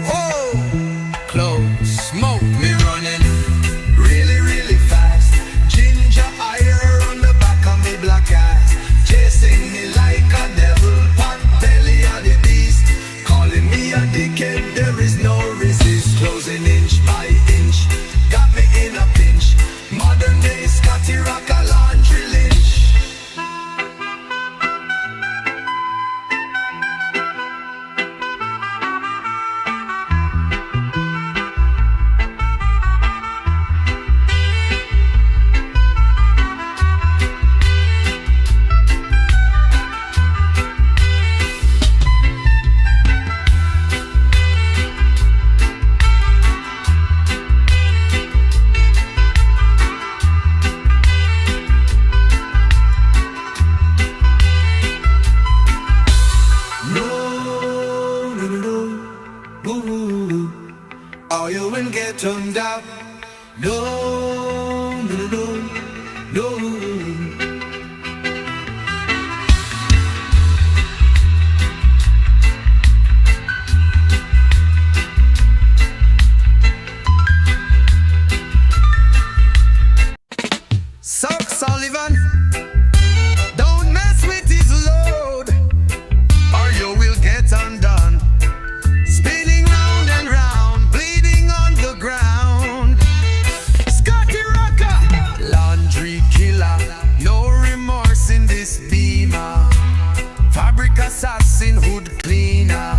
Oh, close smoke. Me running really, really fast. Ginger ire on the back of me black ass. Chasing me like a devil. Pot belly of the beast. Calling me a dickhead. There is no resist. Closing inch by inch. Got me in a pinch. Modern day Scotty Rock a laundry lynch. Or you will get turned out. No, no, no, no, no. Suck Sullivan, don't mess with his load, or you will get undone. Spinning round and round, bleeding on the ground. Scotty Rocker, laundry killer, no remorse in this beamer. Fabric assassin, hood cleaner,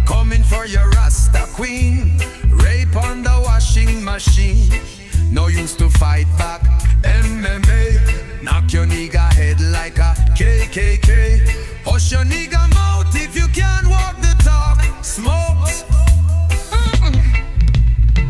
coming for your Rasta queen. Rape on the washing machine, no use to fight back. MMA, knock your nigga head like a KKK. Hush your nigga mouth if you can't walk the talk. Smokes.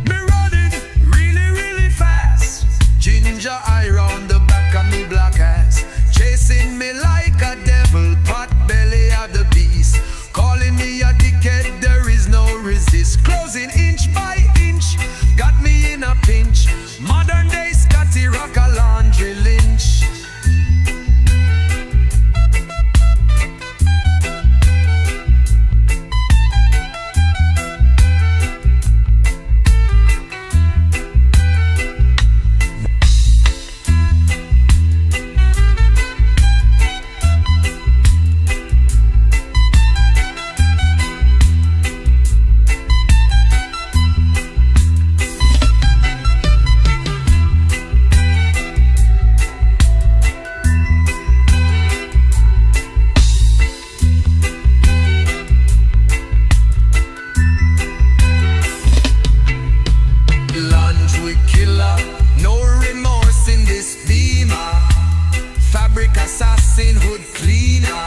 Me running really, really fast. Ginger eye round the back of me black ass. Chasing me like a devil. Pot belly of the beast. Calling me a dickhead, there is no resist. Closing inch by inch. Got me in a pinch. Modern day Scotty Rock a laundry lynch. Assassin, hood cleaner,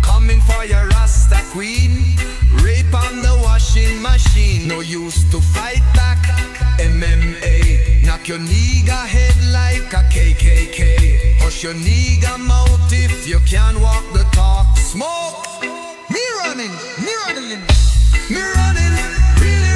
coming for your Rasta queen. Rape on the washing machine, no use to fight back. MMA, knock your nigga head like a KKK. Hush your nigga mouth if you can't walk the talk. Smoke. Me running really,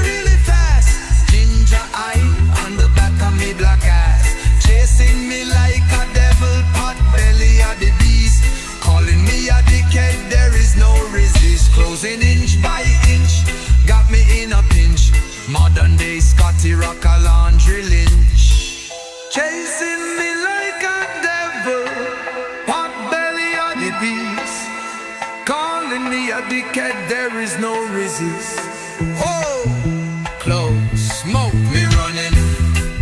really fast. Ginger eye on the back of me black ass. Chasing me like a devil, pot belly of the beast. Calling me a dickhead, there is no resist. Closing inch by inch, got me in a pinch. Modern day Scotty Rock a laundry lynch. Chasing me like a devil, pot belly of the beast. Calling me a dickhead, there is no resist. Oh, close smoke. Me running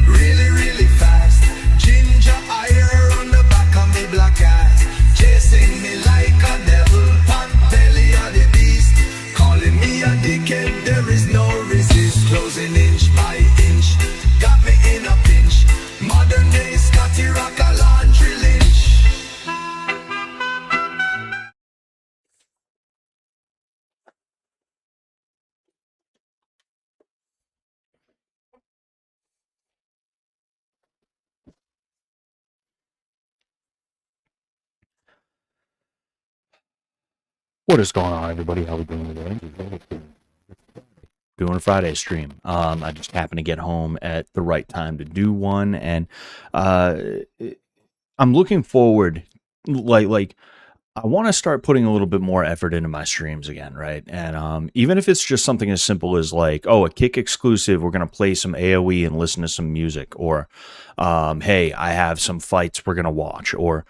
really, really fast. Ginger ire on the back of me black ass. Chasing me like a devil, pot belly of the beast. Calling me a dickhead, there is no resist. Closing inch by inch, got me in a pinch. Modern day Scotty Rock a laundry lynch. What is going on, everybody? How we doing today? Doing a Friday stream. I just happened to get home at the right time to do one, and I'm looking forward. Like I want to start putting a little bit more effort into my streams again, right? And even if it's just something as simple as like, oh, a kick exclusive, we're gonna play some AOE and listen to some music, or hey, I have some fights we're gonna watch, or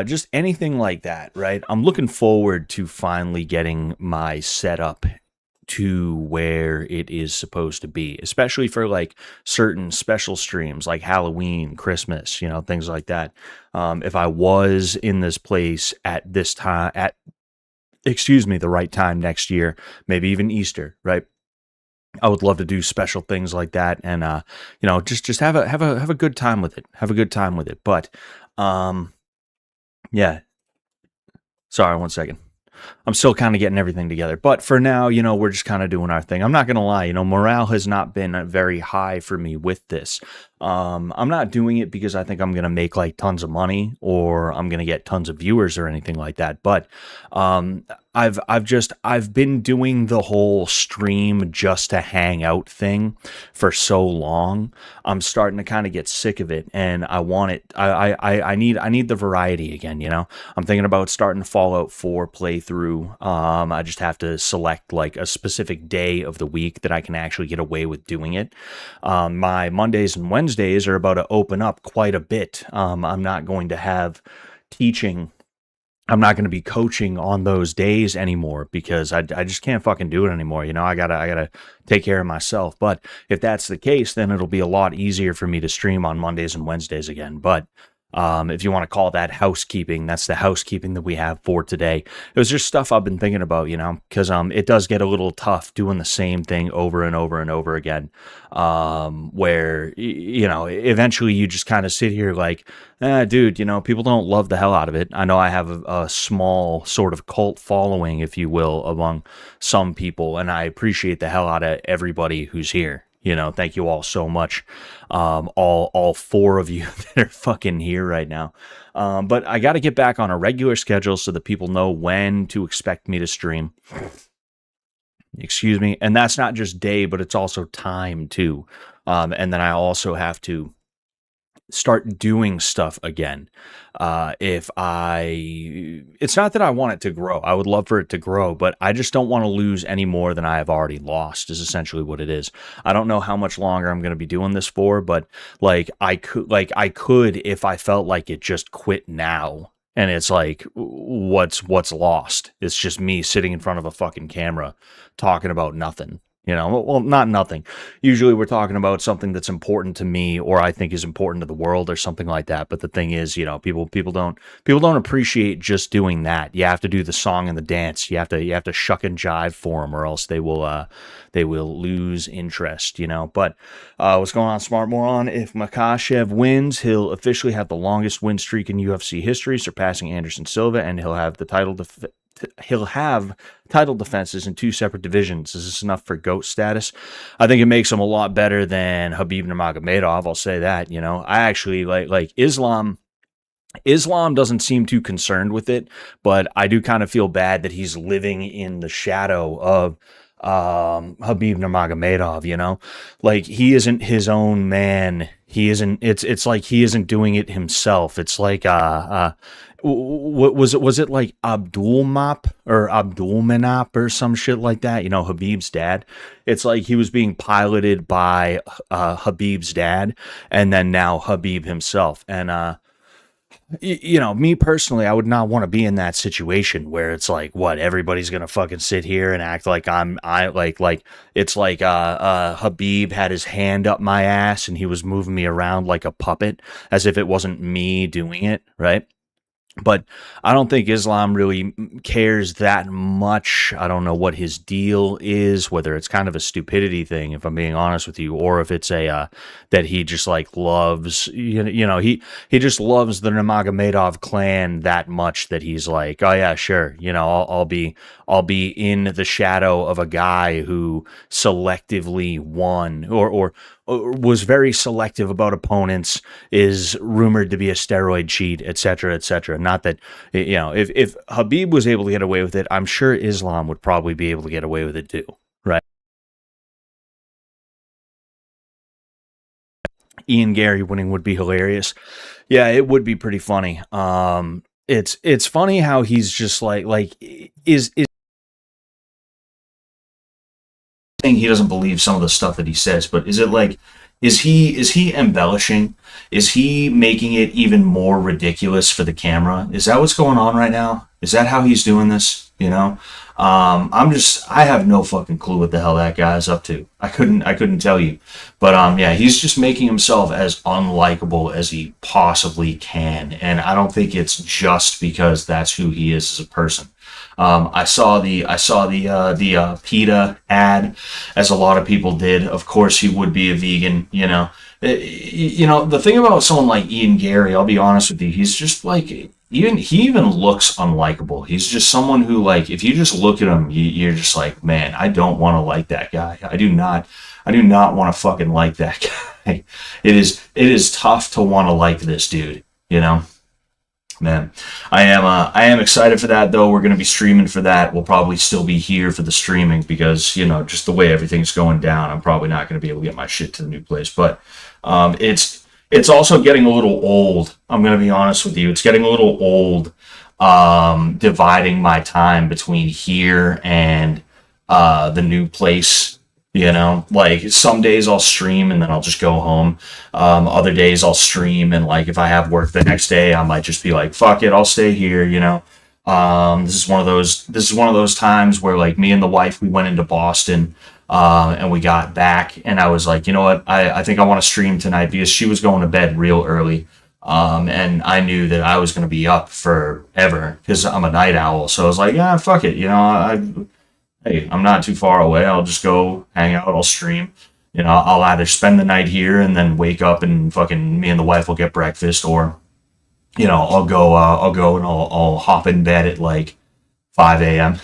just anything like that, right? I'm looking forward to finally getting my setup to where it is supposed to be, especially for like certain special streams like Halloween, Christmas, things like that. If I was in this place at this time, excuse me, the right time next year, maybe even Easter, right? I would love to do special things like that, and just have a good time with it. Have a good time with it. But yeah, sorry, one second. I'm still kind of getting everything together. But for now, we're just kind of doing our thing. I'm not going to lie, morale has not been very high for me with this. I'm not doing it because I think I'm going to make like tons of money or I'm going to get tons of viewers or anything like that. But um, I've been doing the whole stream just to hang out thing for so long. I'm starting to kind of get sick of it, and I want it. I need the variety again. I'm thinking about starting Fallout 4 playthrough. I just have to select like a specific day of the week that I can actually get away with doing it. My Mondays and Wednesdays are about to open up quite a bit. I'm not going to have teaching. I'm not going to be coaching on those days anymore because I just can't fucking do it anymore. I gotta take care of myself. But if that's the case, then it'll be a lot easier for me to stream on Mondays and Wednesdays again. But if you want to call that housekeeping, that's the housekeeping that we have for today. It was just stuff I've been thinking about, because it does get a little tough doing the same thing over and over and over again. Where eventually you just kind of sit here like, dude, people don't love the hell out of it. I know I have a small sort of cult following, if you will, among some people, and I appreciate the hell out of everybody who's here. Thank you all so much. All four of you that are fucking here right now. But I got to get back on a regular schedule so that people know when to expect me to stream. Excuse me. And that's not just day, but it's also time too. And then I also have to start doing stuff again. It's not that I want it to grow. I would love for it to grow, but I just don't want to lose any more than I have already lost, is essentially what it is. I don't know how much longer I'm going to be doing this for, but I could, if I felt like it, just quit now. And it's like, what's lost? It's just me sitting in front of a fucking camera talking about nothing. Well, not nothing. Usually we're talking about something that's important to me or I think is important to the world or something like that. But the thing is, people don't appreciate just doing that. You have to do the song and the dance. You have to shuck and jive for them, or else they will lose interest. But what's going on, Smart Moron? If Makhachev wins, he'll officially have the longest win streak in UFC history, surpassing Anderson Silva, and he'll have title defenses in two separate divisions. Is this enough for GOAT status? I think it makes him a lot better than Khabib Nurmagomedov. I'll say that. I actually like Islam. Islam doesn't seem too concerned with it, but I do kind of feel bad that he's living in the shadow of Khabib Nurmagomedov. Like he isn't his own man. He isn't. It's like he isn't doing it himself. It's like what was it like Abdulmap or Abdulmanap or some shit like that? Habib's dad. It's like he was being piloted by Habib's dad, and then now Habib himself. And me personally, I would not want to be in that situation where it's like, what, everybody's gonna fucking sit here and act like it's like Habib had his hand up my ass and he was moving me around like a puppet as if it wasn't me doing it, right? But I don't think Islam really cares that much. I don't know what his deal is, whether it's kind of a stupidity thing, if I'm being honest with you, or if it's a that he just like loves, he just loves the Nurmagomedov clan that much that he's like, oh yeah, sure, I'll be in the shadow of a guy who selectively won or was very selective about opponents, is rumored to be a steroid cheat, etc., etc. Not that, if Habib was able to get away with it, I'm sure Islam would probably be able to get away with it too, right? Ian Gary winning would be hilarious. Yeah, it would be pretty funny. it's funny how he's just like is saying he doesn't believe some of the stuff that he says, but is it like is he embellishing? Is he making it even more ridiculous for the camera? Is that what's going on right now? Is that how he's doing this? You know, I have no fucking clue what the hell that guy's up to. I couldn't tell you, but yeah, he's just making himself as unlikable as he possibly can, and I don't think it's just because that's who he is as a person. I saw the PETA ad, as a lot of people did. Of course, he would be a vegan. The thing about someone like Ian Gary, I'll be honest with you, he's just like he even looks unlikable. He's just someone who, like, if you just look at him, you're just like, man, I don't want to like that guy. I do not want to fucking like that guy. It is tough to want to like this dude. You know. Man, I am excited for that, though. We're going to be streaming for that. We'll probably still be here for the streaming because, just the way everything's going down, I'm probably not going to be able to get my shit to the new place. But it's also getting a little old. I'm going to be honest with you. It's getting a little old, dividing my time between here and the new place. Like some days I'll stream and then I'll just go home. Other days I'll stream and, like, if I have work the next day, I might just be like, fuck it, I'll stay here. This is one of those times where, like, me and the wife, we went into Boston, and we got back and I was like, you know what? I think I want to stream tonight because she was going to bed real early. And I knew that I was going to be up forever because I'm a night owl. So I was like, yeah, fuck it. Hey, I'm not too far away. I'll just go hang out. I'll stream. I'll either spend the night here and then wake up and fucking me and the wife will get breakfast, or, I'll go and I'll hop in bed at like 5 a.m.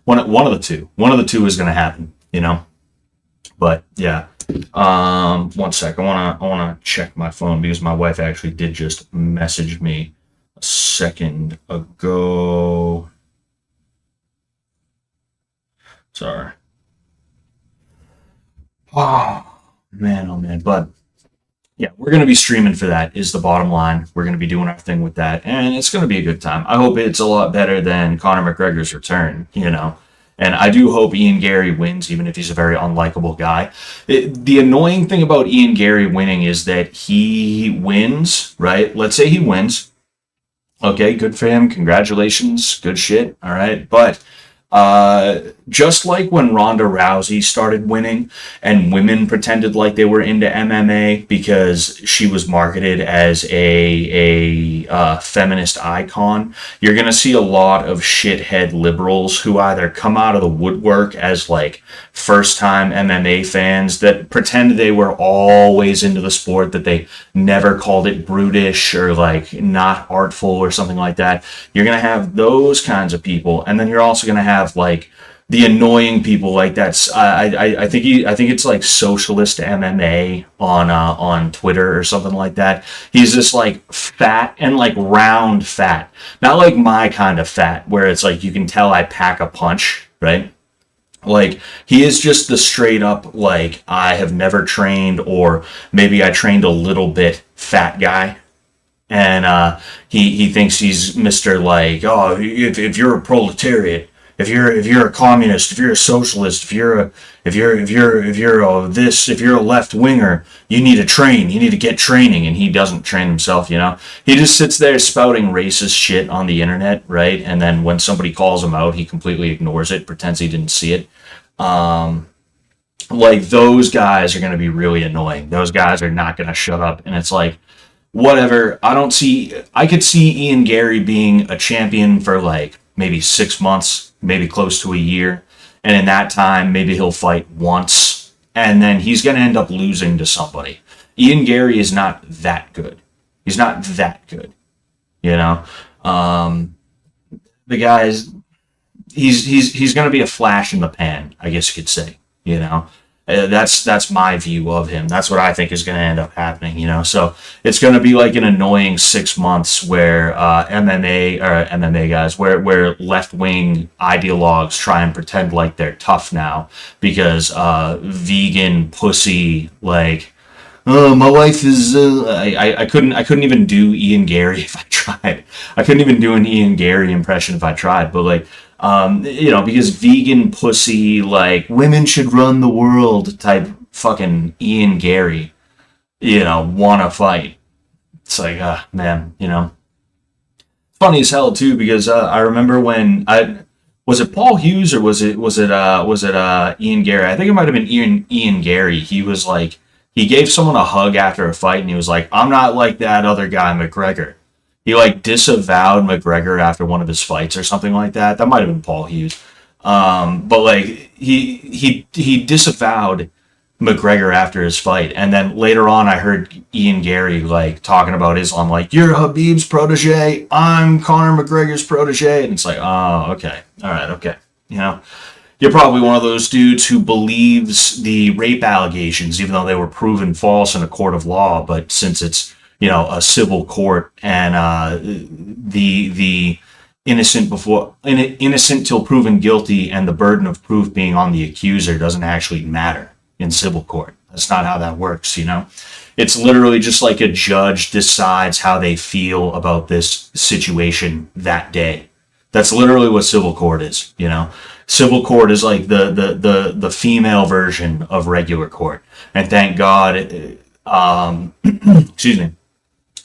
One of the two. One of the two is gonna happen. But yeah. 1 sec. I wanna check my phone because my wife actually did just message me a second ago. Sorry. Oh man. But yeah, we're going to be streaming for that, is the bottom line. We're going to be doing our thing with that, and it's going to be a good time. I hope it's a lot better than Conor McGregor's return, And I do hope Ian Gary wins, even if he's a very unlikable guy. The annoying thing about Ian Gary winning is that he wins, right? Let's say he wins. Okay, good for him. Congratulations. Good shit. All right. But just like when Ronda Rousey started winning and women pretended like they were into MMA because she was marketed as a feminist icon, you're going to see a lot of shithead liberals who either come out of the woodwork as, like, first-time MMA fans that pretend they were always into the sport, that they never called it brutish or, like, not artful or something like that. You're going to have those kinds of people, and then you're also going to have, like, the annoying people like that. I think it's like Socialist MMA on Twitter or something like that. He's just like fat and like round fat, not like my kind of fat where it's like you can tell I pack a punch, right? Like, he is just the straight up, like, I have never trained, or maybe I trained a little bit, fat guy. And he thinks he's Mr. like, oh, if you're a proletariat, if you're a communist, if you're a socialist, if you're a left winger, you need to train. You need to get training, and he doesn't train himself. He just sits there spouting racist shit on the internet, right? And then when somebody calls him out, he completely ignores it, pretends he didn't see it. Like, those guys are going to be really annoying. Those guys are not going to shut up, and it's like, whatever. I could see Ian Gary being a champion for like maybe 6 months, maybe close to a year. And in that time, maybe he'll fight once, and then he's going to end up losing to somebody. Ian Gary is not that good. He's not that good. The guy's, he's going to be a flash in the pan, I guess you could say, That's my view of him. That's what I think is going to end up happening, So it's going to be like an annoying 6 months where MMA guys, where left-wing ideologues try and pretend like they're tough now because vegan pussy, like My wife is. I couldn't even do Ian Gary if I tried. I couldn't even do an Ian Gary impression if I tried. But like, because vegan pussy, like women should run the world type fucking Ian Gary, want to fight. It's like, man, funny as hell too because I remember when I was it Paul Hughes or was it Ian Gary? I think it might have been Ian Gary. He was like he gave someone a hug after a fight and he was like, "I'm not like that other guy, McGregor." He like disavowed McGregor after one of his fights or something like that. That might have been Paul Hughes. But like he disavowed McGregor after his fight, and then later on, I heard Ian Gary like talking about Islam, like you're Habib's protege, I'm Conor McGregor's protege, and it's like, oh, okay, all right, okay, you know, you're probably one of those dudes who believes the rape allegations, even though they were proven false in a court of law, but since it's a civil court and the innocent till proven guilty, and the burden of proof being on the accuser doesn't actually matter in civil court. That's not how that works. It's literally just like a judge decides how they feel about this situation that day. That's literally what civil court is. Civil court is like the female version of regular court. And thank God, excuse me,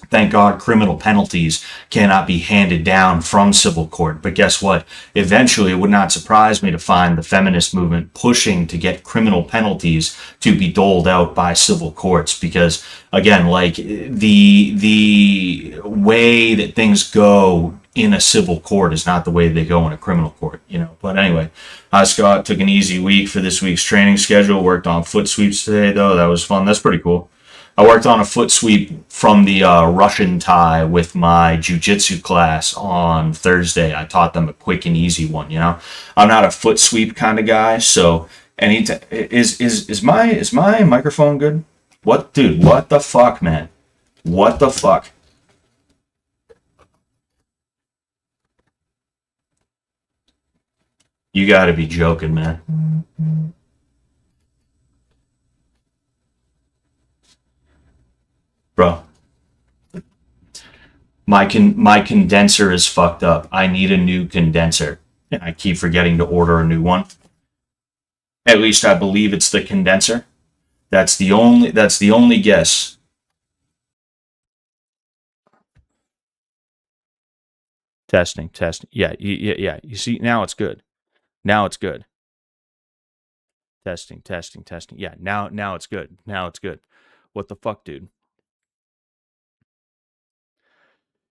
thank God criminal penalties cannot be handed down from civil court. But guess what? Eventually, it would not surprise me to find the feminist movement pushing to get criminal penalties to be doled out by civil courts. Because again, like the way that things go in a civil court is not the way they go in a criminal court. But anyway, hi Scott, took an easy week for this week's training schedule. Worked on foot sweeps today though. That was fun. That's pretty cool. I worked on a foot sweep from the Russian Thai with my jiu-jitsu class on Thursday. I taught them a quick and easy one. I'm not a foot sweep kind of guy, so is my microphone good? What, dude? What the fuck, man? What the fuck? You got to be joking, man. Bro, my condenser is fucked up. I need a new condenser. And I keep forgetting to order a new one. At least I believe it's the condenser. That's the only guess. Testing, testing. Yeah, yeah, yeah. You see, now it's good. Now it's good. Testing, testing, testing. Yeah, now it's good. Now it's good. What the fuck, dude?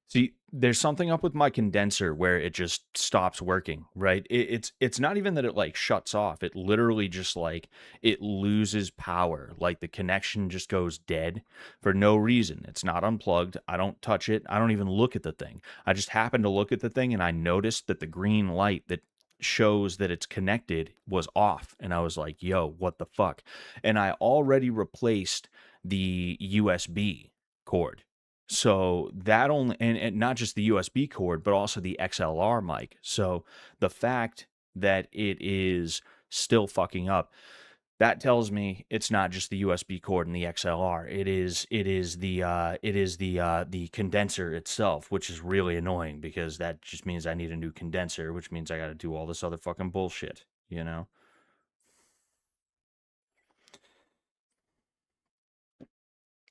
See, there's something up with my condenser where it just stops working, right? It's not even that it like shuts off. It literally just like it loses power. Like the connection just goes dead for no reason. It's not unplugged. I don't touch it. I don't even look at the thing. I just happen to look at the thing and I noticed that the green light that shows that it's connected was off and I was like, "Yo, what the fuck?" And I already replaced the USB cord. So that only, and not just the USB cord, but also the XLR mic. So the fact that it is still fucking up, that tells me it's not just the USB cord and the XLR. It is the condenser itself, which is really annoying because that just means I need a new condenser, which means I got to do all this other fucking bullshit.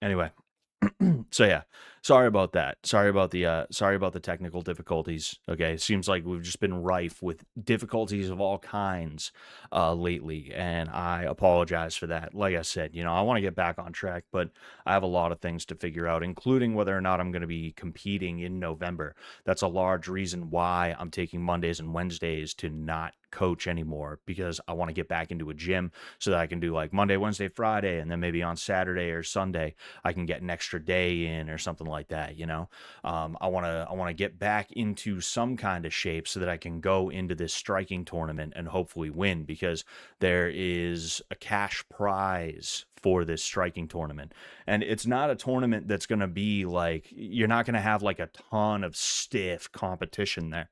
Anyway, so yeah, sorry about that. Sorry about the technical difficulties. Okay, it seems like we've just been rife with difficulties of all kinds lately, and I apologize for that. Like I said, I want to get back on track, but I have a lot of things to figure out, including whether or not I'm going to be competing in November. That's a large reason why I'm taking Mondays and Wednesdays to not coach anymore, because I want to get back into a gym so that I can do like Monday, Wednesday, Friday, and then maybe on Saturday or Sunday I can get an extra day in or something like that. I want to get back into some kind of shape so that I can go into this striking tournament and hopefully win, because there is a cash prize for this striking tournament. And it's not a tournament that's going to be like, you're not going to have like a ton of stiff competition there.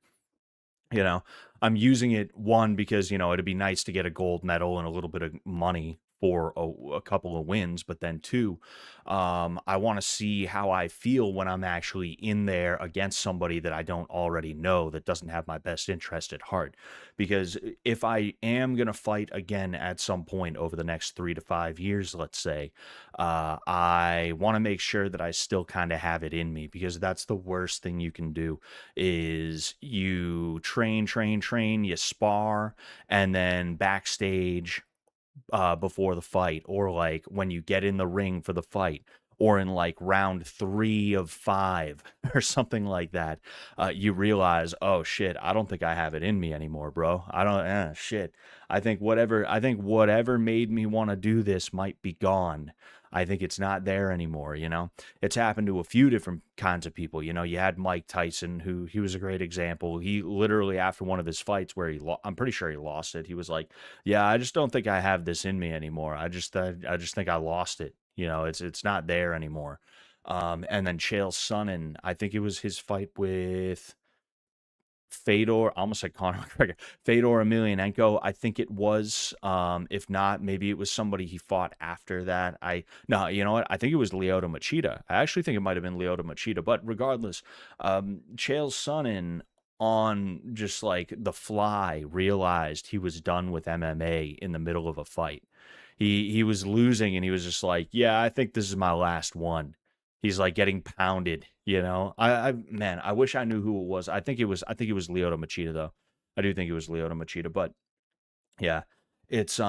You know, I'm using it, one, because it'd be nice to get a gold medal and a little bit of money for a couple of wins, but then two, I want to see how I feel when I'm actually in there against somebody that I don't already know, that doesn't have my best interest at heart. Because if I am going to fight again at some point over the next 3 to 5 years, let's say, I want to make sure that I still kind of have it in me, because that's the worst thing you can do. Is you train, you spar, and then backstage, before the fight, or like when you get in the ring for the fight, or in like round 3 of 5 or something like that, you realize, oh shit, I don't think I have it in me anymore, bro. I don't, shit. I think whatever made me want to do this might be gone. I think it's not there anymore. It's happened to a few different kinds of people. You had Mike Tyson, who, he was a great example. He literally, after one of his fights where I'm pretty sure he lost it, he was like, yeah, I just don't think I have this in me anymore. I just think I lost it. It's not there anymore. And then Chael Sonnen, I think it was his fight with Fedor, I almost like Conor McGregor, Fedor Emelianenko, I think it was. If not, maybe it was somebody he fought after that. No, you know what? I think it was Lyoto Machida. I actually think it might have been Lyoto Machida. But regardless, Chael Sonnen, on just like the fly, realized he was done with MMA in the middle of a fight. He was losing, and he was just like, yeah, I think this is my last one. He's like getting pounded. Man, I wish I knew who it was. I think it was Lyoto Machida, though. I do think it was Lyoto Machida, but yeah, it's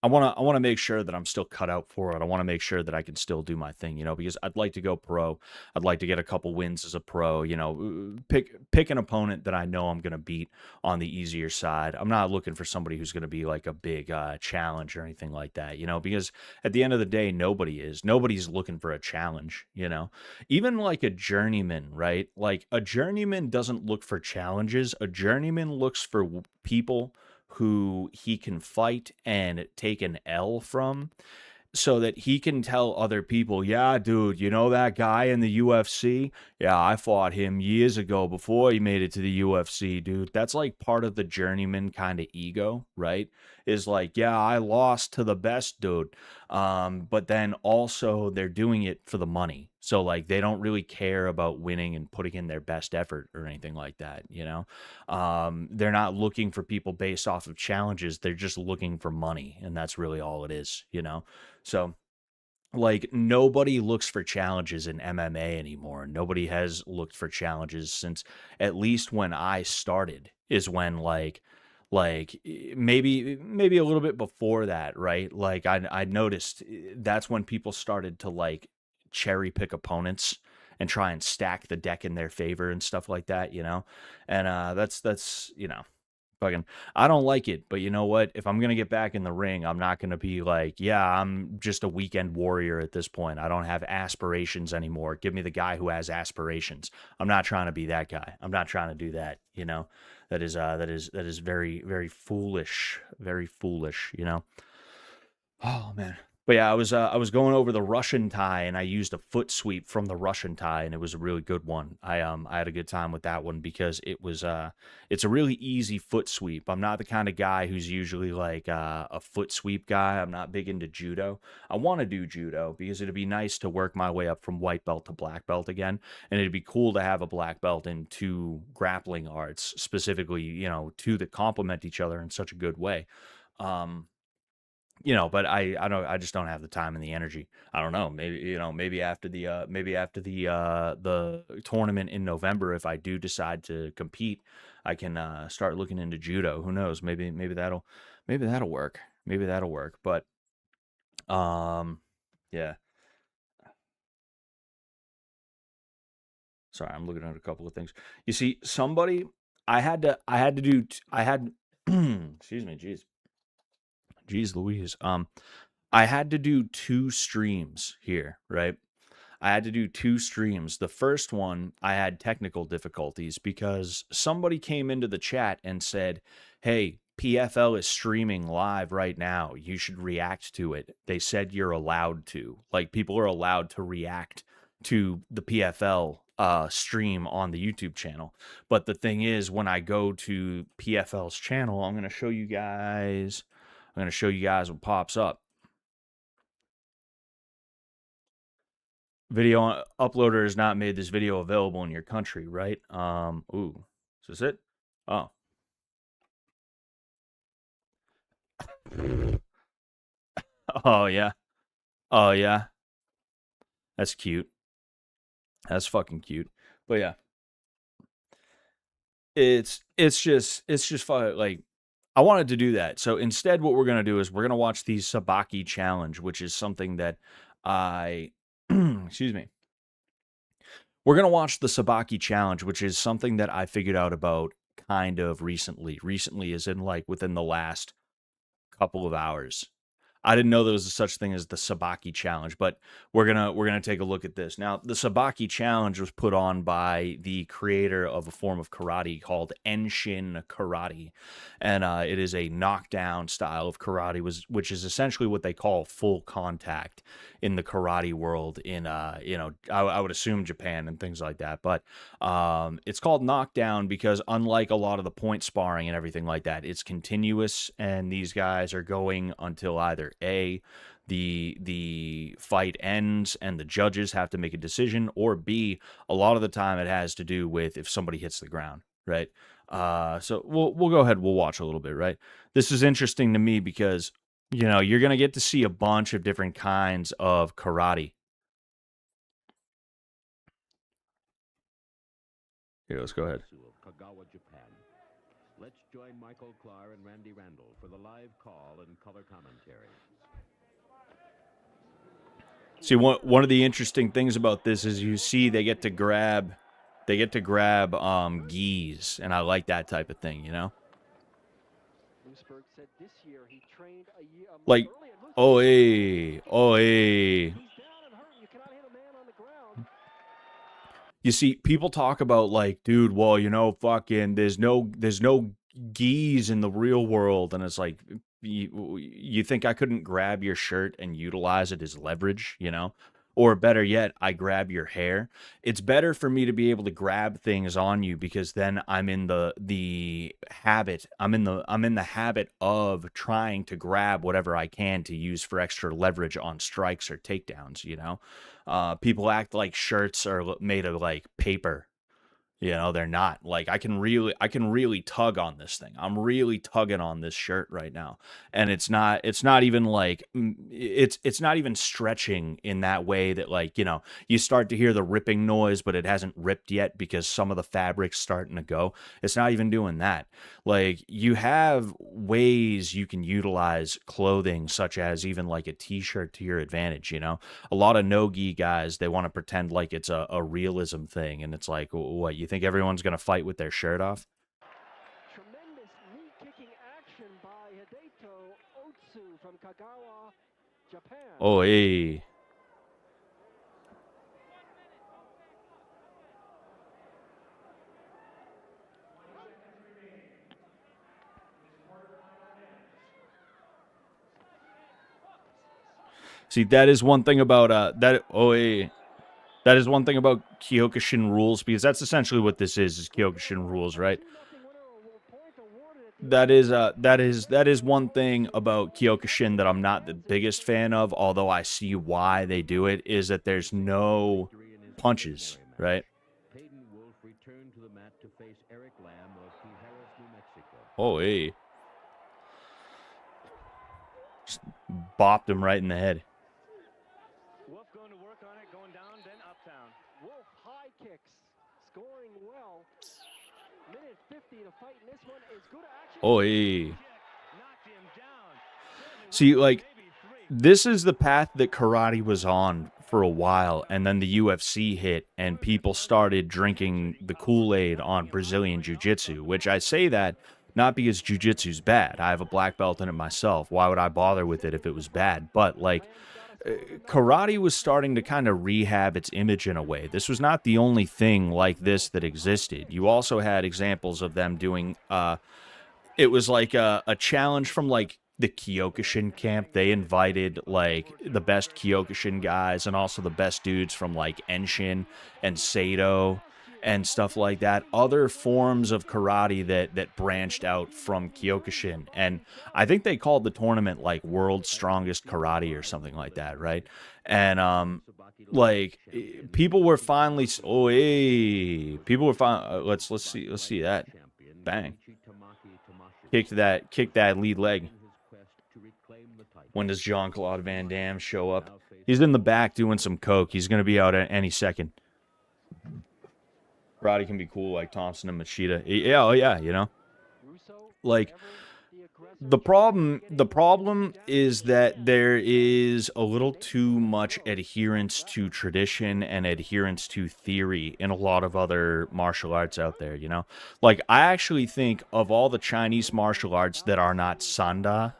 I want to make sure that I'm still cut out for it. I want to make sure that I can still do my thing, because I'd like to go pro. I'd like to get a couple wins as a pro, pick an opponent that I know I'm going to beat on the easier side. I'm not looking for somebody who's going to be like a big challenge or anything like that, because at the end of the day, nobody's looking for a challenge. Even like a journeyman, right? Like a journeyman doesn't look for challenges. A journeyman looks for people who he can fight and take an L from, so that he can tell other people, yeah, dude, you know that guy in the UFC? Yeah, I fought him years ago before he made it to the UFC, dude. That's like part of the journeyman kind of ego, right? Is like, yeah, I lost to the best dude. But then also they're doing it for the money. So like they don't really care about winning and putting in their best effort or anything like that. They're not looking for people based off of challenges. They're just looking for money, and that's really all it is. So, like, nobody looks for challenges in MMA anymore. Nobody has looked for challenges since, at least when I started, is when maybe a little bit before that, right? Like I noticed, that's when people started to like cherry pick opponents and try and stack the deck in their favor and stuff like that. And that's fucking, I don't like it, but you know what? If I'm gonna get back in the ring, I'm not gonna be like, yeah, I'm just a weekend warrior at this point. I don't have aspirations anymore. Give me the guy who has aspirations. I'm not trying to be that guy. I'm not trying to do that. That is very, very foolish. Very foolish. Oh man. But yeah, I was going over the Russian tie, and I used a foot sweep from the Russian tie, and it was a really good one. I had a good time with that one, because it's a really easy foot sweep. I'm not the kind of guy who's usually like a foot sweep guy. I'm not big into judo. I want to do judo because it'd be nice to work my way up from white belt to black belt again, and it'd be cool to have a black belt in two grappling arts, specifically, two that complement each other in such a good way. Um, but I just don't have the time and the energy. I don't know. Maybe after the tournament in November, if I do decide to compete, I can start looking into judo. Who knows? Maybe that'll work. Maybe that'll work. But um, yeah. Sorry, I'm looking at a couple of things. You see, I had excuse me, jeez Louise. I had to do two streams here, right? I had to do two streams. The first one, I had technical difficulties because somebody came into the chat and said, hey, PFL is streaming live right now. You should react to it. They said you're allowed to. Like, people are allowed to react to the PFL stream on the YouTube channel. But the thing is, when I go to PFL's channel, I'm going to show you guys what pops up. Video uploader has not made this video available in your country, right? Ooh, is this it? Oh. Oh yeah. Oh yeah. That's cute. That's fucking cute. But yeah. It's just fun. Like, I wanted to do that. So instead what we're going to do is we're going to watch the Sabaki challenge, which is something that I excuse me. We're going to watch the Sabaki challenge, which is something that I figured out about kind of recently. Recently is in like within the last couple of hours. I didn't know there was such thing as the Sabaki challenge, but we're gonna take a look at this. Now, the Sabaki challenge was put on by the creator of a form of karate called Enshin Karate, and it is a knockdown style of karate, which is essentially what they call full contact in the karate world. In I would assume Japan and things like that, but it's called knockdown because unlike a lot of the point sparring and everything like that, it's continuous, and these guys are going until either the fight ends and the judges have to make a decision, or B, a lot of the time it has to do with if somebody hits the ground, right? So we'll go ahead, we'll watch a little bit, right? This is interesting to me because, you're going to get to see a bunch of different kinds of karate. Here, let's go ahead. Kagawa, Japan. Let's join Michael Clark and Randy Randall for the live call and color commentary. See, one of the interesting things about this is you see they get to grab gis, and I like that type of thing, Like, oh hey. You see, people talk about like, dude, well, fucking, there's no gis in the real world, and it's like, you think I couldn't grab your shirt and utilize it as leverage, Or better yet, I grab your hair. It's better for me to be able to grab things on you because then I'm in the habit. I'm in the habit of trying to grab whatever I can to use for extra leverage on strikes or takedowns, People act like shirts are made of like paper. They're not. Like, I can really tug on this thing. I'm really tugging on this shirt right now. And it's not even like, it's not even stretching in that way that, like, you start to hear the ripping noise, but it hasn't ripped yet because some of the fabric's starting to go. It's not even doing that. Like, you have ways you can utilize clothing, such as even like a t-shirt to your advantage, A lot of no-gi guys, they want to pretend like it's a realism thing. And it's like, what, you think everyone's going to fight with their shirt off? Tremendous knee-kicking action by Hideto Otsu from Kagawa, Japan. Oh, hey. See, that is one thing about that. Oh, hey. That is one thing about Kyokushin rules, because that's essentially what this is Kyokushin rules, right? That is one thing about Kyokushin that I'm not the biggest fan of, although I see why they do it, is that there's no punches, right? Oh, hey. Just bopped him right in the head. Oh, hey. See, like, this is the path that karate was on for a while, and then the UFC hit, and people started drinking the Kool-Aid on Brazilian Jiu-Jitsu, which I say that not because Jiu-Jitsu's bad. I have a black belt in it myself. Why would I bother with it if it was bad? But, like, karate was starting to kind of rehab its image in a way. This was not the only thing like this that existed. You also had examples of them doing, it was like a challenge from like the Kyokushin camp. They invited like the best Kyokushin guys and also the best dudes from like Enshin and Seido and stuff like that. Other forms of karate that branched out from Kyokushin. And I think they called the tournament like World's Strongest Karate or something like that, right? And like people were finally people were fine. Let's see that bang kick that lead leg. When does Jean-Claude Van Damme show up? He's in the back doing some coke. He's gonna be out at any second. Roddy can be cool like Thompson and Machida. Yeah, oh yeah, you know. Like the problem is that there is a little too much adherence to tradition and adherence to theory in a lot of other martial arts out there, you know? Like I actually think of all the Chinese martial arts that are not Sanda,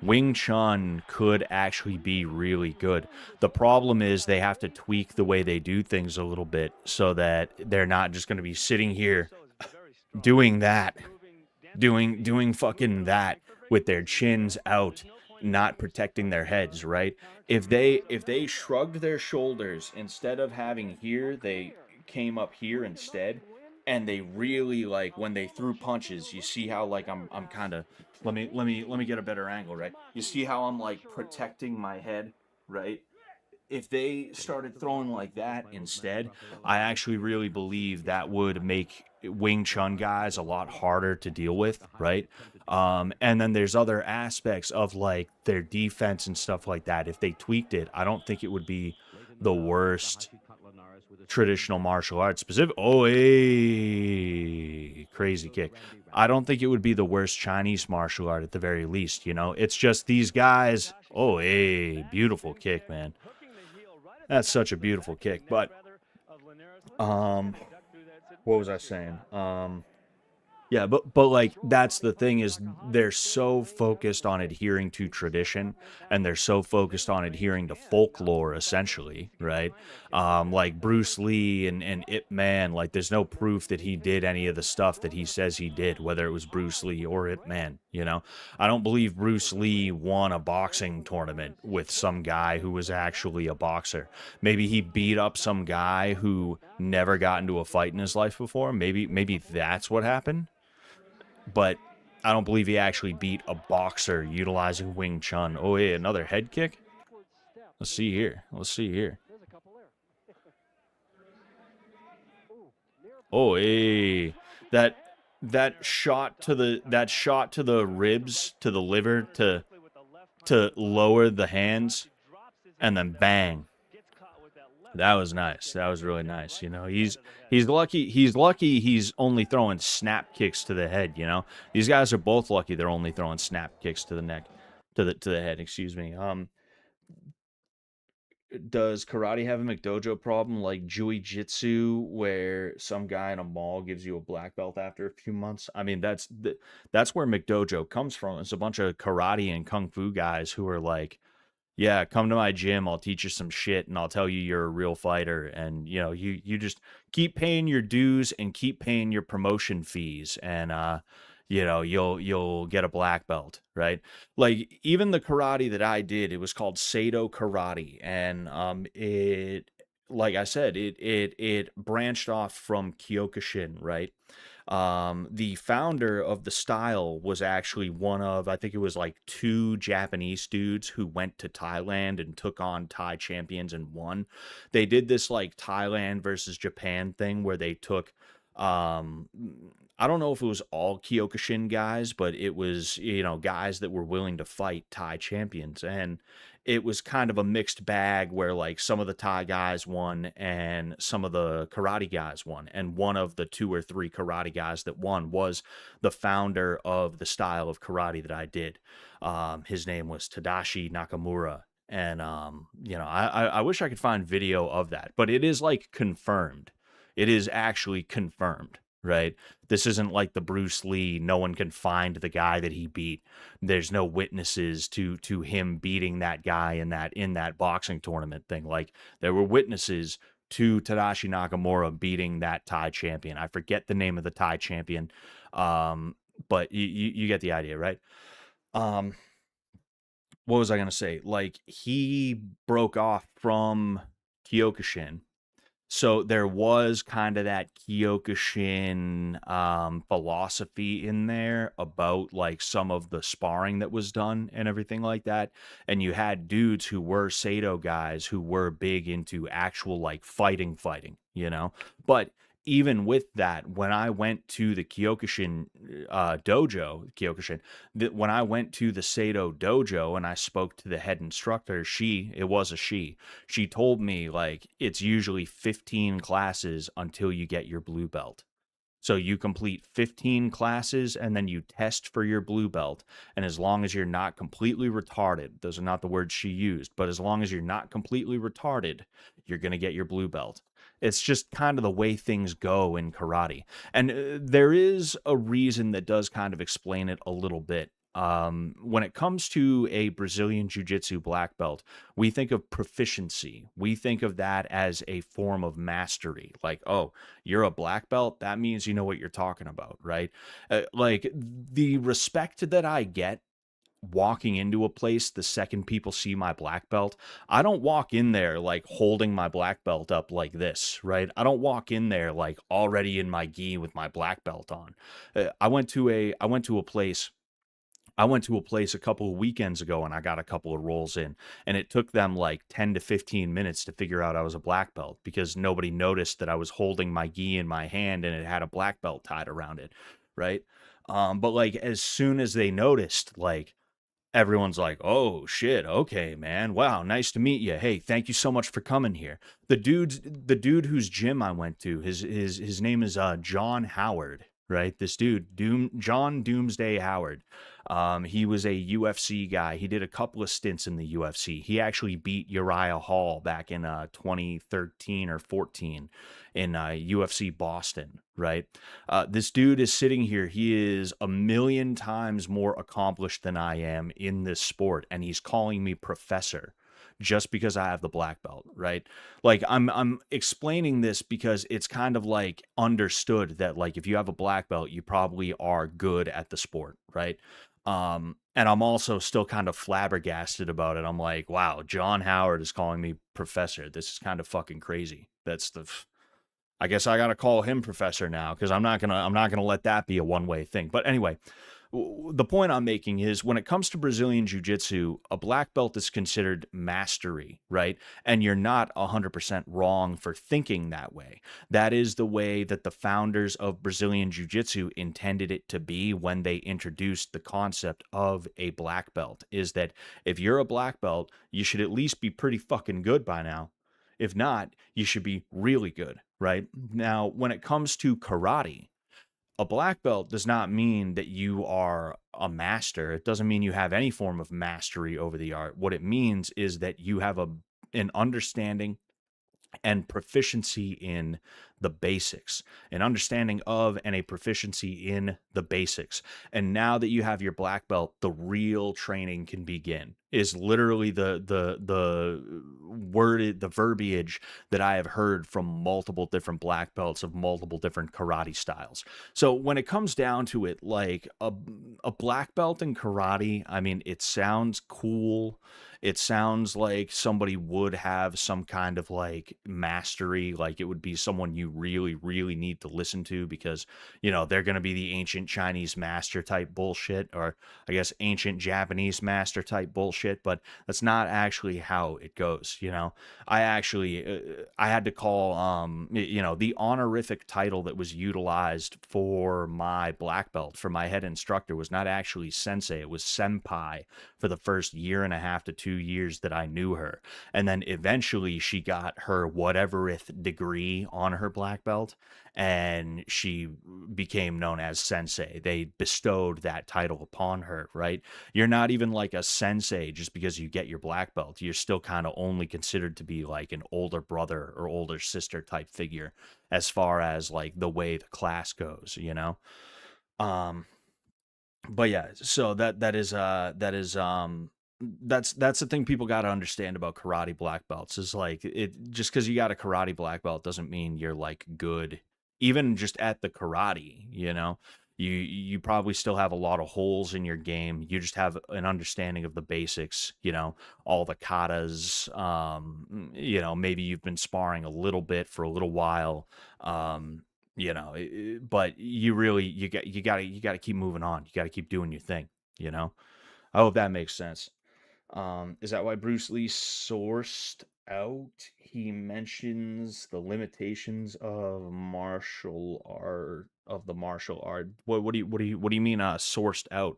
Wing Chun could actually be really good. The problem is they have to tweak the way they do things a little bit so that they're not just going to be sitting here doing that, doing fucking that with their chins out, not protecting their heads, right? If they shrugged their shoulders instead of having here, they came up here instead, and they really like when they threw punches, you see how like I'm kind of let me get a better angle, right? You see how I'm like protecting my head, right? If they started throwing like that instead, I actually really believe that would make Wing Chun guys a lot harder to deal with, right? And then there's other aspects of like their defense and stuff like that. If they tweaked it, I don't think it would be the worst traditional martial arts specific. Oh, crazy kick. I don't think it would be the worst Chinese martial art at the very least, you know? It's just these guys. Oh, beautiful kick, man. That's such a beautiful kick. But what was I saying? Yeah, but like that's the thing is they're so focused on adhering to tradition and they're so focused on adhering to folklore essentially, right? Like Bruce Lee and Ip Man, like there's no proof that he did any of the stuff that he says he did, whether it was Bruce Lee or Ip Man, you know? I don't believe Bruce Lee won a boxing tournament with some guy who was actually a boxer. Maybe he beat up some guy who never got into a fight in his life before. Maybe that's what happened. But I don't believe he actually beat a boxer utilizing Wing Chun. Oh, yeah, another head kick? Let's see here. Oh, that shot to the ribs, to the liver, to lower the hands, and then bang. That was nice. That was really nice. You know, he's lucky. He's only throwing snap kicks to the head. You know, these guys are both lucky. They're only throwing snap kicks to the neck, to the head. Excuse me. Does karate have a McDojo problem like jiu-jitsu, where some guy in a mall gives you a black belt after a few months? I mean, that's where McDojo comes from. It's a bunch of karate and kung fu guys who are like, yeah, come to my gym. I'll teach you some shit, and I'll tell you you're a real fighter. And you know, you just keep paying your dues and keep paying your promotion fees, and you know, you'll get a black belt, right? Like even the karate that I did, it was called Seido Karate, and it, like I said, it branched off from Kyokushin, right? The founder of the style was actually one of, I think it was like two Japanese dudes who went to Thailand and took on Thai champions and won. They did this like Thailand versus Japan thing where they took, I don't know if it was all Kyokushin guys, but it was, you know, guys that were willing to fight Thai champions. And it was kind of a mixed bag where like some of the Thai guys won and some of the karate guys won. And one of the two or three karate guys that won was the founder of the style of karate that I did. His name was Tadashi Nakamura. And, you know, I wish I could find video of that, but it is like confirmed. It is actually confirmed, right? This isn't like the Bruce Lee, no one can find the guy that he beat. There's no witnesses to him beating that guy in that boxing tournament thing. Like there were witnesses to Tadashi Nakamura beating that Thai champion. I forget the name of the Thai champion, but you get the idea, right? Um, what was I gonna say? Like, he broke off from Kyokushin. So there was kind of that Kyokushin philosophy in there about like some of the sparring that was done and everything like that. And you had dudes who were Sado guys who were big into actual like fighting, you know. But even with that, when I went to the Kyokushin Kyokushin, when I went to the Sado dojo and I spoke to the head instructor, it was a she told me like it's usually 15 classes until you get your blue belt. So you complete 15 classes and then you test for your blue belt. And as long as you're not completely retarded, those are not the words she used, but as long as you're not completely retarded, you're going to get your blue belt. It's just kind of the way things go in karate. And there is a reason that does kind of explain it a little bit. When it comes to a Brazilian Jiu Jitsu black belt, we think of proficiency. We think of that as a form of mastery. Like, oh, you're a black belt, that means you know what you're talking about, right? Like the respect that I get walking into a place the second people see my black belt, I don't walk in there like holding my black belt up like this, right? I don't walk in there like already in my gi with my black belt on. I went to a place a couple of weekends ago and I got a couple of rolls in, and it took them like 10 to 15 minutes to figure out I was a black belt because nobody noticed that I was holding my gi in my hand and it had a black belt tied around it, right? But like as soon as they noticed, like everyone's like, "Oh shit, okay, man. Wow, nice to meet you. Hey, thank you so much for coming here." The dude whose gym I went to, his name is John Howard, right? This dude, John Doomsday Howard. He was a UFC guy. He did a couple of stints in the UFC. He actually beat Uriah Hall back in 2013 or 14 in UFC Boston, right? This dude is sitting here. He is a million times more accomplished than I am in this sport, and he's calling me professor just because I have the black belt, right? Like I'm explaining this because it's kind of like understood that like if you have a black belt, you probably are good at the sport, right? And I'm also still kind of flabbergasted about it. I'm like, wow, John Howard is calling me professor. This is kind of fucking crazy. I guess I got to call him professor now because I'm not gonna let that be a one-way thing. But anyway, the point I'm making is when it comes to Brazilian Jiu-Jitsu, a black belt is considered mastery, right? And you're not 100% wrong for thinking that way. That is the way that the founders of Brazilian Jiu-Jitsu intended it to be when they introduced the concept of a black belt, is that if you're a black belt, you should at least be pretty fucking good by now. If not, you should be really good, right? Now, when it comes to karate, a black belt does not mean that you are a master. It doesn't mean you have any form of mastery over the art. What it means is that you have an understanding and proficiency in the basics, an understanding of and a proficiency in the basics. And now that you have your black belt, the real training can begin. Is literally the verbiage that I have heard from multiple different black belts of multiple different karate styles. So when it comes down to it, like a black belt in karate, I mean, it sounds cool. It sounds like somebody would have some kind of like mastery, like it would be someone you really, really need to listen to because, they're going to be the ancient Chinese master type bullshit, or I guess ancient Japanese master type bullshit, but that's not actually how it goes. I had to call, the honorific title that was utilized for my black belt, for my head instructor, was not actually sensei, it was senpai for the first year and a half to 2 years that I knew her. And then eventually she got her whatevereth degree on her black belt and she became known as sensei. They bestowed that title upon her, right? You're not even like a sensei just because you get your black belt. You're still kind of only considered to be like an older brother or older sister type figure as far as like the way the class goes, Um, but yeah, so that's the thing people got to understand about karate black belts is like it just because you got a karate black belt doesn't mean you're like good even just at the karate. You probably still have a lot of holes in your game. You just have an understanding of the basics, all the katas. Maybe you've been sparring a little bit for a little while. But you got to keep moving on. You got to keep doing your thing, you know. I hope that makes sense. Is that why Bruce Lee sourced out? He mentions the limitations of the martial art. What do you mean sourced out?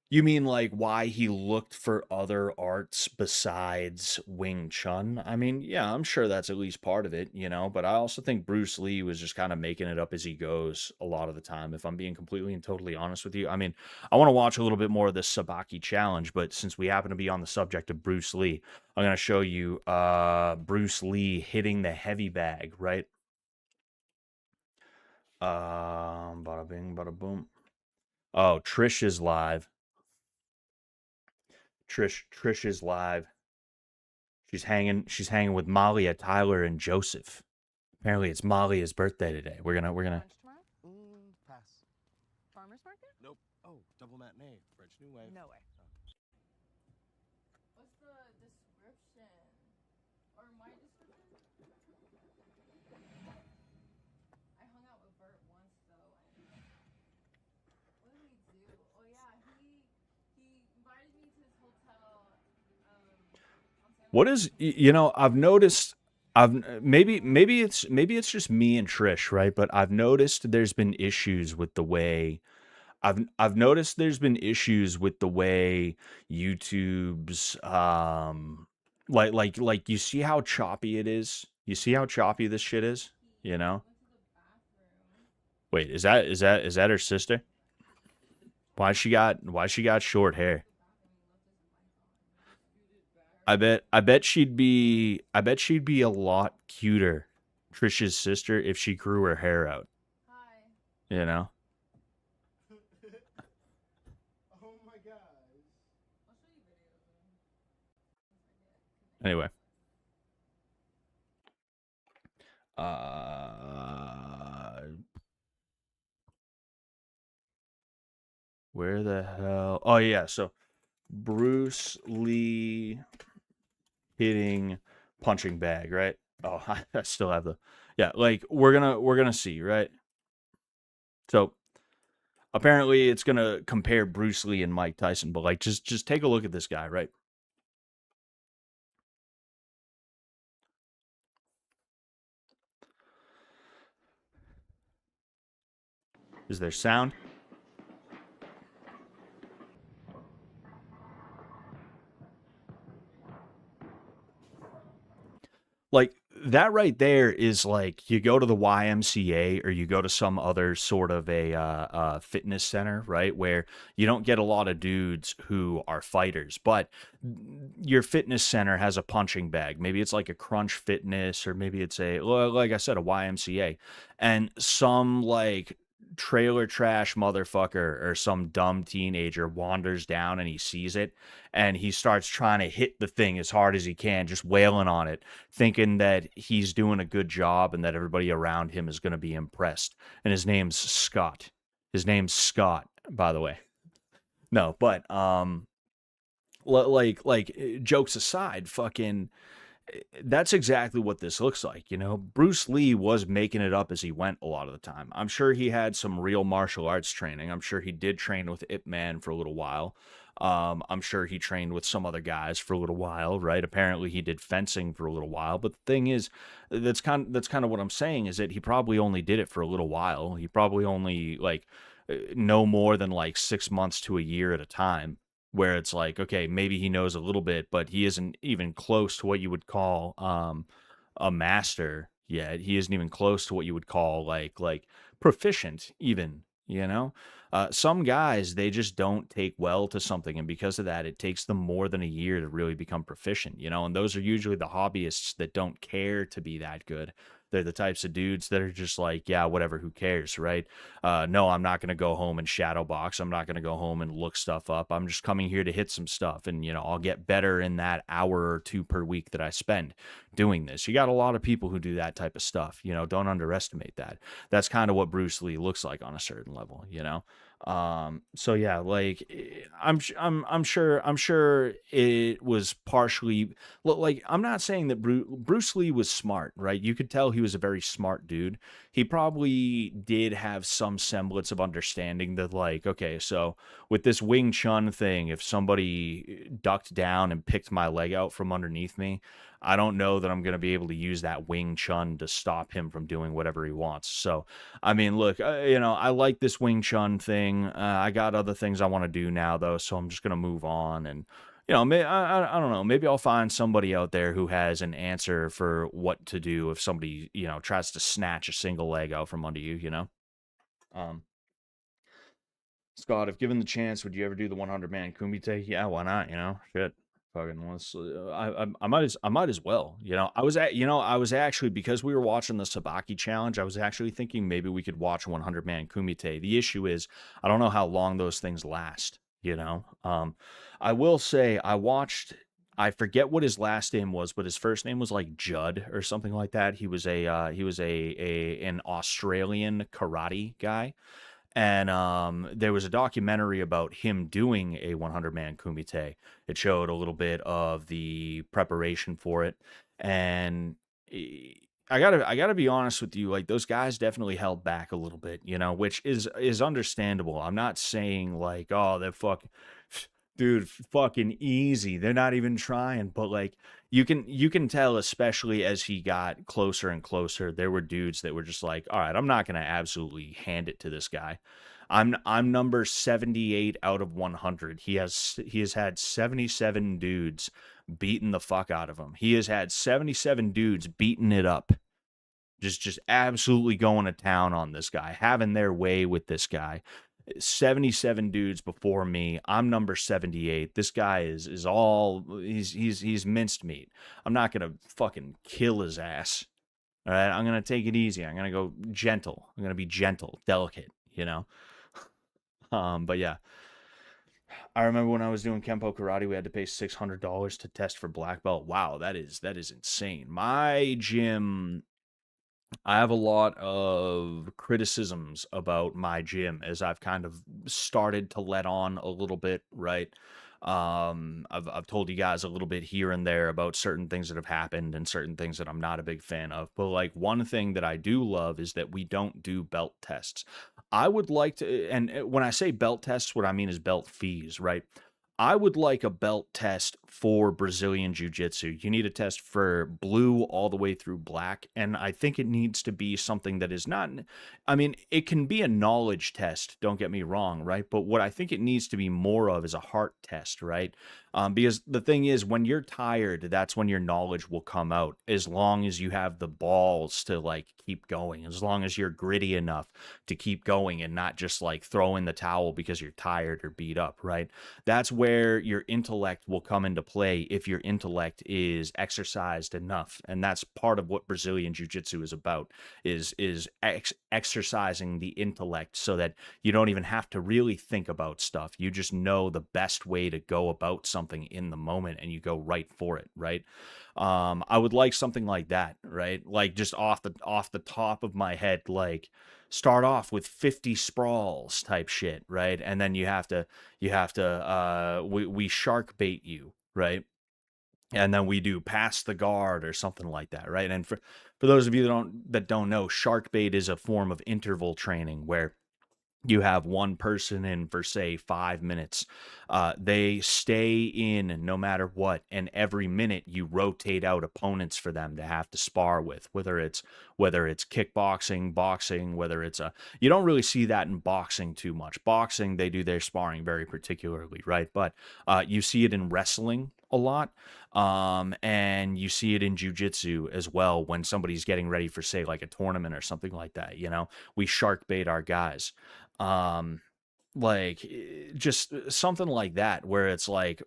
You mean like why he looked for other arts besides Wing Chun? I mean, yeah, I'm sure that's at least part of it, but I also think Bruce Lee was just kind of making it up as he goes a lot of the time, if I'm being completely and totally honest with you. I mean, I want to watch a little bit more of this Sabaki challenge, but since we happen to be on the subject of Bruce Lee, I'm going to show you Bruce Lee hitting the heavy bag, right? Bada bing, bada boom. Oh, Trish is live. Trish is live. She's hanging with Malia, Tyler, and Joseph. Apparently it's Malia's birthday today. We're gonna Lunch tomorrow? Pass. Farmer's market? Nope. Oh, double matinee. French New Wave. No way. What's the description? Or my description? I hung out with Bert once though, and what did we do? Oh yeah, he invited me to his hotel on Santa What is I've noticed maybe it's just me and Trish, right? But I've noticed there's been issues with the way I've noticed there's been issues with the way YouTube's like you see how choppy it is? You see how choppy this shit is? You know? went to the bathroom. Wait, is that her sister? Why she got short hair? I bet she'd be a lot cuter, Trish's sister, if she grew her hair out, Hi. you know? Oh my gosh. I'll show you videos of him. Anyway. Where the hell? Oh yeah, so Bruce Lee hitting punching bag, right? Oh, I still have the yeah. Like we're gonna see, right? So apparently it's gonna compare Bruce Lee and Mike Tyson, but like just take a look at this guy, right? Is there sound? Like that right there is like you go to the YMCA or you go to some other sort of a fitness center, right? Where you don't get a lot of dudes who are fighters, but your fitness center has a punching bag. Maybe it's like a Crunch Fitness or maybe it's like I said, a YMCA. And some like trailer trash motherfucker or some dumb teenager wanders down and he sees it and he starts trying to hit the thing as hard as he can, just wailing on it, thinking that he's doing a good job and that everybody around him is going to be impressed. And his name's Scott. His name's Scott, by the way. No, but jokes aside, fucking that's exactly what this looks like. Bruce Lee was making it up as he went a lot of the time. I'm sure he had some real martial arts training. I'm sure he did train with Ip Man for a little while. I'm sure he trained with some other guys for a little while, right? Apparently he did fencing for a little while. But the thing is, that's kind of what I'm saying, is that he probably only did it for a little while. He probably only no more than like 6 months to a year at a time, where it's like, okay, maybe he knows a little bit, but he isn't even close to what you would call a master yet. He isn't even close to what you would call like proficient even, some guys, they just don't take well to something, and because of that it takes them more than a year to really become proficient, and those are usually the hobbyists that don't care to be that good. They're the types of dudes that are just like, yeah, whatever, who cares, right? No, I'm not going to go home and shadow box. I'm not going to go home and look stuff up. I'm just coming here to hit some stuff, and I'll get better in that hour or two per week that I spend doing this. You got a lot of people who do that type of stuff. Don't underestimate that. That's kind of what Bruce Lee looks like on a certain level. So yeah, like I'm sure it was partially, like, I'm not saying that Bruce Lee was smart, right? You could tell he was a very smart dude. He probably did have some semblance of understanding that, like, okay, so with this Wing Chun thing, if somebody ducked down and picked my leg out from underneath me, I don't know that I'm going to be able to use that Wing Chun to stop him from doing whatever he wants. So, I mean, look, I like this Wing Chun thing. I got other things I want to do now, though, so I'm just going to move on. And, I don't know. Maybe I'll find somebody out there who has an answer for what to do if somebody, tries to snatch a single leg out from under you. Um, Scott, if given the chance, would you ever do the 100-man kumite? Yeah, why not? Shit. Fucking let's. I might as well. I was actually, because we were watching the Sabaki challenge, I was actually thinking maybe we could watch 100-man kumite. The issue is I don't know how long those things last. I will say I watched. I forget what his last name was, but his first name was like Judd or something like that. He was an Australian karate guy, and there was a documentary about him doing a 100-man kumite. It showed a little bit of the preparation for it, and I gotta be honest with you. Like, those guys definitely held back a little bit, which is understandable. I'm not saying like, oh, they're dude, fucking easy. They're not even trying, but like, you can tell, especially as he got closer and closer, there were dudes that were just like, all right, I'm not gonna absolutely hand it to this guy. I'm number 78 out of 100. He has had 77 dudes beating the fuck out of him. He has had 77 dudes beating it up. Just absolutely going to town on this guy, having their way with this guy. 77 dudes before me. I'm number 78. This guy is all he's minced meat. I'm not gonna fucking kill his ass. All right, I'm gonna take it easy. I'm gonna go gentle. I'm gonna be gentle, delicate. But yeah, I remember when I was doing Kempo karate, we had to pay $600 to test for black belt. Wow, that is insane. My gym, I have a lot of criticisms about my gym as I've kind of started to let on a little bit, right? I've told you guys a little bit here and there about certain things that have happened and certain things that I'm not a big fan of. But like, one thing that I do love is that we don't do belt tests. I would like to, and when I say belt tests, what I mean is belt fees, right? I would like a belt test for Brazilian Jiu Jitsu. You need a test for blue all the way through black. And I think it needs to be something that is not, I mean, it can be a knowledge test, don't get me wrong, right? But what I think it needs to be more of is a heart test, right? Because the thing is, when you're tired, that's when your knowledge will come out. As long as you have the balls to like keep going, as long as you're gritty enough to keep going and not just like throw in the towel because you're tired or beat up, right? That's where your intellect will come into play, if your intellect is exercised enough. And that's part of what Brazilian Jiu-Jitsu is about, is exercising the intellect so that you don't even have to really think about stuff. You just know the best way to go about something in the moment, and you go right for it, right? I would like something like that, right? Like, just off the top of my head, like, start off with 50 sprawls type shit, right? And then you have to we shark bait you, right? And then we do pass the guard or something like that, right? And for those of you that don't know, shark bait is a form of interval training where you have one person in for, say, 5 minutes. They stay in no matter what, and every minute you rotate out opponents for them to have to spar with, whether it's kickboxing, boxing, whether it's you don't really see that in boxing too much. Boxing, they do their sparring very particularly, right? But you see it in wrestling a lot, and you see it in jiu-jitsu as well when somebody's getting ready for, say, like a tournament or something like that. We shark bait our guys. like just something like that where it's like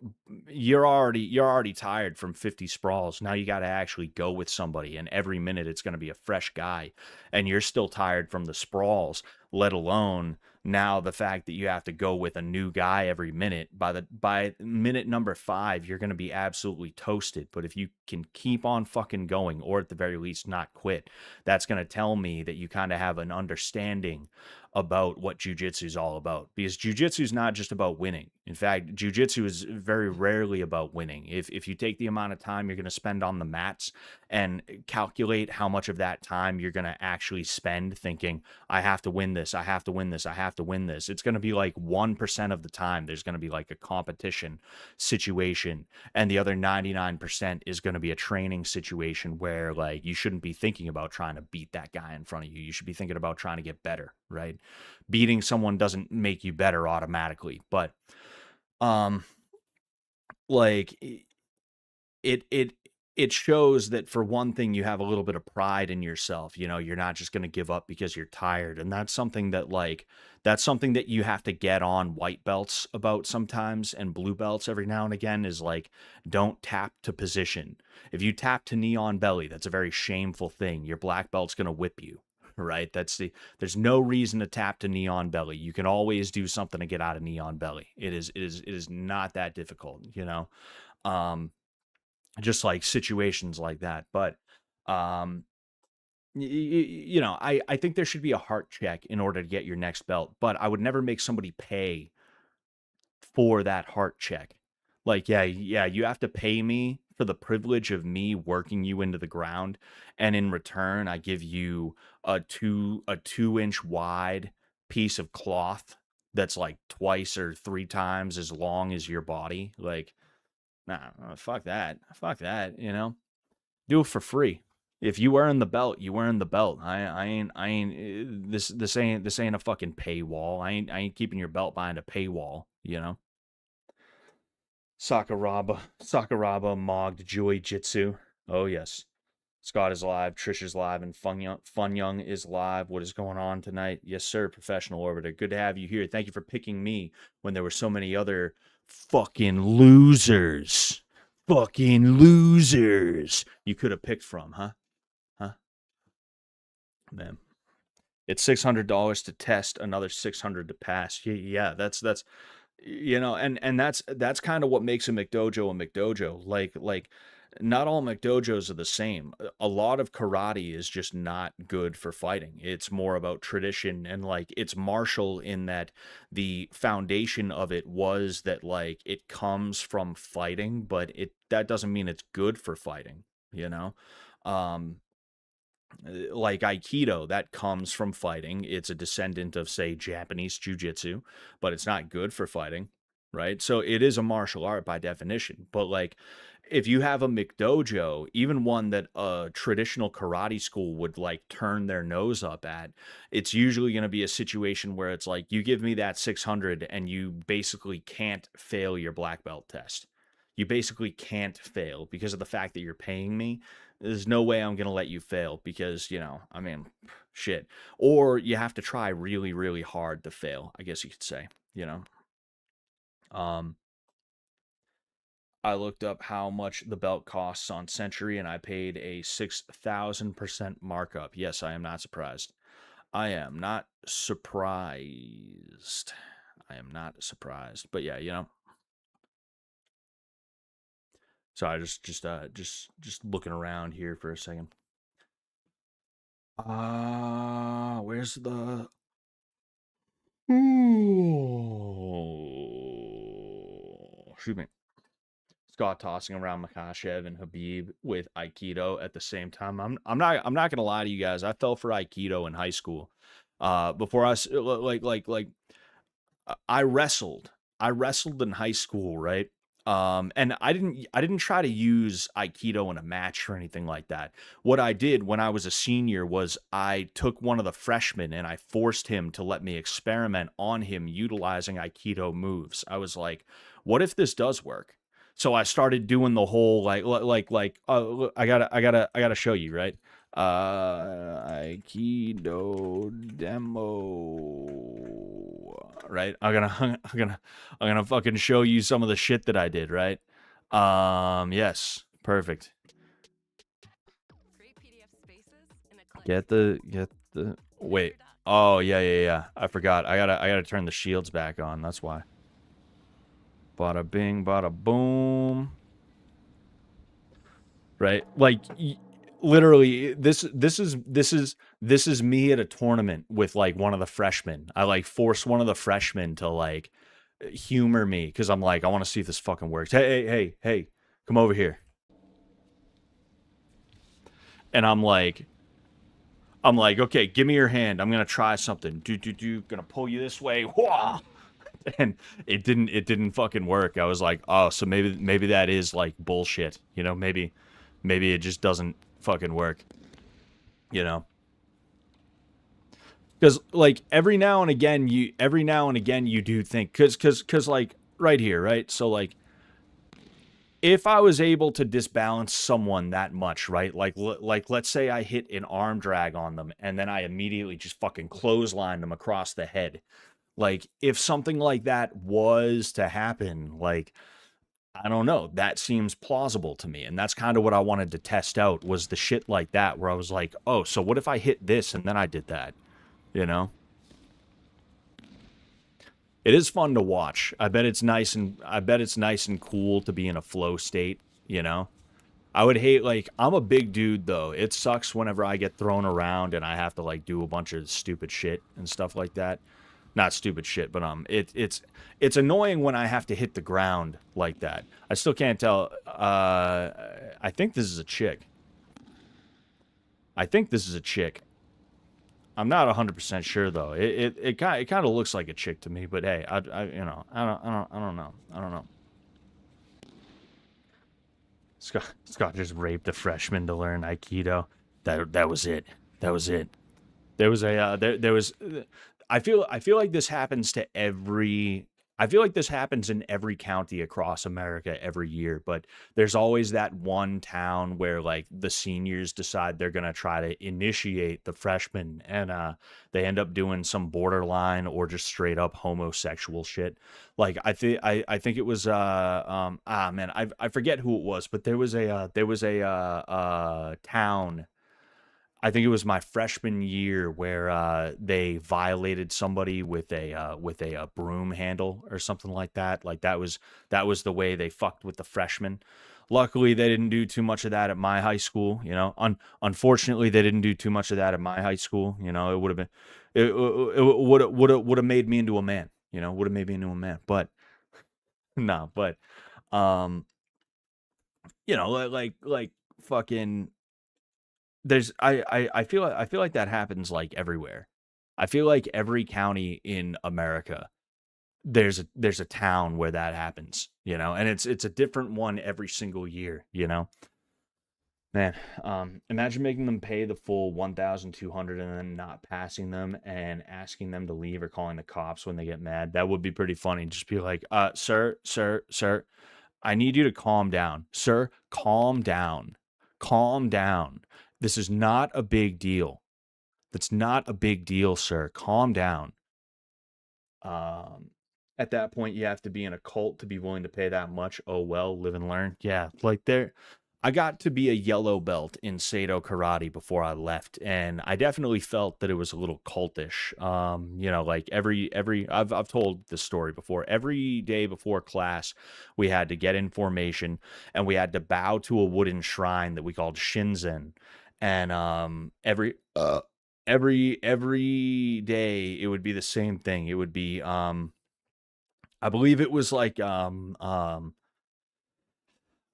you're already tired from 50 sprawls. Now you got to actually go with somebody, and every minute it's going to be a fresh guy, and you're still tired from the sprawls, let alone now the fact that you have to go with a new guy every minute. By minute number 5 you're going to be absolutely toasted. But if you can keep on fucking going, or at the very least not quit, that's going to tell me that you kind of have an understanding about what jujitsu is all about, because jujitsu is not just about winning. In fact, jujitsu is very rarely about winning. If you take the amount of time you're going to spend on the mats and calculate how much of that time you're going to actually spend thinking, I have to win this, I have to win this, I have to win this, it's going to be like 1% of the time there's going to be like a competition situation, and the other 99% is going to be a training situation where like you shouldn't be thinking about trying to beat that guy in front of you. You should be thinking about trying to get better, right? Beating someone doesn't make you better automatically, but like it shows that, for one thing, you have a little bit of pride in yourself. You're not just going to give up because you're tired. And that's something that you have to get on white belts about sometimes, and blue belts every now and again, is like, don't tap to position. If you tap to knee on belly, that's a very shameful thing. Your black belt's going to whip you, right? There's no reason to tap to knee on belly. You can always do something to get out of knee on belly. It is not that difficult, just like situations like that. But I think there should be a heart check in order to get your next belt, but I would never make somebody pay for that heart check. Like, yeah, you have to pay me for the privilege of me working you into the ground, and in return I give you a 2-inch wide piece of cloth that's like twice or 3 times as long as your body. Like, nah, fuck that. Do it for free. If you wearing the belt, you wearing the belt. I ain't this ain't a fucking paywall. I ain't keeping your belt behind a paywall, Sakuraba mogged Joy Jitsu. Oh yes. Scott is live, Trish is live, and Fun Young is live. What is going on tonight? Yes, sir, Professional Orbiter. Good to have you here. Thank you for picking me when there were so many other fucking losers. Fucking losers you could have picked from, huh? Man. It's $600 to test, another $600 to pass. Yeah, that's and that's kind of what makes a McDojo a McDojo. Like not all McDojos are the same. A lot of karate is just not good for fighting. It's more about tradition, and like it's martial in that the foundation of it was that like it comes from fighting, but that doesn't mean it's good for fighting, like Aikido, that comes from fighting. It's a descendant of, say, Japanese jiu-jitsu, but it's not good for fighting, right? So it is a martial art by definition. But like, if you have a McDojo, even one that a traditional karate school would like turn their nose up at, it's usually going to be a situation where it's like, you give me that 600 and you basically can't fail your black belt test. You basically can't fail because of the fact that you're paying me. There's no way I'm going to let you fail because, shit. Or you have to try really, really hard to fail, I guess you could say, I looked up how much the belt costs on Century, and I paid a 6,000% markup. Yes, I am not surprised. I am not surprised. But yeah, So I just looking around here for a second. Where's the? Ooh, shoot me. Scott tossing around Makhachev and Habib with Aikido at the same time. I'm not gonna lie to you guys. I fell for Aikido in high school. Before I I wrestled. I wrestled in high school, right? And I didn't try to use Aikido in a match or anything like that. What I did when I was a senior was I took one of the freshmen and I forced him to let me experiment on him utilizing Aikido moves. I was like, what if this does work? So I started doing the whole I gotta show you, right? Aikido demo right? I'm gonna fucking show you some of the shit that I did, right? Yes, perfect. Create PDF spaces in a click. Get the wait. Oh yeah. I forgot. I gotta turn the shields back on. That's why. Bada bing, bada boom. Right? Like literally this is me at a tournament with like one of the freshmen. I like force one of the freshmen to like humor me because I'm like, I want to see if this fucking works. Hey, come over here. And I'm like, okay, give me your hand. I'm gonna try something. Gonna pull you this way. Whoa! And it didn't fucking work. I was like, oh, so maybe that is like bullshit. You know, maybe it just doesn't fucking work. You know, because like every now and again you do think because like right here, right? So like if I was able to disbalance someone that much, right? Like let's say I hit an arm drag on them and then I immediately just fucking clothesline them across the head. Like if something like that was to happen, like I don't know, that seems plausible to me. And that's kind of what I wanted to test out was the shit like that where I was like, "Oh, so what if I hit this and then I did that?" You know? It is fun to watch. I bet it's nice and cool to be in a flow state, you know? I would hate like I'm a big dude though. It sucks whenever I get thrown around and I have to like do a bunch of stupid shit and stuff like that. Not stupid shit, but it's annoying when I have to hit the ground like that. I still can't tell. I think this is a chick. I'm not 100% sure though. It kind of looks like a chick to me, but hey, I you know I don't know. Scott just raped a freshman to learn Aikido. That was it. There was there was I feel like this happens to every I feel like this happens in every county across America every year, but there's always that one town where like the seniors decide they're going to try to initiate the freshmen and they end up doing some borderline or just straight up homosexual shit. Like I think it was man, I forget who it was, but there was a town. I think it was my freshman year where they violated somebody with a broom handle or something like that. Like that was the way they fucked with the freshmen. Luckily, they didn't do too much of that at my high school. You know, unfortunately, they didn't do too much of that at my high school. You know, it would have been it would have made me into a man. You know, would have made me into a man. But no, but um, you know, like fucking there's I feel like that happens like everywhere. I feel like every county in America there's a town where that happens, you know, and it's a different one every single year, you know. Man, imagine making them pay the full 1,200 and then not passing them and asking them to leave or calling the cops when they get mad. That would be pretty funny. Just be like, sir, I need you to calm down. Sir, calm down. Calm down. This is not a big deal. That's not a big deal, sir. Calm down. Um, at that point, you have to be in a cult to be willing to pay that much. Oh well, live and learn. Yeah, like there. I got to be a yellow belt in Seido karate before I left, and I definitely felt that it was a little cultish. You know, like every I've told this story before. Every day before class, we had to get in formation, and we had to bow to a wooden shrine that we called Shinzen, and every day it would be the same thing. It would be I believe it was like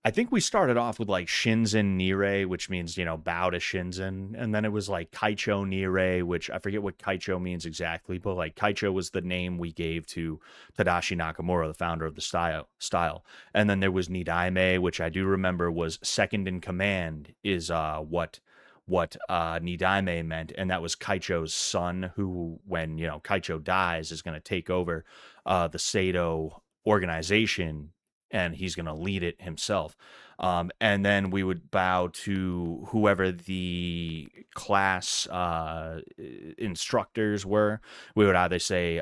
I think we started off with like Shinzen Nire, which means, you know, bow to Shinzen. And then it was like Kaicho Nire, which I forget what Kaicho means exactly, but like Kaicho was the name we gave to Tadashi Nakamura, the founder of the style. And then there was Nidaime, which I do remember was second in command, is what Nidaime meant. And that was Kaicho's son, who, when, you know, Kaicho dies, is going to take over the Seido organization and he's going to lead it himself. And then we would bow to whoever the class instructors were. We would either say,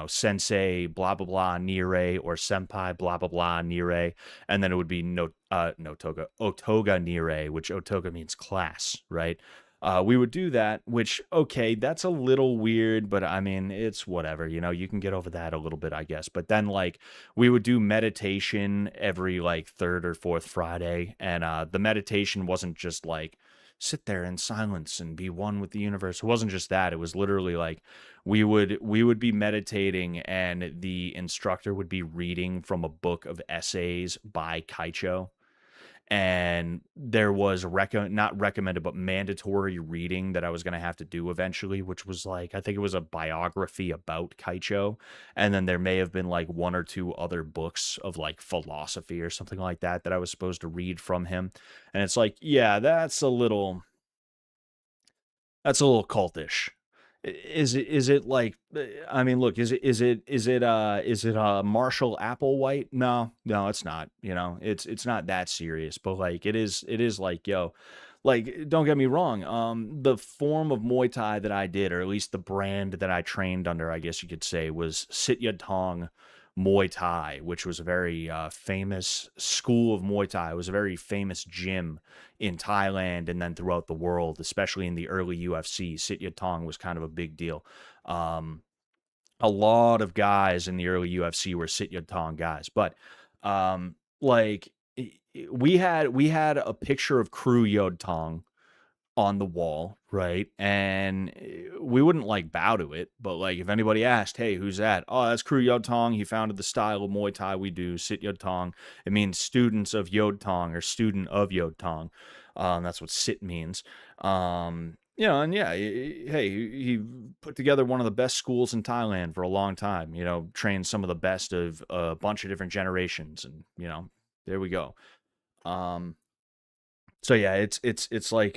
sensei, blah, blah, blah, nire, or senpai, blah, blah, blah, nire. And then it would be no toga, otoga nire, which otoga means class, right? We would do that, which, okay, that's a little weird, but I mean, it's whatever, you can get over that a little bit, I guess. But then, like, we would do meditation every, like, third or fourth Friday. And the meditation wasn't just like, sit there in silence and be one with the universe. It wasn't just that. It was literally like, we would be meditating, and the instructor would be reading from a book of essays by Kaicho, and there was not recommended but mandatory reading that I was going to have to do eventually, which was like, I think it was a biography about Kaicho, and then there may have been like one or two other books of like philosophy or something like that that I was supposed to read from him. And it's like, yeah, that's a little cultish. Is it like, I mean, look, is it Marshall Applewhite? No, it's not. It's not that serious, but like it is like, yo, like, don't get me wrong. The form of Muay Thai that I did, or at least the brand that I trained under, I guess you could say, was Sit Yat Tong Muay Thai, which was a very famous school of Muay Thai. It was a very famous gym in Thailand and then throughout the world, especially in the early UFC. Sit Yat Tong was kind of a big deal. A lot of guys in the early UFC were Sit Yat Tong guys, but like we had a picture of Crew Yod Tong on the wall, right? And we wouldn't like bow to it, but like if anybody asked, hey, who's that? Oh, that's Crew Yod Tong. He founded the style of Muay Thai we do, Sit Yod Tong. It means students of Yod Tong, or student of Yod Tong. That's what sit means. And yeah, hey, he put together one of the best schools in Thailand for a long time, trained some of the best of a bunch of different generations, and, there we go. So yeah, it's like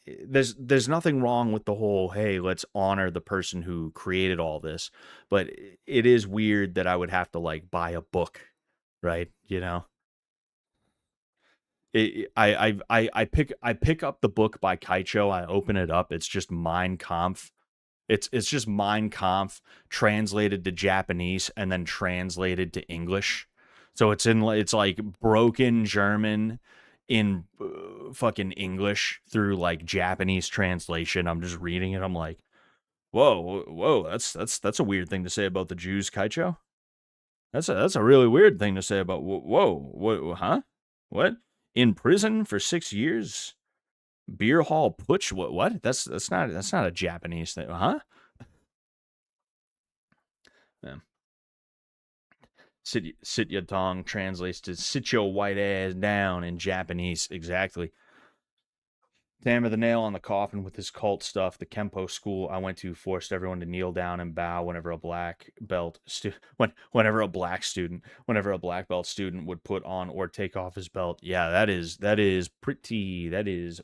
there's nothing wrong with the whole, hey, let's honor the person who created all this, but it is weird that I would have to like buy a book, right? I pick up the book by Kaicho, I open it up, it's just Mein Kampf. It's just Mein Kampf translated to Japanese and then translated to English. So it's like broken German in fucking English through like Japanese translation. I'm just reading it. I'm like, whoa, that's a weird thing to say about the Jews, Kaicho. That's a really weird thing to say about what, huh? What? In prison for 6 years? Beer hall putsch? What? That's not a Japanese thing, huh? Yeah. Sit your tongue translates to sit your white ass down in Japanese. Exactly. Hammer the nail on the coffin with his cult stuff. The Kempo school I went to forced everyone to kneel down and bow whenever a black belt whenever a black belt student would put on or take off his belt. Yeah, that is pretty. That is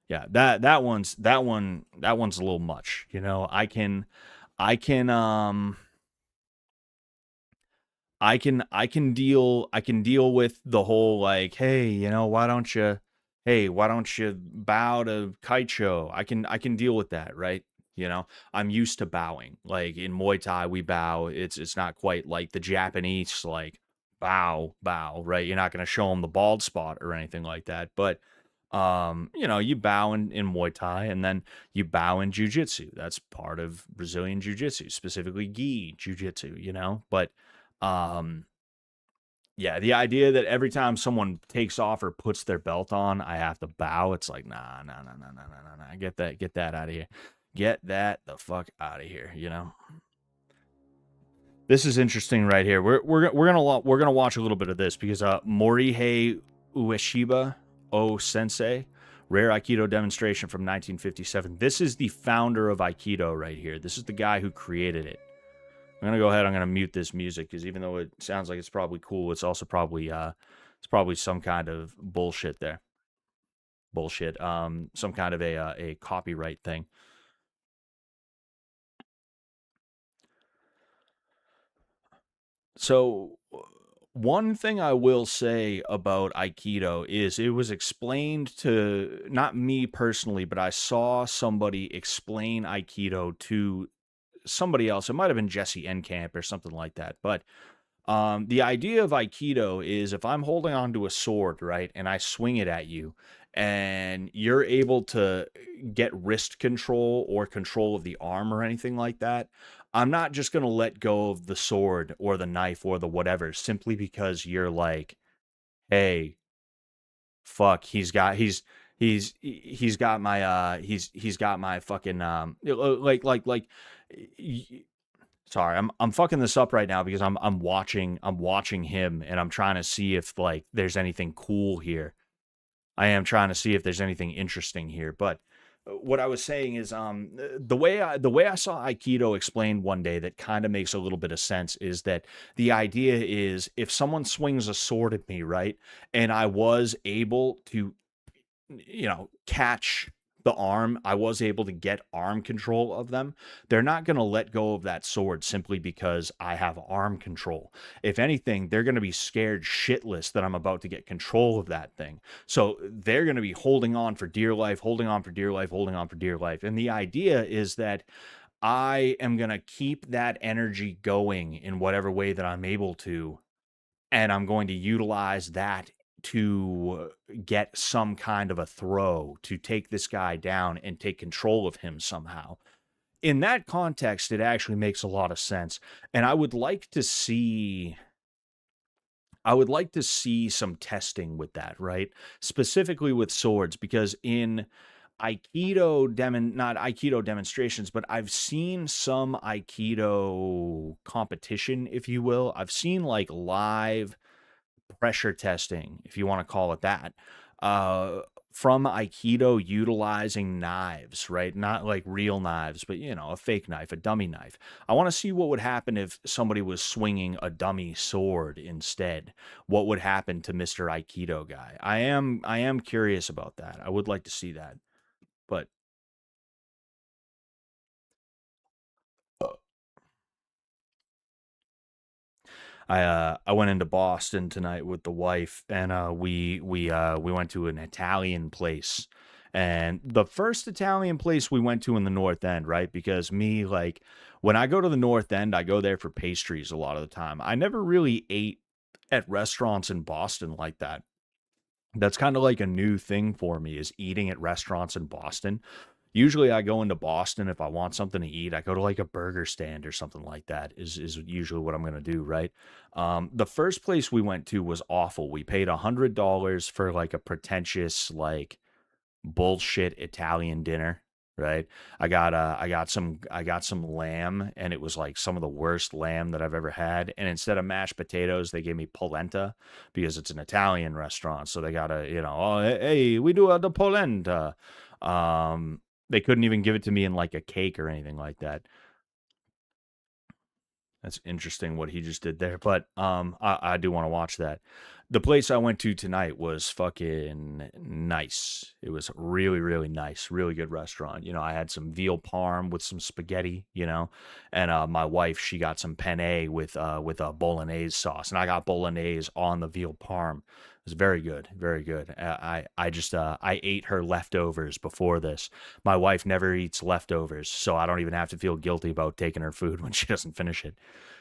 yeah. That one's a little much. I can I can deal with the whole like, hey, why don't you bow to Kaicho? I can deal with that, right? I'm used to bowing. Like in Muay Thai, we bow. It's not quite like the Japanese like bow, right? You're not gonna show them the bald spot or anything like that. But you bow in Muay Thai, and then you bow in Jiu-Jitsu. That's part of Brazilian Jiu-Jitsu, specifically Gi Jiu-Jitsu, but yeah, the idea that every time someone takes off or puts their belt on, I have to bow. It's like, nah. Get that out of here. Get that the fuck out of here. This is interesting right here. We're gonna watch a little bit of this because Morihei Ueshiba O Sensei, rare Aikido demonstration from 1957. This is the founder of Aikido right here. This is the guy who created it. I'm gonna go ahead. I'm gonna mute this music because even though it sounds like it's probably cool, it's also probably some kind of bullshit there. Bullshit. Some kind of a copyright thing. So, one thing I will say about Aikido is it was explained to not me personally, but I saw somebody explain Aikido to somebody else. It might have been Jesse Enkamp or something like that. But the idea of Aikido is if I'm holding onto a sword, right, and I swing it at you, and you're able to get wrist control or control of the arm or anything like that, I'm not just going to let go of the sword or the knife or the whatever simply because you're like, hey, fuck, he's got my he's got my fucking like sorry, I'm fucking this up right now because I'm watching him and I'm trying to see if like there's anything cool here. I am trying to see if there's anything interesting here. But what I was saying is the way I saw Aikido explained one day that kind of makes a little bit of sense is that the idea is if someone swings a sword at me, right, and I was able to catch the arm, I was able to get arm control of them. They're not going to let go of that sword simply because I have arm control. If anything, they're going to be scared shitless that I'm about to get control of that thing. So they're going to be holding on for dear life, holding on for dear life, holding on for dear life. And the idea is that I am going to keep that energy going in whatever way that I'm able to, and I'm going to utilize that to get some kind of a throw to take this guy down and take control of him somehow. In that context, it actually makes a lot of sense. And I would like to see some testing with that, right? Specifically with swords, because in not Aikido demonstrations, but I've seen some Aikido competition, if you will. I've seen like live pressure testing, if you want to call it that, uh, from Aikido utilizing knives, right? Not like real knives, but a fake knife, a dummy knife. I want to see what would happen if somebody was swinging a dummy sword instead. What would happen to Mr. Aikido guy? I am curious about that. I would like to see that, but I went into Boston tonight with the wife, and we went to an Italian place, and the first Italian place we went to in the North End, right? Because me, like, when I go to the North End, I go there for pastries a lot of the time. I never really ate at restaurants in Boston like that. That's kind of like a new thing for me, is eating at restaurants in Boston. Usually I go into Boston if I want something to eat. I go to like a burger stand or something like that is usually what I'm going to do, right? The first place we went to was awful. We paid $100 for like a pretentious, like bullshit Italian dinner, right? I got some lamb, and it was like some of the worst lamb that I've ever had. And instead of mashed potatoes, they gave me polenta because it's an Italian restaurant. So they got oh, hey, we do the polenta. They couldn't even give it to me in like a cake or anything like that. That's interesting what he just did there, but I do want to watch that. The place I went to tonight was fucking nice. It was really, really nice, really good restaurant. I had some veal parm with some spaghetti, and my wife, she got some penne with a bolognese sauce, and I got bolognese on the veal parm. It was very good, very good. I just I ate her leftovers before this. My wife never eats leftovers, so I don't even have to feel guilty about taking her food when she doesn't finish it.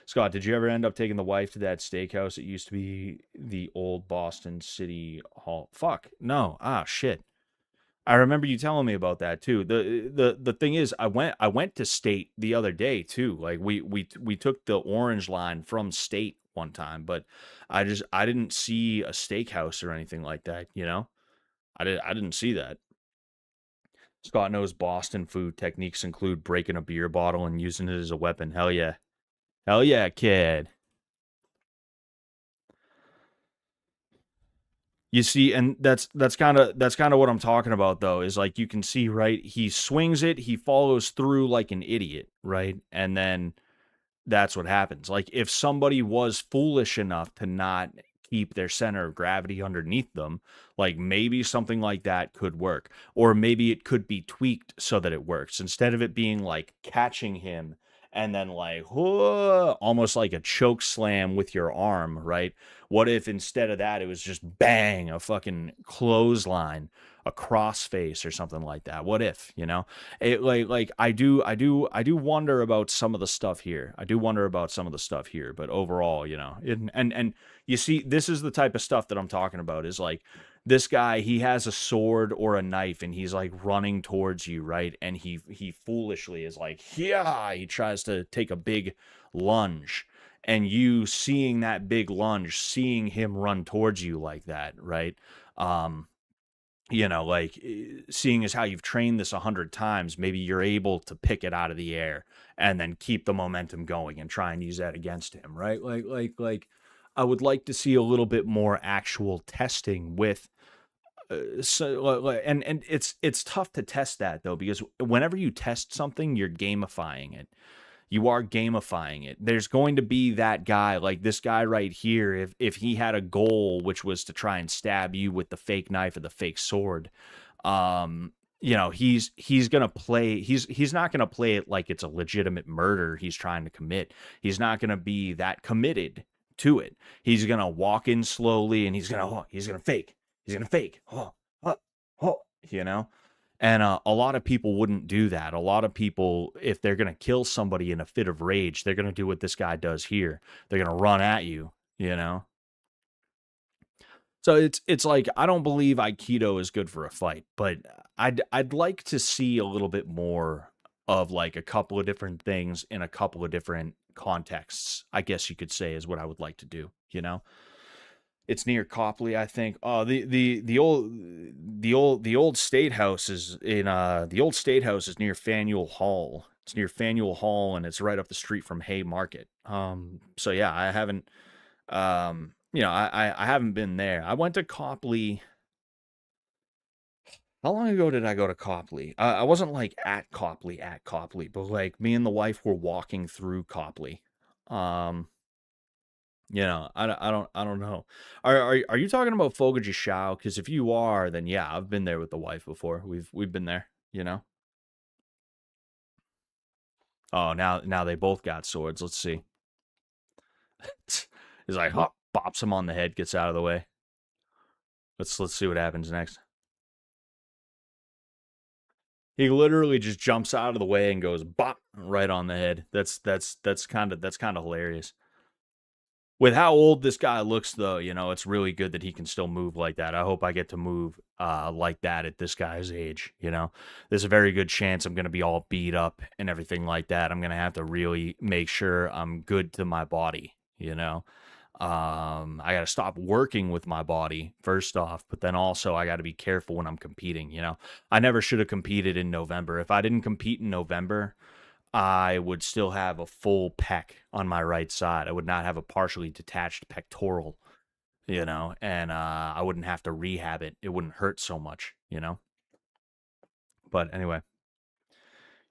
Scott, did you ever end up taking the wife to that steakhouse? It used to be the old Boston City Hall. Fuck, no. Ah, shit. I remember you telling me about that too. The thing is, I went to State the other day too. Like we took the Orange Line from State one time, but I didn't see a steakhouse or anything like that. I didn't see that. Scott knows Boston food techniques include breaking a beer bottle and using it as a weapon. Hell yeah, kid. You see, and that's kind of what I'm talking about though, is like you can see, right? He swings it, he follows through like an idiot, right? And then that's what happens. Like if somebody was foolish enough to not keep their center of gravity underneath them, like maybe something like that could work. Or maybe it could be tweaked so that it works. Instead of it being like catching him and then like whoa, almost like a choke slam with your arm, right? What if instead of that it was just bang, a fucking clothesline, a crossface or something like that? What if, you know? It like I do wonder about some of the stuff here. I do wonder about some of the stuff here, but overall, you know, and you see, this is the type of stuff that I'm talking about, is like this guy, he has a sword or a knife and he's like running towards you, right? And he foolishly is like, yeah, he tries to take a big lunge. And you seeing that big lunge, seeing him run towards you like that, right? Um, you know, like seeing as how you've trained this 100 times, maybe you're able to pick it out of the air and then keep the momentum going and try and use that against him, right? Like, I would like to see a little bit more actual testing with and it's tough to test that though, because whenever you test something, you're gamifying it. You are gamifying it. There's going to be that guy, like this guy right here, if he had a goal which was to try and stab you with the fake knife or the fake sword, you know, he's gonna play, he's not gonna play it like it's a legitimate murder he's trying to commit. He's not gonna be that committed to it. He's gonna walk in slowly and he's gonna fake. He's gonna fake. You know? And a lot of people wouldn't do that. A lot of people, if they're going to kill somebody in a fit of rage, they're going to do what this guy does here. They're going to run at you, you know? So it's like, I don't believe Aikido is good for a fight, but I'd like to see a little bit more of like a couple of different things in a couple of different contexts, I guess you could say, is what I would like to do, you know? It's near Copley, I think. Oh, the old state house is in the old state house is near Faneuil Hall. It's near Faneuil Hall, and it's right up the street from Haymarket. So yeah, I haven't you know, I haven't been there. I went to Copley. How long ago did I go to Copley? I wasn't like at Copley, but like me and the wife were walking through Copley. Um, You know, I don't know. Are you talking about Fogaji Shao? Because if you are, then yeah, I've been there with the wife before. We've been there, you know. Oh, now they both got swords. Let's see. He's like, hop, bops him on the head, gets out of the way. Let's see what happens next. He literally just jumps out of the way and goes bop right on the head. That's kind of hilarious. With how old this guy looks, though, you know, it's really good that he can still move like that. I hope I get to move like that at this guy's age, you know. There's a very good chance I'm going to be all beat up and everything like that. I'm going to have to really make sure I'm good to my body, you know. I got to stop working with my body, first off, but then also I got to be careful when I'm competing, you know. I never should have competed in November. If I didn't compete in November, I would still have a full pec on my right side. I would not have a partially detached pectoral, you know, and I wouldn't have to rehab it. It wouldn't hurt so much, you know. But anyway,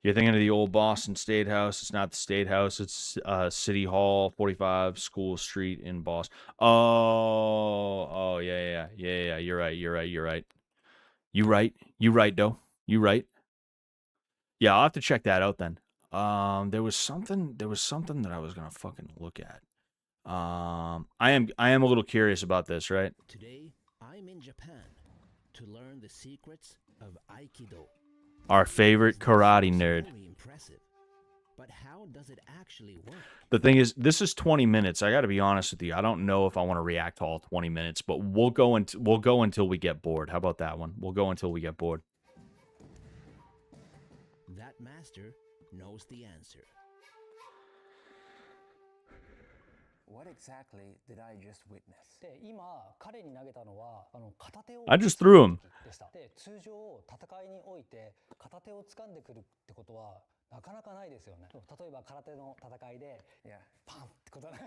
you're thinking of the old Boston State House. It's not the State House. It's City Hall, 45 School Street in Boston. Oh, yeah. You're right. You right, though. You right. Yeah, I'll have to check that out then. There was something that I was gonna fucking look at. I am a little curious about this, right? Today, I'm in Japan to learn the secrets of Aikido. Our favorite karate nerd. Very impressive. But how does it actually work? The thing is, this is 20 minutes. I got to be honest with you. I don't know if I want to react to all 20 minutes, but we'll go until we get bored. How about that one? We'll go until we get bored. That master knows the answer. What exactly did I just witness? で今彼に投げたのは片手を I just threw him. でした。で通常戦いにおいて片手を掴んでくるってことはなかなかないですよね。例えば空手の戦いで Yeah. パンってことな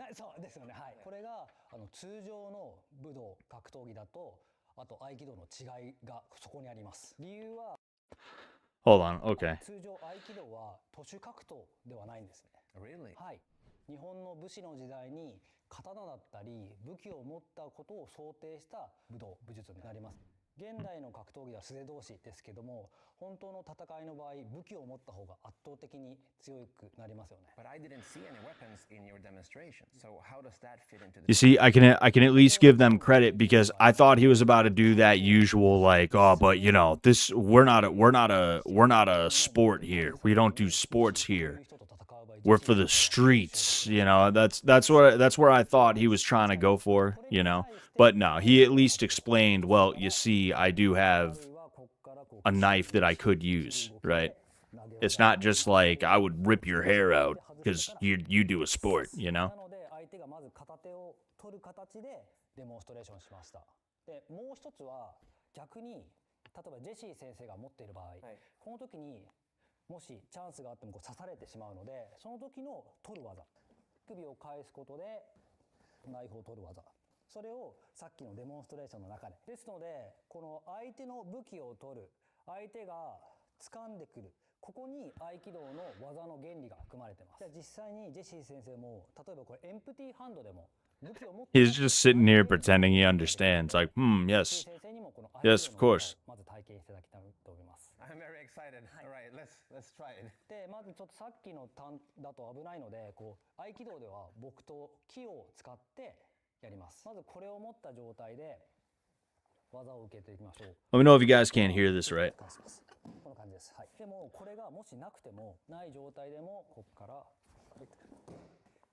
いそうですよね。はい。これが通常の武道格闘技だとあと合気道の違いがそこにあります。理由は Hold on. Okay. 通常合気道は徒手格闘ではないんですね。Really? はい。日本の武士の時代に刀だったり武器を持ったことを想定した武術になります。現代の格闘技は素手同士ですけども、本当の戦いの場合、武器を持った方が圧倒的に強くなりますよね。 But I didn't see any weapons in your demonstration. So how does that fit into the You see, I can at least give them credit because I thought he was about to do that usual like, oh, but you know, this we're not a sport here. We don't do sports here. We're for the streets, you know. That's where I thought he was trying to go for, you know. But no, he at least explained, well, you see, I do have a knife that I could use, right? It's not just like I would rip your hair out because you do a sport, you know. なので相手がまず片手を取る形でデモンストレーションしました。で、もう一つは逆に例えばジェシー先生が持っている場合、この時にもしチャンスがあってもこう刺されてしまうので、その時の取る技、首を返すことでナイフを取る技、それをさっきのデモンストレーションの中で。ですので、この相手の武器を取る、相手が掴んでくる、ここに合気道の技の原理が含まれてます。じゃあ実際にジェシー先生も例えばこれエンプティーハンドでも武器を持って He's just sitting here pretending he understands. Like, yes, 先生にもこの合 yes, 気 of 道の course. まず体験していただきたいと思います。 I'm very excited. All right, let's try it. で、まずちょっとさっきの単だと危ないので、こう合気道では木刀、木を使ってやります。まずこれを持った状態で技を受けていきましょう。 Let me know if you guys can't hear this right. この感じです。はい。でもこれがもしなくてもない状態でもここから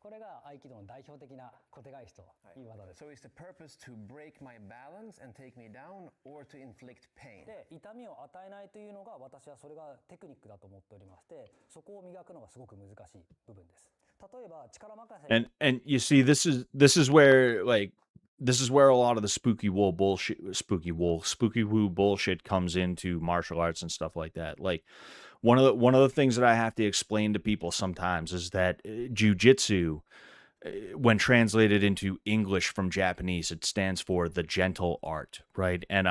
これが合気道の代表的な小手返しという技です。 So is the purpose to break my balance and take me down or to inflict pain? で、痛みを与えないというのが私はそれがテクニックだと思っておりまして、そこを磨くのがすごく難しい部分です。例えば力任せ And you see, this is where this is where a lot of the spooky woo bullshit comes into martial arts and stuff like that. Like one of the things that I have to explain to people sometimes is that jujitsu, when translated into English from Japanese, it stands for the gentle art, right? And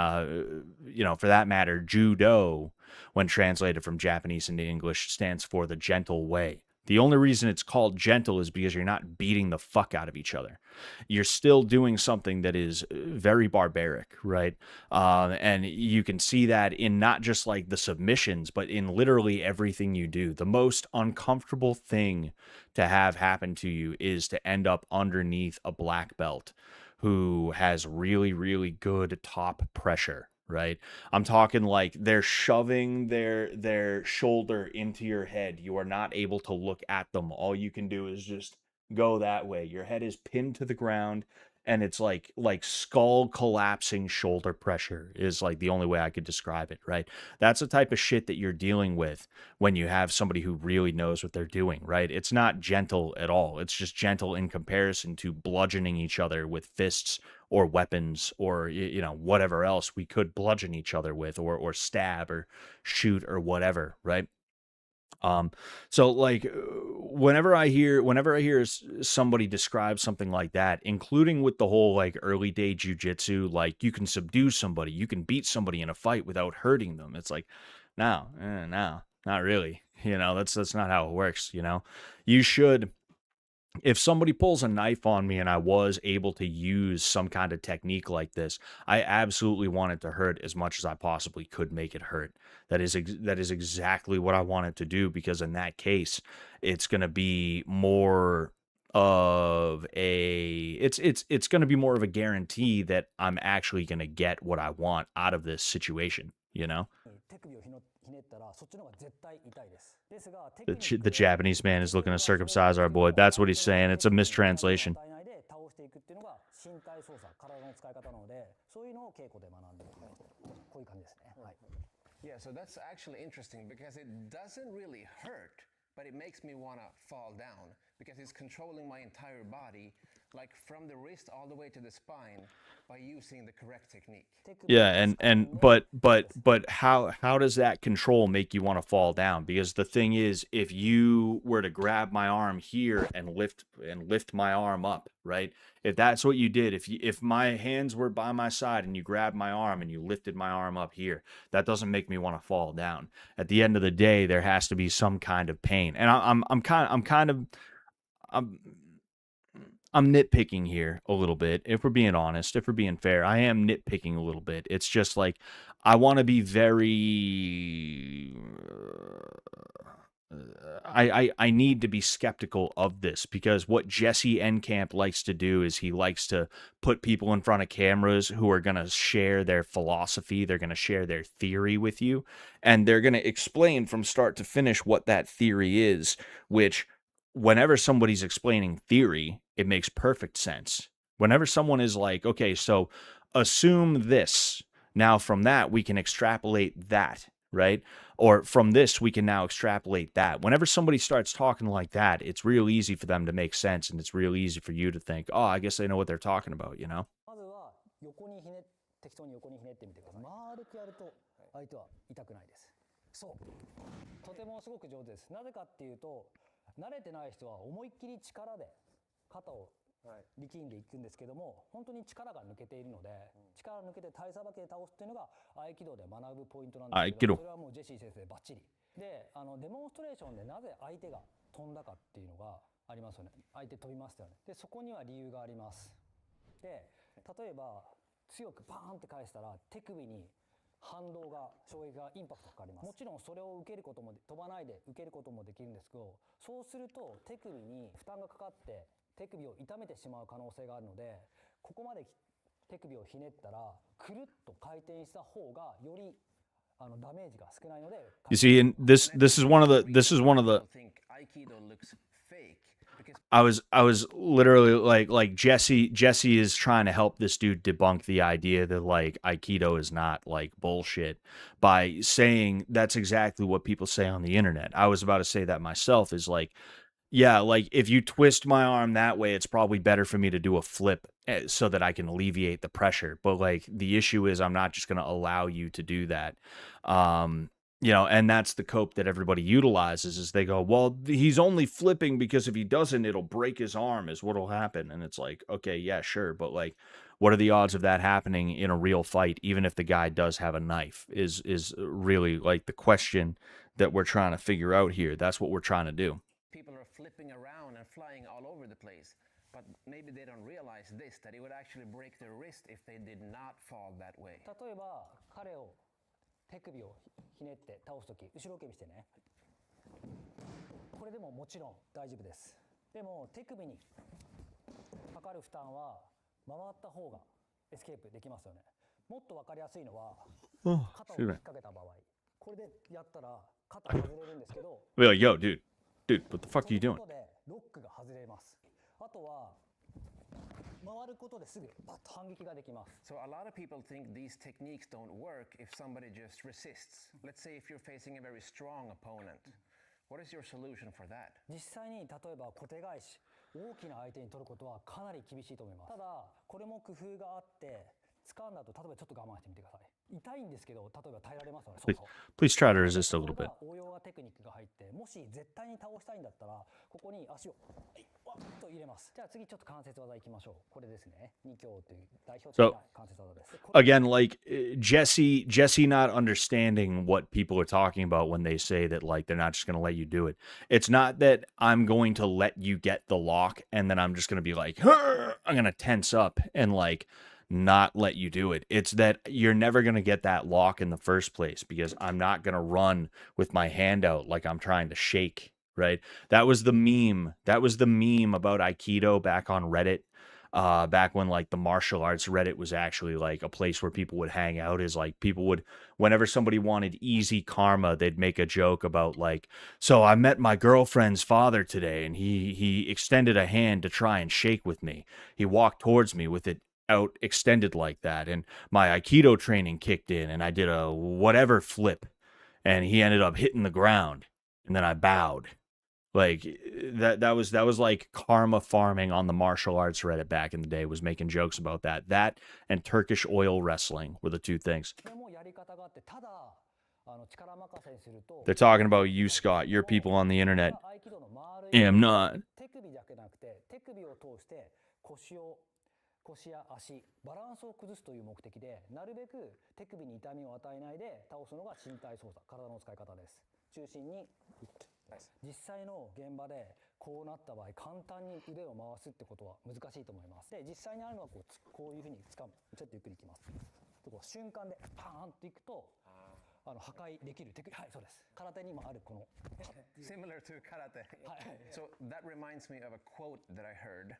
you know, for that matter, judo, when translated from Japanese into English, stands for the gentle way. The only reason it's called gentle is because you're not beating the fuck out of each other. You're still doing something that is very barbaric, right? And you can see that in not just like the submissions, but in literally everything you do. The most uncomfortable thing to have happen to you is to end up underneath a black belt who has really, really good top pressure. Right? I'm talking like they're shoving their shoulder into your head. You are not able to look at them. All you can do is just go that way. Your head is pinned to the ground and it's like skull collapsing shoulder pressure is like the only way I could describe it, right? That's the type of shit that you're dealing with when you have somebody who really knows what they're doing, right? It's not gentle at all. It's just gentle in comparison to bludgeoning each other with fists or weapons or, you know, whatever else we could bludgeon each other with or stab or shoot or whatever, right? So like whenever I hear somebody describe something like that, including with the whole like early day jujitsu, like you can subdue somebody, you can beat somebody in a fight without hurting them. It's like, no, not really. You know, that's not how it works. You know, you should. If somebody pulls a knife on me and I was able to use some kind of technique like this, I absolutely want it to hurt as much as I possibly could make it hurt. That is exactly what I wanted to do, because in that case, it's going to be more of a it's going to be more of a guarantee that I'm actually going to get what I want out of this situation, you know? The Japanese man is looking to circumcise our boy. That's what he's saying. It's a mistranslation. Yeah, so that's actually interesting because it doesn't really hurt, but it makes me want to fall down because it's controlling my entire body, like from the wrist all the way to the spine, by using the correct technique. Yeah, but how does that control make you want to fall down? Because the thing is, if you were to grab my arm here and lift my arm up, right? If that's what you did, if my hands were by my side and you grabbed my arm and you lifted my arm up here, that doesn't make me want to fall down. At the end of the day, there has to be some kind of pain, and I'm nitpicking here a little bit. If we're being honest, if we're being fair, I am nitpicking a little bit. It's just like I want to be very I need to be skeptical of this because what Jesse Enkamp likes to do is he likes to put people in front of cameras who are going to share their philosophy, they're going to share their theory with you, and they're going to explain from start to finish what that theory is, which whenever somebody's explaining theory, it makes perfect sense. Whenever someone is like, okay, so assume this. Now from that, we can extrapolate that, right? Or from this, we can now extrapolate that. Whenever somebody starts talking like that, it's real easy for them to make sense, and it's real easy for you to think, oh, I guess they know what they're talking about, you know? まずは横にひね適当に横にひねってみてください。丸くやると相手は痛くないです。そう。とてもすごく上手です。なぜかっていうと、慣れてない人は思いっきり力で肩を力んでいくんですけども、本当に力が抜けているので、力抜けて体さばきで倒すっていうのが合気道で学ぶポイントなんですけど、それはもうジェシー先生バッチリ。で、デモンストレーションでなぜ相手が飛んだかっていうのがありますよね。相手飛びましたよね。で、そこには理由があります。で、例えば強くバーンって返したら手首に反動が衝撃がインパクトかかります。もちろんそれを受けることも飛ばないで受けることもできるんですけど、そうすると手首に負担がかかって手首を痛めてしまう可能性があるので、ここまで手首をひねったらくるっと回転した方がよりダメージが少ないので。You see, and this is one of the I was literally like Jesse is trying to help this dude debunk the idea that like Aikido is not like bullshit by saying that's exactly what people say on the internet. I was about to say that myself, is like, yeah, like if you twist my arm that way, it's probably better for me to do a flip so that I can alleviate the pressure. But like the issue is I'm not just going to allow you to do that. You know, and that's the cope that everybody utilizes, is they go, well, he's only flipping because if he doesn't, it'll break his arm is what'll happen. And it's like, okay, yeah, sure. But like, what are the odds of that happening in a real fight, even if the guy does have a knife, is really like the question that we're trying to figure out here. That's what we're trying to do. People are flipping around and flying all over the place, but maybe they don't realize this, that it would actually break their wrist if they did not fall that way. 例えば彼を手首をひねって倒すとき、後ろ受け身してね。これでももちろん大丈夫です。でも手首にかかる負担は回った方がエスケープできますよね。もっとわかりやすいのは肩を引っ掛けた場合、これでやったら肩外れるんですけど。Yo, dude, what the fuck are you doing? ロックが外れます。あとは回ることですぐパッと反撃ができます。So a lot of people think these techniques don't work if somebody just resists. Let's say if you're facing a very strong opponent. What is your solution for that? 実際に例えば小手返し、大きな相手に取ることはかなり厳しいと思います。ただこれも工夫があって、掴んだと例えばちょっと我慢してみてください。痛いんですけど、例えば耐えられますよね。そうそう。Please try to resist a little bit. 応用がテクニックが入って、もし絶対に倒したいんだったら、ここに足をわっと入れます。じゃあ次ちょっと関節技いきましょう。これですね。二強という代表的な関節技です。Again, like Jesse not understanding what people are talking about when they say that like they're not just going to let you do it. It's not that I'm going to let you get the lock and then I'm just going to be like, I'm going to tense up and like not let you do it. It's that you're never going to get that lock in the first place because I'm not going to run with my hand out like I'm trying to shake, right? That was the meme. That was the meme about Aikido back on Reddit. Back when like the martial arts Reddit was actually like a place where people would hang out, is like people would, whenever somebody wanted easy karma, they'd make a joke about like, so I met my girlfriend's father today and he extended a hand to try and shake with me. He walked towards me with it out extended like that, and my Aikido training kicked in and I did a whatever flip and he ended up hitting the ground and then I bowed. Like that was like karma farming on the martial arts Reddit back in the day, was making jokes about that. That and Turkish oil wrestling were the two things. They're talking about you, Scott. You're people on the internet. I'm not. 腰や足、バランスを崩すという目的で、なるべく手首に痛みを与えないで倒すのが身体操作、体の使い方です。中心に実際の現場でこうなった場合簡単に腕を回すってことは難しいと思います。で実際にあるのはこういうふうに掴む。ちょっとゆっくりいきます。こう瞬間でパーンっていくと破壊できるテクニック、はい、そうです。空手にもあるこの Similar to karate. So that reminds me of a quote that I heard,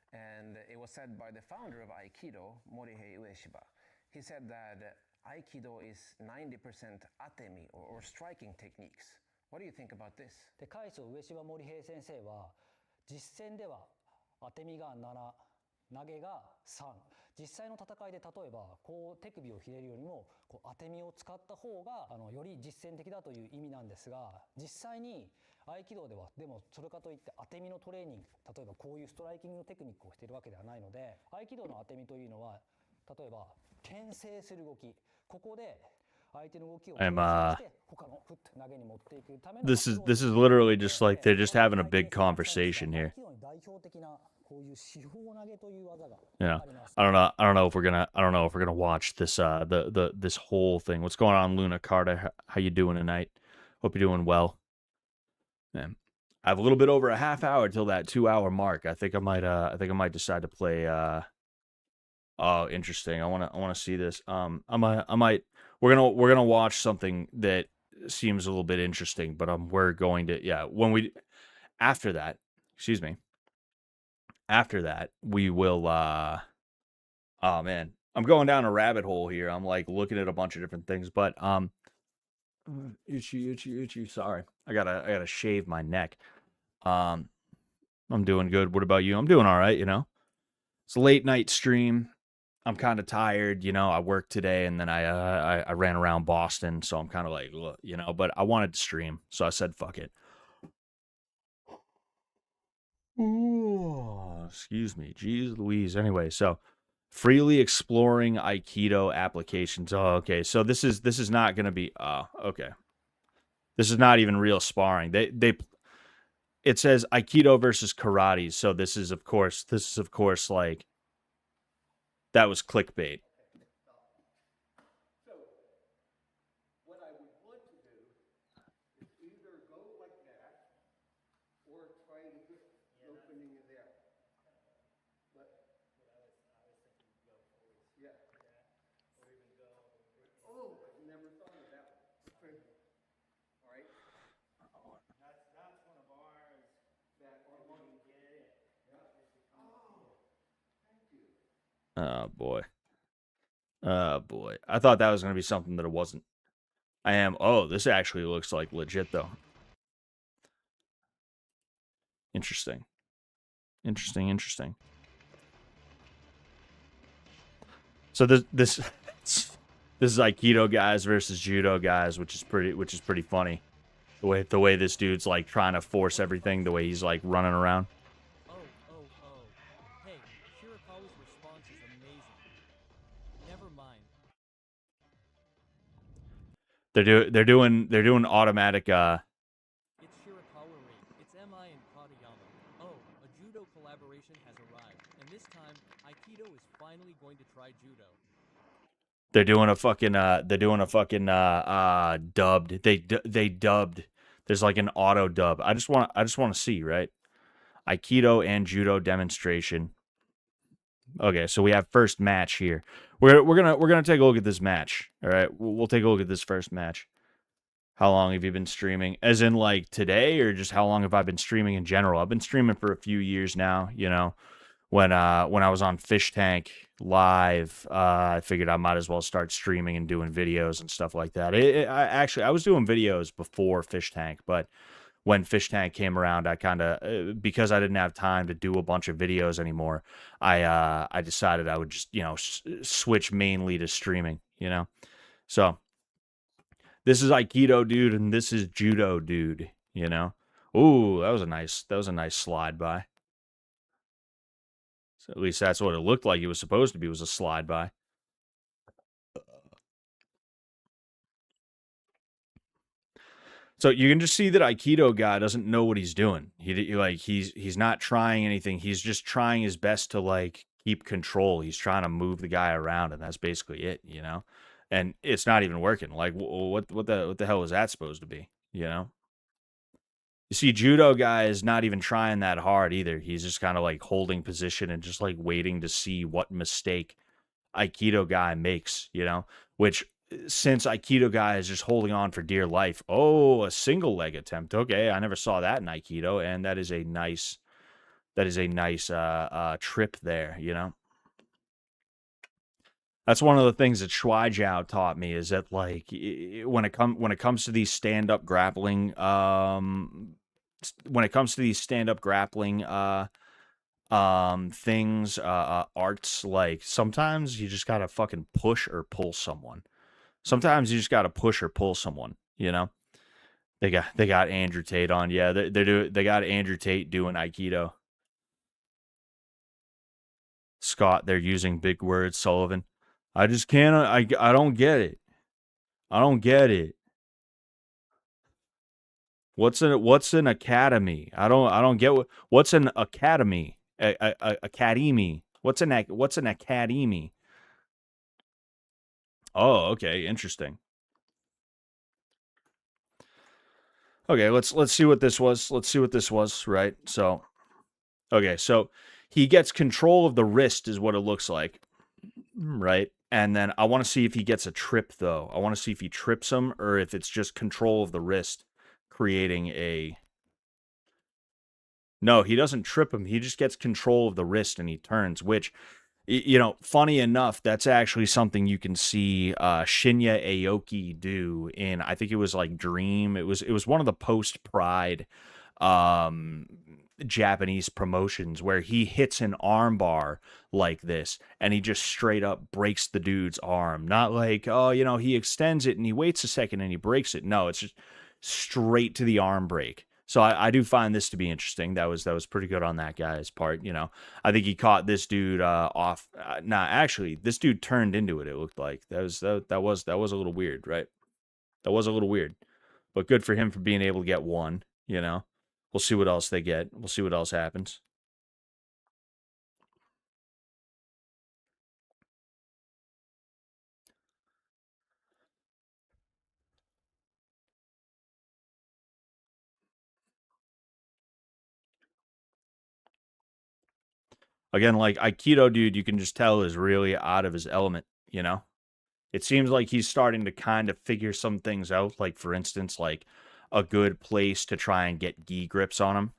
and it was said by the founder of Aikido, Morihei Ueshiba. He said that Aikido is 90% atemi or striking techniques. What do you think about this? で海将上柴森平先生は実戦では当て身が7、投げが3。実際の戦いで例えばこう手首をひねるよりもこう当て身を使った方がより実践的だという意味なんですが、実際に合気道ではでもそれかといって当て身のトレーニング、例えばこういうストライキングのテクニックをしているわけではないので、合気道の当て身というのは例えば牽制する動き、ここで相手の動きを牽制して他のフット投げに持っていくための This is literally just like they're just having a big conversation here. 合気道に代表的なこういう四方投げという技が Yeah. あります。 I don't know if we're gonna watch this this whole thing. What's going on, Luna Carter? How you doing tonight? Hope you're doing well. Man, I have a little bit over a half hour till that 2-hour mark. I think I might decide to play oh, interesting. I wanna see this. We're gonna watch something that seems a little bit interesting, but we're going to after that, excuse me. After that, we will oh man, I'm going down a rabbit hole here. I'm like looking at a bunch of different things, but itchy. Sorry, I gotta shave my neck. I'm doing good. What about you? I'm doing all right. You know, it's a late night stream. I'm kind of tired. You know, I worked today and then I ran around Boston, so I'm kind of like, you know, but I wanted to stream, so I said, fuck it. Ooh, excuse me. Jeez Louise. Anyway, so freely exploring Aikido applications. Oh, okay. So this is not going to be okay. This is not even real sparring. It says Aikido versus karate. So this is of course like that was clickbait. So what I would want to do is either go like that or try to get opening in there. But yeah. Or even go. Oh, I never thought of that one. Okay. All right. That's one of ours that we want to get it. Yeah. Oh, thank you. Oh boy. Oh boy. I thought that was going to be something that it wasn't. I am. Oh, this actually looks like legit though. Interesting. So this is Aikido guys versus Judo guys, which is pretty funny. The way this dude's like trying to force everything, the way he's like running around. Oh. Hey, Shirakawa's response is amazing. Never mind. They're doing automatic It's Shirakawa Ring. It's MI and Katayama. Oh, a judo collaboration has arrived. And this time, Aikido is finally going to try judo. They're doing a fucking dubbed. They dubbed. There's like an auto dub. I just want to see, right? Aikido and judo demonstration. Okay, so we have first match here. We're gonna take a look at this match. All right, we'll take a look at this first match. How long have you been streaming? As in like today, or just how long have I been streaming in general? I've been streaming for a few years now. You know, when I was on Fish Tank Live, I figured I might as well start streaming and doing videos and stuff like that. I was doing videos before Fish Tank, but when Fish Tank came around, I kind of, because I didn't have time to do a bunch of videos anymore, I decided I would just, you know, switch mainly to streaming, you know? So this is Aikido dude and this is Judo dude, you know? Ooh, that was a nice slide by. So at least that's what it looked like it was supposed to be, was a slide by. So you can just see that Aikido guy doesn't know what he's doing. He's not trying anything. He's just trying his best to like keep control. He's trying to move the guy around, and that's basically it, you know. And it's not even working. Like what the hell is that supposed to be, you know? You see, judo guy is not even trying that hard either. He's just kind of like holding position and just like waiting to see what mistake Aikido guy makes, which since Aikido guy is just holding on for dear life. Oh, a single leg attempt. Okay, I never saw that in Aikido, and that is a nice trip there. That's one of the things that Shuai Jiao taught me is that like when it comes to these stand up grappling when it comes to these stand up grappling things arts, like sometimes you just gotta fucking push or pull someone. Sometimes you just gotta push or pull someone. They got Andrew Tate on. Yeah, they got Andrew Tate doing Aikido. Scott, they're using big words, Sullivan. I just can't I don't get it. I don't get it. What's an academy? I don't get what's an academy? Academy. What's an academy? Oh, okay, interesting. Okay, let's see what this was. Let's see what this was, right? So, okay, so he gets control of the wrist is what it looks like, right? And then I want to see if he gets a trip though. I want to see if he trips him or if it's just control of the wrist creating a No, he doesn't trip him. He just gets control of the wrist and he turns, which, funny enough, that's actually something you can see Shinya Aoki do in, I think it was like Dream. It was one of the post Pride um, Japanese promotions where he hits an armbar like this and he just straight up breaks the dude's arm. Not like, oh, he extends it and he waits a second and he breaks it. No, it's just straight to the arm break. So I do find this to be interesting. That was pretty good on that guy's part. I think he caught this dude off. Nah, actually, this dude turned into it. It looked like that was a little weird, right? That was a little weird, but good for him for being able to get one. We'll see what else they get. We'll see what else happens. Again, like Aikido dude, you can just tell is really out of his element. It seems like he's starting to kind of figure some things out. Like, for instance, like a good place to try and get gi grips on him.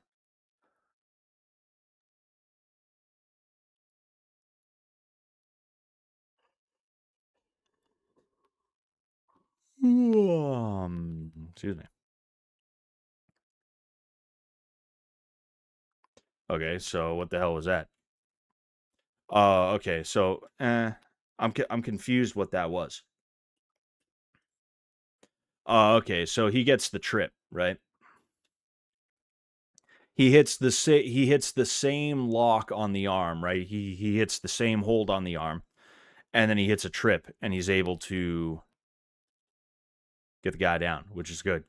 Excuse me. Okay, so what the hell was that? Okay, so I'm confused what that was. Okay, so he gets the trip, right? He hits the same lock on the arm, right? He hits the same hold on the arm, and then he hits a trip, and he's able to get the guy down, which is good.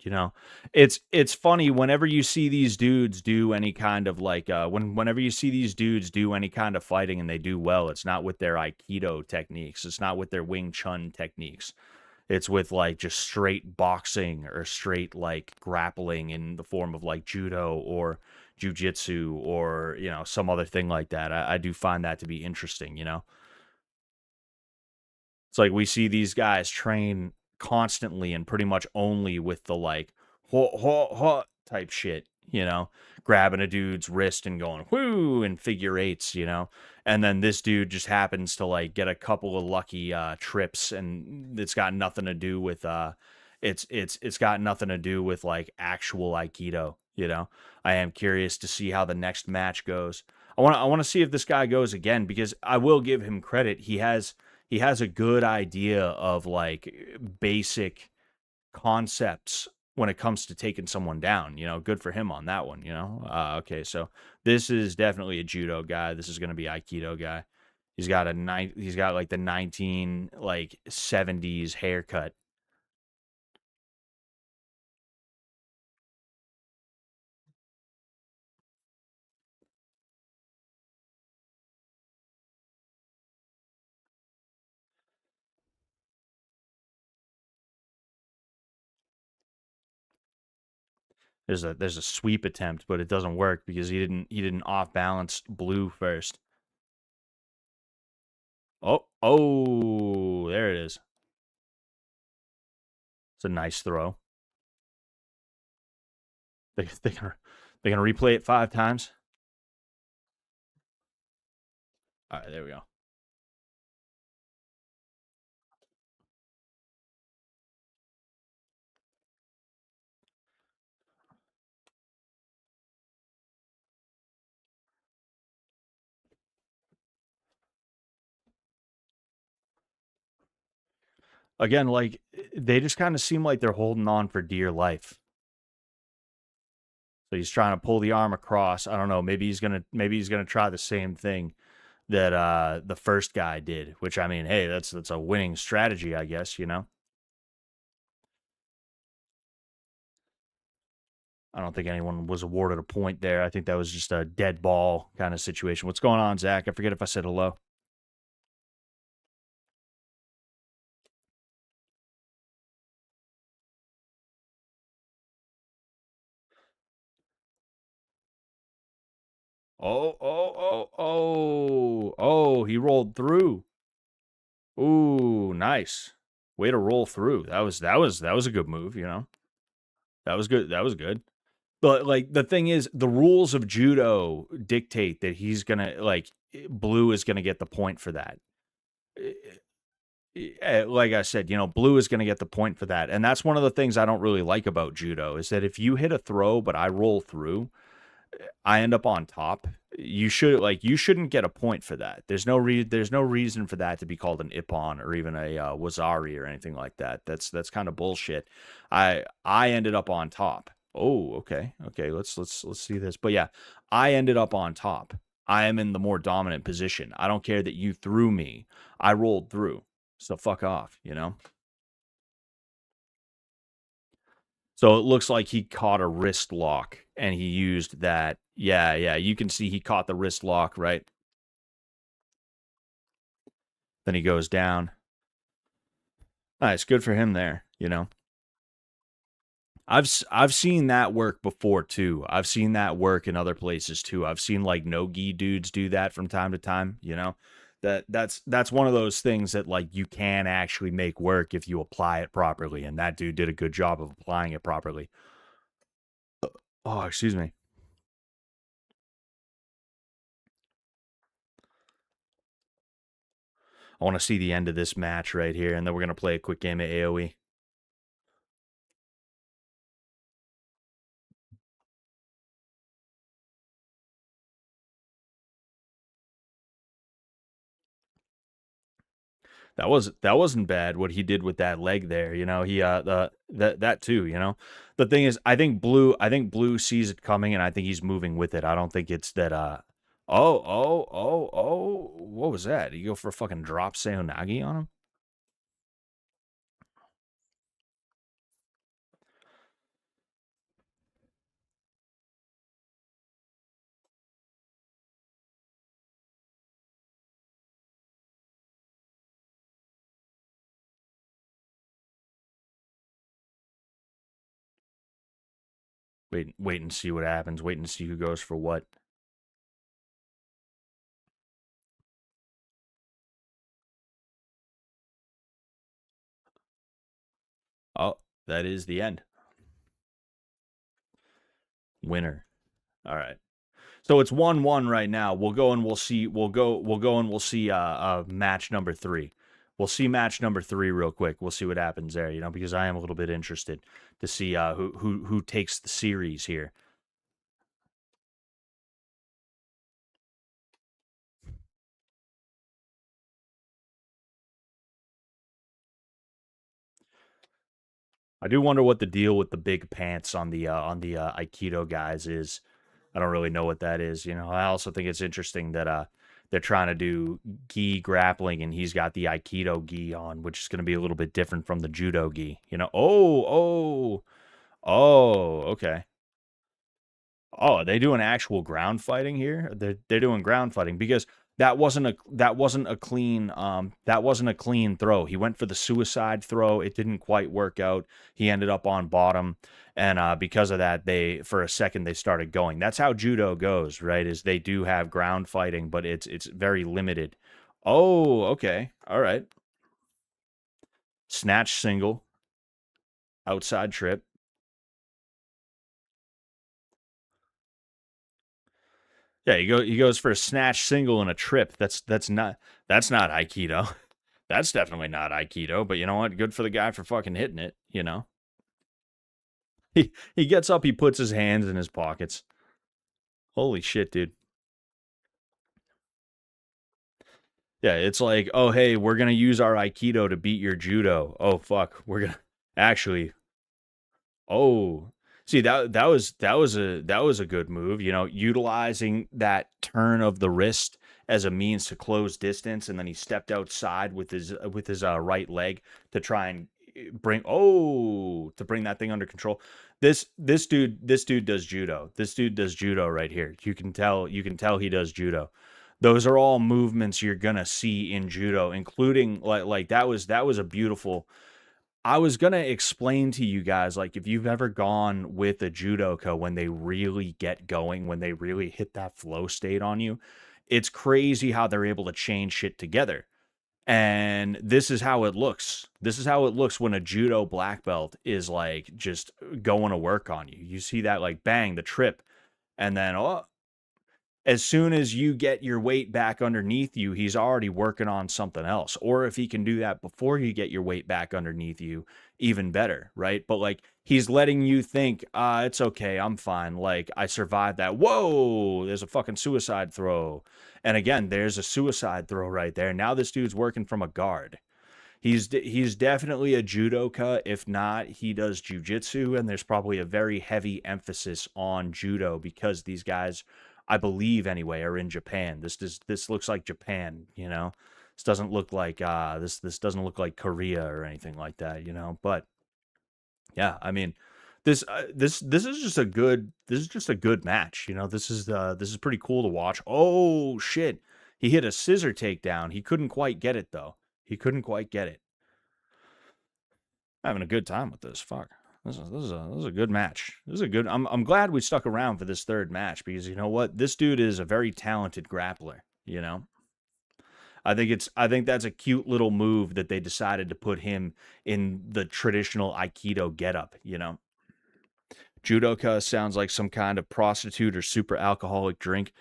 It's funny whenever you see these dudes do any kind of like whenever you see these dudes do any kind of fighting and they do well, it's not with their Aikido techniques, it's not with their Wing Chun techniques. It's with like just straight boxing or straight like grappling in the form of like judo or jujitsu or some other thing like that. I do find that to be interesting. It's like we see these guys train constantly and pretty much only with the like ho ho ho type shit, grabbing a dude's wrist and going whoo in figure eights. And then this dude just happens to like get a couple of lucky trips and it's got nothing to do with it's got nothing to do with like actual Aikido. I am curious to see how the next match goes. I want to see if this guy goes again because I will give him credit. He has a good idea of like basic concepts when it comes to taking someone down. Good for him on that one. Okay, so this is definitely a judo guy. This is going to be Aikido guy. He's got like the 1970s haircut. There's a sweep attempt, but it doesn't work because he didn't off balance Blue first. Oh, there it is. It's a nice throw. They're gonna replay it 5 times. All right, there we go. Again, like they just kind of seem like they're holding on for dear life. So he's trying to pull the arm across. I don't know. Maybe he's gonna try the same thing that the first guy did. Which I mean, hey, that's a winning strategy, I guess. You know. I don't think anyone was awarded a point there. I think that was just a dead ball kind of situation. What's going on, Zach? I forget if I said hello. Oh, he rolled through. Ooh, nice. Way to roll through. That was a good move, you know. That was good. That was good. But like the thing is, the rules of judo dictate that he's gonna like Blue is gonna get the point for that. Like I said, you know, Blue is gonna get the point for that, and that's one of the things I don't really like about judo is that if you hit a throw but I roll through, I end up on top. You shouldn't get a point for that. There's no reason for that to be called an ippon or even a wazari or anything like that. That's kind of bullshit. I ended up on top. Oh, okay. Let's see this. But yeah, I ended up on top. I am in the more dominant position. I don't care that you threw me. I rolled through. So fuck off, you know? So it looks like he caught a wrist lock and he used that. Yeah, you can see he caught the wrist lock, right? Then he goes down. Nice, good for him there, you know. I've seen that work before too. I've seen that work in other places too. I've seen like no-gi dudes do that from time to time, you know. That's one of those things that like you can actually make work if you apply it properly, and that dude did a good job of applying it properly. Oh, excuse me. I want to see the end of this match right here, and then we're going to play a quick game of AoE. That wasn't bad what he did with that leg there. You know, he that too, you know. The thing is, I think Blue sees it coming and I think he's moving with it. I don't think it's that what was that? Did you go for a fucking drop Seonagi on him? Wait and see what happens. Wait and see who goes for what. Oh, that is the end. Winner. All right. So it's 1-1 right now. We'll go and we'll see match number 3. We'll see match number 3 real quick. We'll see what happens there, you know, because I am a little bit interested to see who takes the series here. I do wonder what the deal with the big pants on the Aikido guys is. I don't really know what that is. You know, I also think it's interesting that they're trying to do gi grappling and he's got the Aikido gi on, which is going to be a little bit different from the judo gi. You know, okay. Oh, are they doing actual ground fighting here? They're doing ground fighting because that wasn't a clean throw. He went for the suicide throw. It didn't quite work out. He ended up on bottom, and because of that, for a second they started going. That's how judo goes, right? Is they do have ground fighting, but it's very limited. Oh, okay, all right. Snatch single, outside trip. Yeah, he goes for a snatch single and a trip. That's not Aikido. That's definitely not Aikido, but you know what? Good for the guy for fucking hitting it, you know? He gets up, he puts his hands in his pockets. Holy shit, dude. Yeah, it's like, oh hey, we're gonna use our Aikido to beat your judo. Oh fuck, we're gonna actually. Oh, see that was a good move. You know, utilizing that turn of the wrist as a means to close distance, and then he stepped outside with his right leg to try and bring that thing under control. This dude does judo. This dude does judo right here. You can tell he does judo. Those are all movements you're gonna see in judo, including like that was a beautiful. I was gonna explain to you guys, like, if you've ever gone with a judoka when they really get going, when they really hit that flow state on you, it's crazy how they're able to chain shit together. And this is how it looks. This is how it looks when a judo black belt is like just going to work on you. You see that, like, bang, the trip, and then as soon as you get your weight back underneath you, he's already working on something else. Or if he can do that before you get your weight back underneath you, even better, right? But like, he's letting you think, it's okay, I'm fine. Like, I survived that. Whoa, there's a fucking suicide throw. And again, there's a suicide throw right there. Now this dude's working from a guard. He's definitely a judoka. If not, he does jujitsu, and there's probably a very heavy emphasis on judo because these guys, I believe anyway, are in Japan. This looks like Japan, you know. This doesn't look like this doesn't look like Korea or anything like that, you know. But yeah, I mean, this is just a good match, you know. This is pretty cool to watch. Oh shit, he hit a scissor takedown. He couldn't quite get it though. He couldn't quite get it. Having a good time with this. Fuck. This is a good match. This is a good. I'm glad we stuck around for this third match because you know what? This dude is a very talented grappler, you know? I think that's a cute little move that they decided to put him in the traditional Aikido getup, you know? Judoka sounds like some kind of prostitute or super alcoholic drink.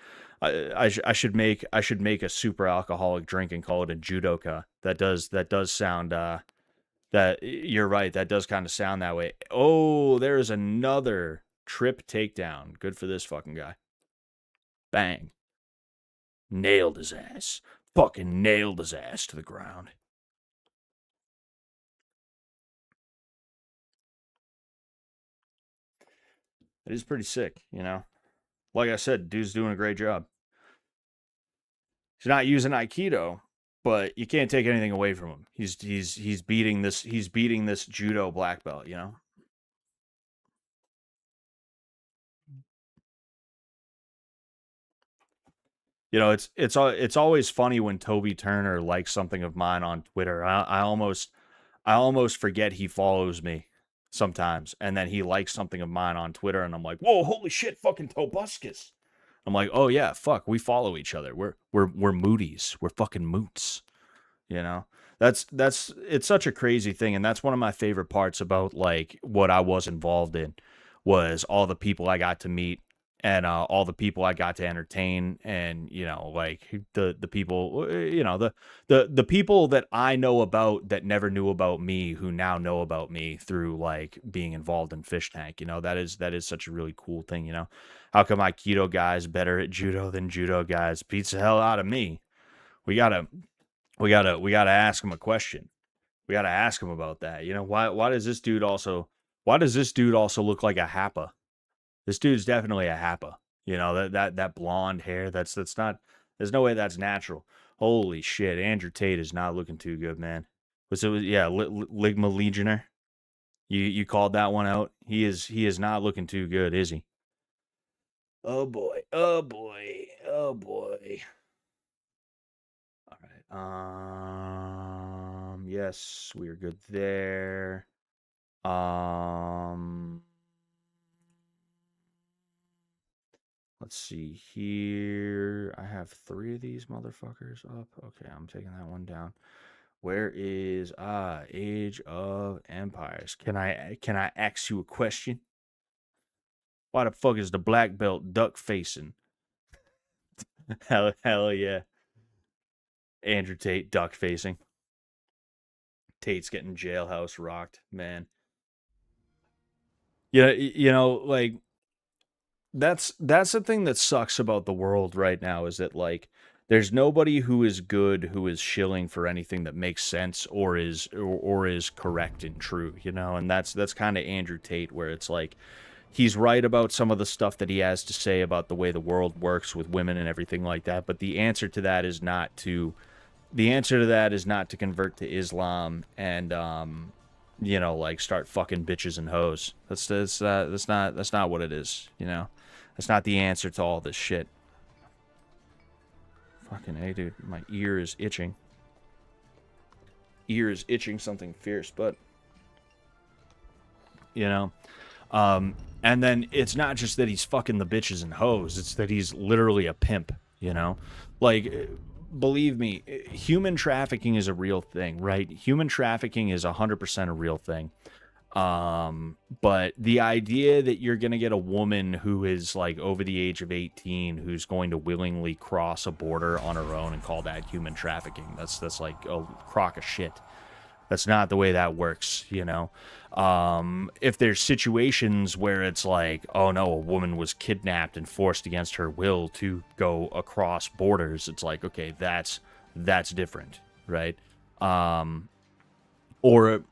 I should make a super alcoholic drink and call it a judoka. That does sound that you're right. That does kind of sound that way. Oh, there's another trip takedown. Good for this fucking guy. Bang. Nailed his ass. Fucking nailed his ass to the ground. It is pretty sick, you know. Like I said, dude's doing a great job. He's not using Aikido, but you can't take anything away from him. He's beating this judo black belt, you know. You know, it's always funny when Toby Turner likes something of mine on Twitter. I almost forget he follows me sometimes, and then he likes something of mine on Twitter, and I'm like, whoa, holy shit, fucking Tobuscus. I'm like, oh yeah, fuck, we follow each other. We're mooties. We're fucking moots. You know, that's it's such a crazy thing, and that's one of my favorite parts about like what I was involved in was all the people I got to meet and all the people I got to entertain, and you know, like the people, you know, the people that I know about that never knew about me, who now know about me through like being involved in Fish Tank. You know, that is such a really cool thing. You know, how come Aikido guys better at judo than judo guys? Beats the hell out of me. We gotta ask him a question. We gotta ask him about that. You know, why does this dude also look like a Happa? This dude's definitely a Happa. You know, that blonde hair, that's not, there's no way that's natural. Holy shit, Andrew Tate is not looking too good, man. Yeah, Ligma Legionnaire. You called that one out. He is not looking too good, is he? Oh boy. Oh boy. Oh boy. Yes, we are good there. Let's see here. I have 3 of these motherfuckers up. Okay, I'm taking that one down. Where is Age of Empires? Can I ask you a question? Why the fuck is the black belt duck facing? hell yeah. Andrew Tate duck facing. Tate's getting jailhouse rocked, man. Yeah, you know, like that's the thing that sucks about the world right now is that like there's nobody who is good who is shilling for anything that makes sense or is correct and true, you know, and that's kind of Andrew Tate, where it's like he's right about some of the stuff that he has to say about the way the world works with women and everything like that, but the answer to that is not to convert to Islam and you know, like start fucking bitches and hoes. That's not what it is, you know. That's not the answer to all this shit. Fucking hey, dude, my ear is itching. Ear is itching something fierce, but you know. And then it's not just that he's fucking the bitches and hoes, it's that he's literally a pimp, you know? Like, believe me, human trafficking is a real thing, right? Human trafficking is 100% a real thing. But the idea that you're going to get a woman who is like over the age of 18 who's going to willingly cross a border on her own and call that human trafficking, that's like a crock of shit. That's not the way that works, you know? If there's situations where it's like, oh no, a woman was kidnapped and forced against her will to go across borders, it's like, okay, that's different, right? Or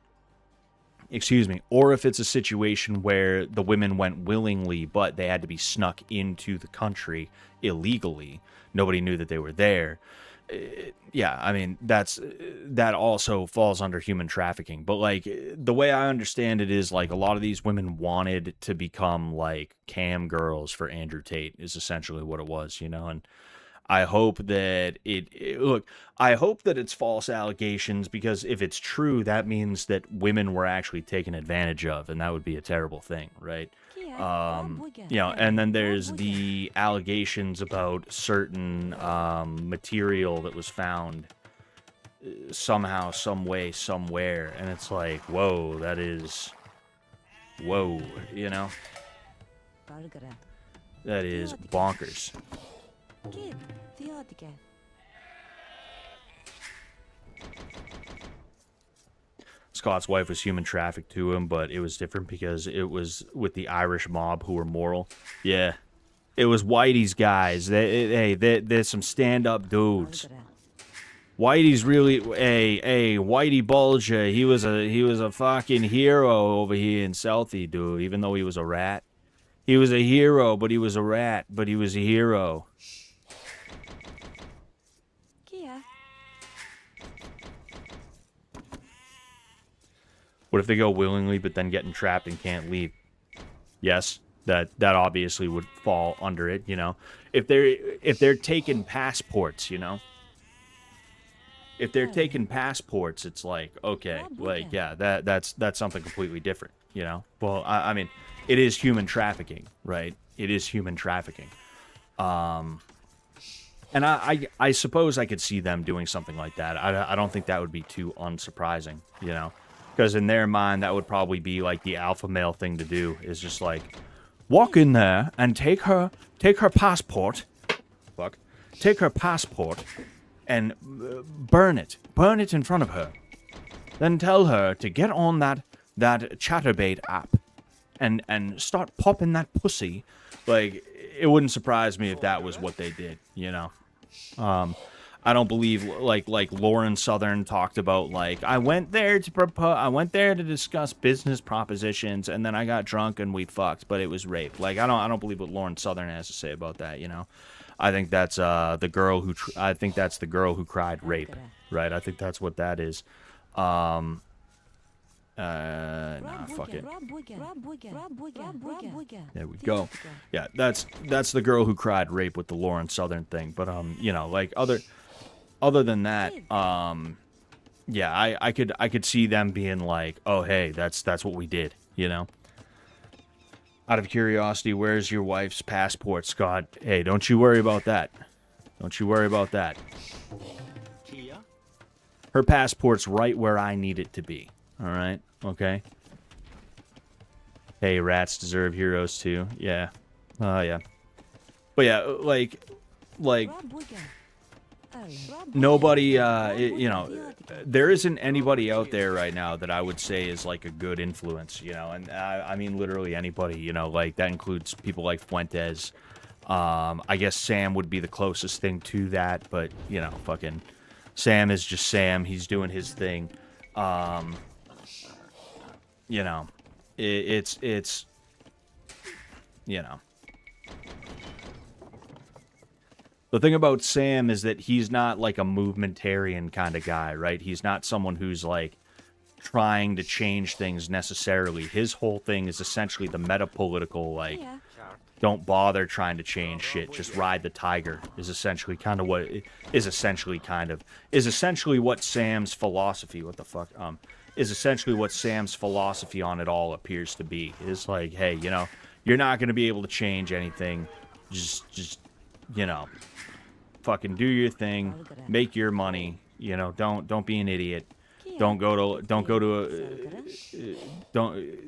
if it's a situation where the women went willingly, but they had to be snuck into the country illegally, nobody knew that they were there. Yeah, I mean, that also falls under human trafficking. But like the way I understand it is like a lot of these women wanted to become like cam girls for Andrew Tate is essentially what it was, you know. And I hope that I hope that it's false allegations, because if it's true, that means that women were actually taken advantage of, and that would be a terrible thing, right? You know, and then there's the allegations about certain material that was found somehow, some way, somewhere, and it's like, whoa, that is, whoa, you know, that is bonkers. Scott's wife was human trafficked to him, but it was different because it was with the Irish mob who were moral. Yeah, it was Whitey's guys. There's some stand-up dudes. Whitey's really, Whitey Bulger. He was a fucking hero over here in Southie, dude. Even though he was a rat, he was a hero. But he was a rat. But he was a hero. What if they go willingly, but then get entrapped and can't leave? Yes, that obviously would fall under it, you know. If they're taking passports, you know. If they're taking passports, it's like, okay, like yeah, that's something completely different, you know. Well, I mean, it is human trafficking, right? It is human trafficking. And I suppose I could see them doing something like that. I don't think that would be too unsurprising, you know. Because in their mind, that would probably be like the alpha male thing to do, is just like, walk in there and take her passport, take her passport and burn it in front of her. Then tell her to get on that Chatterbait app and start popping that pussy. Like, it wouldn't surprise me if that was what they did, you know. I don't believe like Lauren Southern talked about, like, I went there to discuss business propositions, and then I got drunk and we fucked, but it was rape. Like, I don't believe what Lauren Southern has to say about that, you know. I think that's the girl who cried rape, right? I think that's what that is. Nah, fuck it. There we go. Yeah, that's the girl who cried rape with the Lauren Southern thing. But you know, like other than that, yeah, I could see them being like, oh hey, that's what we did, you know. Out of curiosity, where's your wife's passport, Scott? Hey, don't you worry about that. Don't you worry about that. Her passport's right where I need it to be. All right, okay. Hey, rats deserve heroes too. Yeah, yeah. But yeah, like nobody, you know, there isn't anybody out there right now that I would say is like a good influence, you know, and I mean literally anybody, you know, like that includes people like Fuentes. I guess Sam would be the closest thing to that, but you know, fucking Sam is just Sam. He's doing his thing. You know, it's you know. The thing about Sam is that he's not like a movementarian kind of guy, right? He's not someone who's like trying to change things necessarily. His whole thing is essentially the meta-political, like, don't bother trying to change shit, just ride the tiger is essentially kind of what is essentially what Sam's philosophy, is essentially what Sam's philosophy on it all appears to be. It's like, hey, you know, you're not going to be able to change anything. Just you know, fucking do your thing, make your money, you know, don't be an idiot. Don't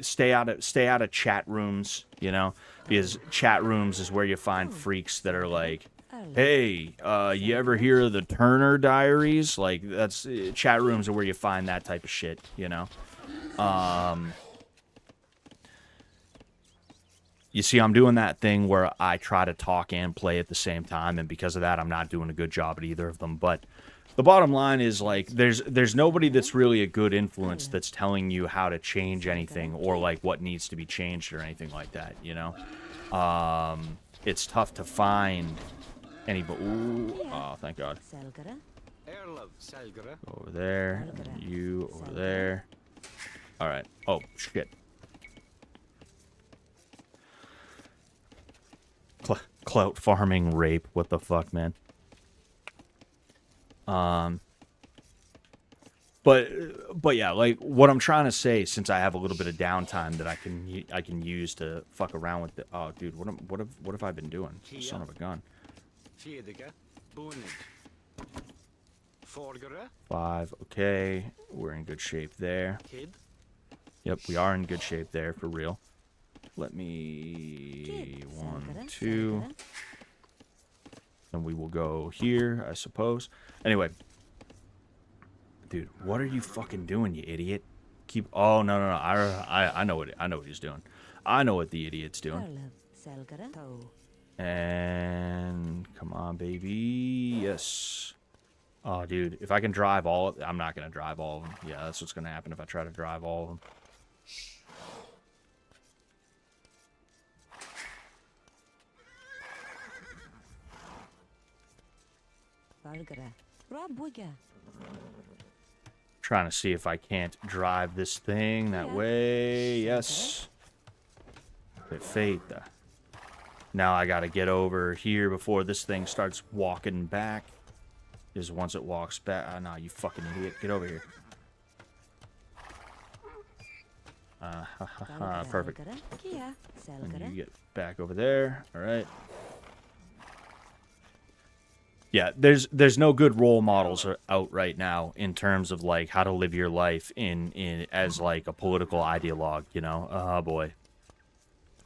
stay out of chat rooms, you know, because chat rooms is where you find freaks that are like, hey, you ever hear of the Turner Diaries? Like, that's chat rooms are where you find that type of shit, you know. You see, I'm doing that thing where I try to talk and play at the same time, and because of that, I'm not doing a good job at either of them. But the bottom line is, like, there's nobody that's really a good influence that's telling you how to change anything or, like, what needs to be changed or anything like that, you know? It's tough to find anybody. Ooh, oh, thank God. Over there. You over there. All right. Oh, shit. Clout farming rape. What the fuck, man? But yeah, like what I'm trying to say, since I have a little bit of downtime that I can use to fuck around with the. Oh, dude, what have I been doing? Son of a gun. 5. Okay, we're in good shape there. Yep, we are in good shape there for real. Let me 1, 2. And we will go here, I suppose. Anyway. Dude, what are you fucking doing, you idiot? Keep. Oh no. I know what he's doing. I know what the idiot's doing. And come on, baby. Yes. Oh, dude, if I can drive all, I'm not gonna drive all of them. Yeah, that's what's gonna happen if I try to drive all of them. Trying to see if I can't drive this thing that way. Yes. Perfect. Now I gotta get over here before this thing starts walking back. Because once it walks back... Oh, no, you fucking idiot. Get over here. Perfect. And you get back over there. Alright. Yeah, there's no good role models out right now in terms of like how to live your life in as like a political ideologue, you know. Oh boy.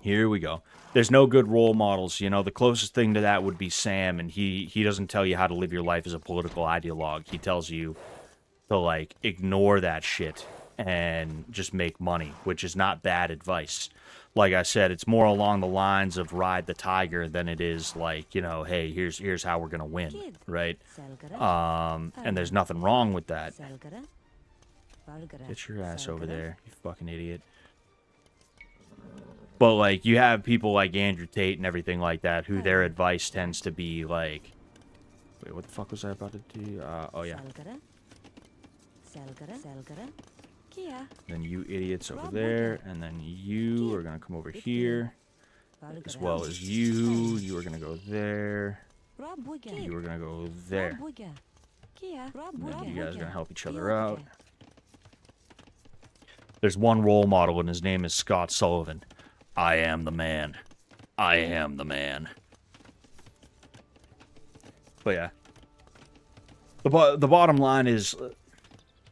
Here we go. There's no good role models, you know. The closest thing to that would be Sam, and he doesn't tell you how to live your life as a political ideologue. He tells you to like ignore that shit and just make money, which is not bad advice. Like I said, it's more along the lines of ride the tiger than it is like, you know, hey, here's how we're gonna win, right? And there's nothing wrong with that. Get your ass over there, you fucking idiot. But like, you have people like Andrew Tate and everything like that, who their advice tends to be like, wait, what the fuck was I about to do? Oh yeah. Then you idiots over there, and then you are gonna come over here, as well as you. You are gonna go there. You are gonna go there. And then you guys are gonna help each other out. There's one role model, and his name is Scott Sullivan. I am the man. I am the man. But yeah, the bottom line is,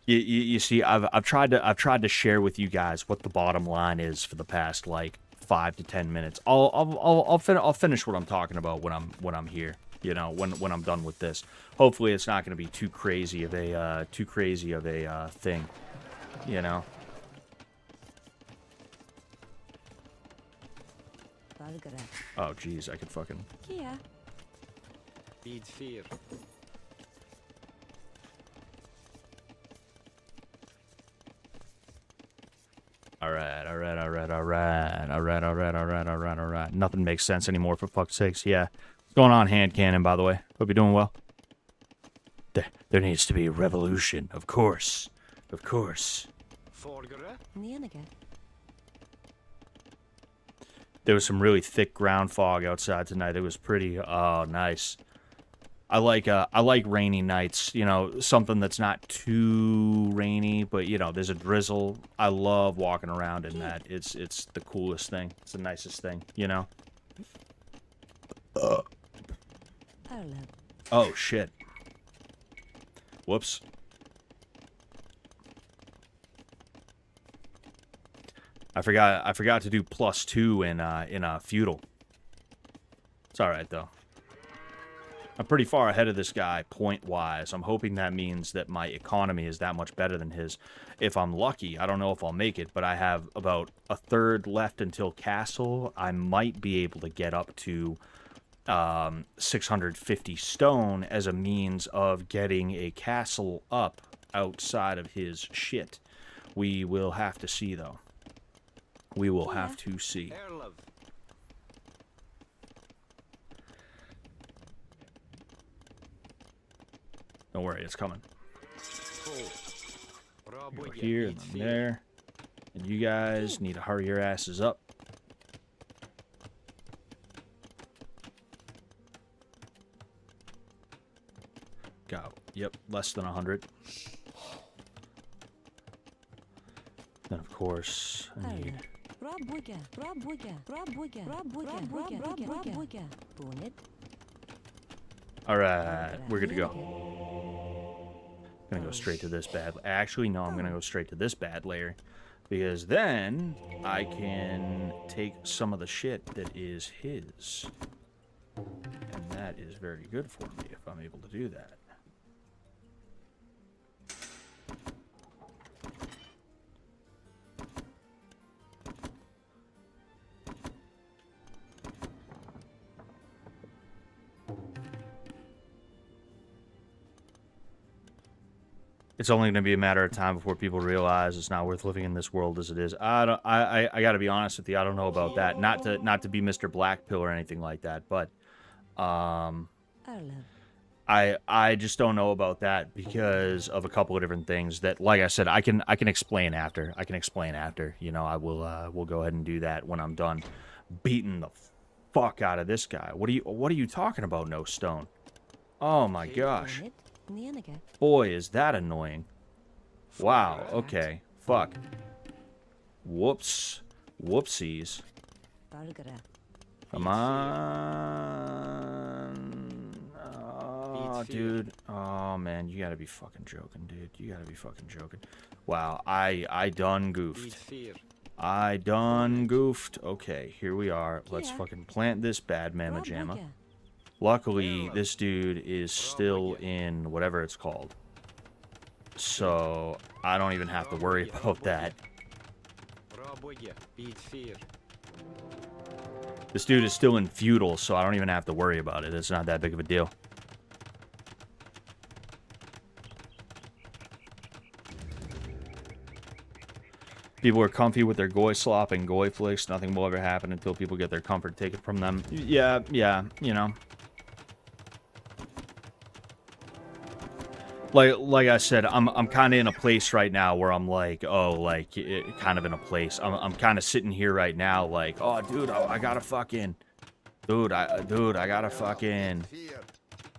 you see, I've tried to share with you guys what the bottom line is for the past like 5 to 10 minutes. I'll finish what I'm talking about when I'm here. You know, when I'm done with this. Hopefully, it's not going to be too crazy of a thing. You know. Oh, geez, I could fucking. All right. Nothing makes sense anymore, for fuck's sakes. Yeah. What's going on, Hand Cannon, by the way? Hope you're doing well. There needs to be a revolution, of course. Of course. There was some really thick ground fog outside tonight. It was pretty, oh, nice. I like rainy nights, you know, something that's not too rainy, but, you know, there's a drizzle. I love walking around in that. It's the coolest thing. It's the nicest thing, you know? Oh, shit. Whoops. I forgot to do +2 in feudal. It's all right though. I'm pretty far ahead of this guy point-wise. I'm hoping that means that my economy is that much better than his. If I'm lucky, I don't know if I'll make it, but I have about a third left until castle. I might be able to get up to 650 stone as a means of getting a castle up outside of his shit. We will have to see, though. We will have to see. Don't worry, it's coming. Go here and then there. And you guys need to hurry your asses up. Go. Yep, less than 100. Then, of course, I need... Alright, we're good to go. Gonna go straight to this bad... Actually, no, I'm gonna go straight to this bad layer. Because then I can take some of the shit that is his. And that is very good for me if I'm able to do that. It's only going to be a matter of time before people realize it's not worth living in this world as it is. I got to be honest with you. I don't know about that. Not to be Mr. Blackpill or anything like that, but I just don't know about that because of a couple of different things that, like I said, I can explain after. You know, I will we'll go ahead and do that when I'm done beating the fuck out of this guy. What are you talking about? No stone. Oh my gosh. Boy, is that annoying. Wow, okay. Fuck. Whoops. Whoopsies. Come on. Oh, dude. Oh, man. You gotta be fucking joking, dude. You gotta be fucking joking. Wow, I done goofed. I done goofed. Okay, here we are. Let's fucking plant this bad mamma jamma. Luckily, this dude is still in whatever it's called. So, I don't even have to worry about that. This dude is still in feudal, so I don't even have to worry about it. It's not that big of a deal. People are comfy with their goy slop and goy flicks. Nothing will ever happen until people get their comfort taken from them. Yeah, you know. Like I said, I'm kind of in a place right now where I'm like, oh, like, kind of in a place. I'm kind of sitting here right now, like, oh, dude, I gotta fucking, dude, I gotta fucking,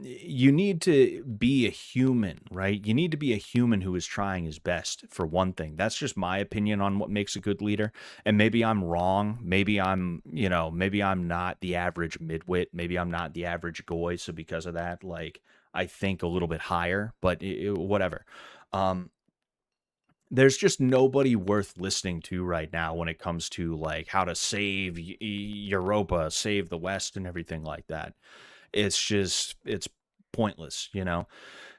You need to be a human, right? You need to be a human who is trying his best, for one thing. That's just my opinion on what makes a good leader. And maybe I'm wrong. Maybe maybe I'm not the average midwit. Maybe I'm not the average goy. So because of that, like, I think a little bit higher, but whatever. Um, there's just nobody worth listening to right now when it comes to like how to save Europa, save the West, and everything like that. It's pointless, you know.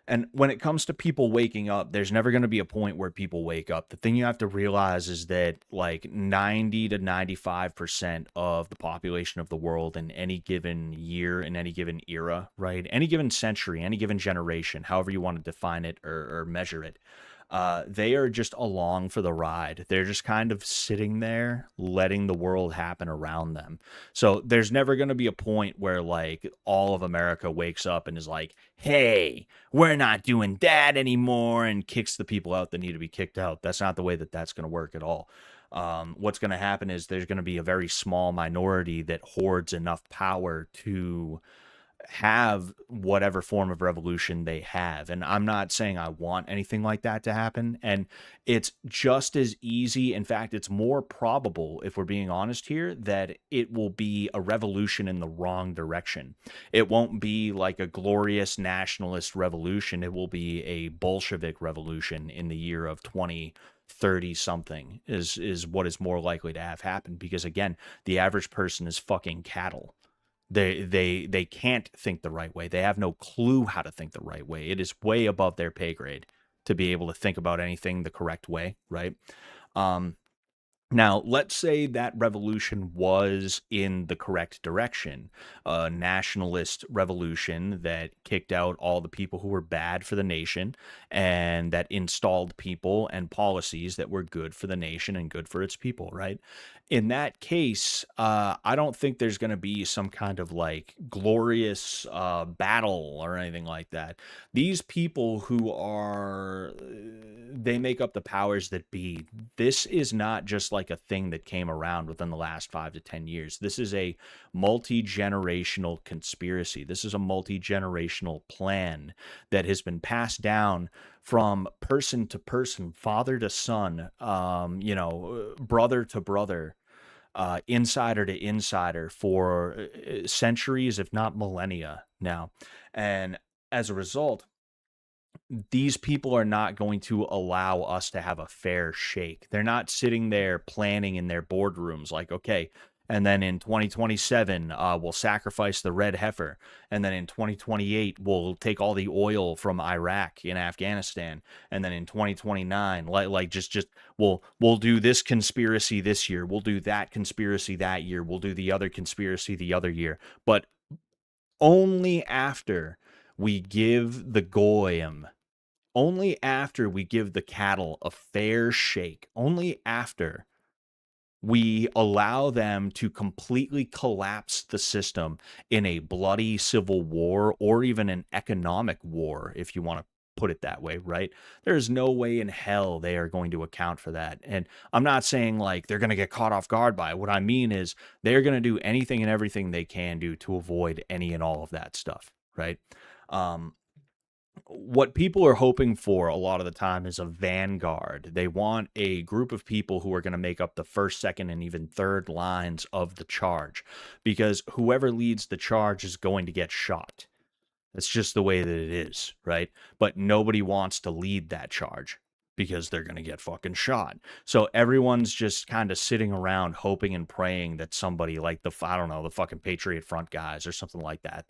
And when it comes to people waking up, there's never going to be a point where people wake up. The thing you have to realize is that like 90 to 95% of the population of the world in any given year, in any given era, right? Any given century, any given generation, however you want to define it or measure it, they are just along for the ride. They're just kind of sitting there, letting the world happen around them. So there's never going to be a point where like all of America wakes up and is like, hey, we're not doing that anymore, and kicks the people out that need to be kicked out. That's not the way that that's going to work at all. What's going to happen is there's going to be a very small minority that hoards enough power to have whatever form of revolution they have. And I'm not saying I want anything like that to happen. And it's just as easy. In fact, it's more probable, if we're being honest here, that it will be a revolution in the wrong direction. It won't be like a glorious nationalist revolution. It will be a Bolshevik revolution in the year of 2030 something is what is more likely to have happened, because again, the average person is fucking cattle. They can't think the right way. They have no clue how to think the right way. It is way above their pay grade to be able to think about anything the correct way, right? Now, let's say that revolution was in the correct direction, a nationalist revolution that kicked out all the people who were bad for the nation and that installed people and policies that were good for the nation and good for its people, right? In that case, I don't think there's going to be some kind of like glorious battle or anything like that. These people who are, they make up the powers that be. This is not just like a thing that came around within the last 5 to 10 years. This is a multi-generational conspiracy. This is a multi-generational plan that has been passed down from person to person, father to son, brother to brother, insider to insider for centuries, if not millennia now. And as a result, these people are not going to allow us to have a fair shake. They're not sitting there planning in their boardrooms like, okay, and then in 2027, we'll sacrifice the red heifer. And then in 2028, we'll take all the oil from Iraq and Afghanistan. And then in 2029, we'll do this conspiracy this year. We'll do that conspiracy that year. We'll do the other conspiracy the other year. But only after we give the goyim, only after we give the cattle a fair shake, only after we allow them to completely collapse the system in a bloody civil war or even an economic war, if you want to put it that way, right? There's no way in hell they are going to account for that. And I'm not saying like they're going to get caught off guard by it. What I mean is they're going to do anything and everything they can do to avoid any and all of that stuff, right? What people are hoping for a lot of the time is a vanguard. They want a group of people who are going to make up the first, second, and even third lines of the charge, because whoever leads the charge is going to get shot. That's just the way that it is, right? But nobody wants to lead that charge because they're going to get fucking shot. So everyone's just kind of sitting around hoping and praying that somebody like the fucking Patriot Front guys or something like that,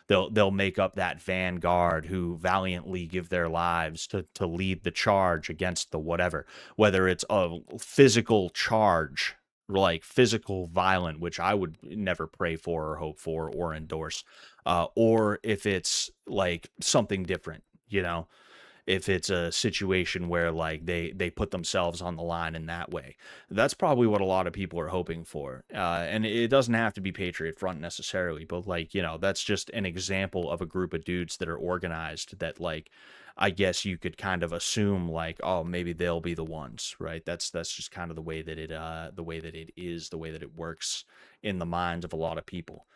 they'll make up that vanguard who valiantly give their lives to lead the charge against the whatever, whether it's a physical charge, like physical violent, which I would never pray for or hope for or endorse, or if it's like something different, if it's a situation where like they put themselves on the line in that way. That's probably what a lot of people are hoping for. And it doesn't have to be Patriot Front necessarily, but like, that's just an example of a group of dudes that are organized that like, I guess you could kind of assume like, oh, maybe they'll be the ones, right? That's just kind of the way that it is, the way that it works in the minds of a lot of people.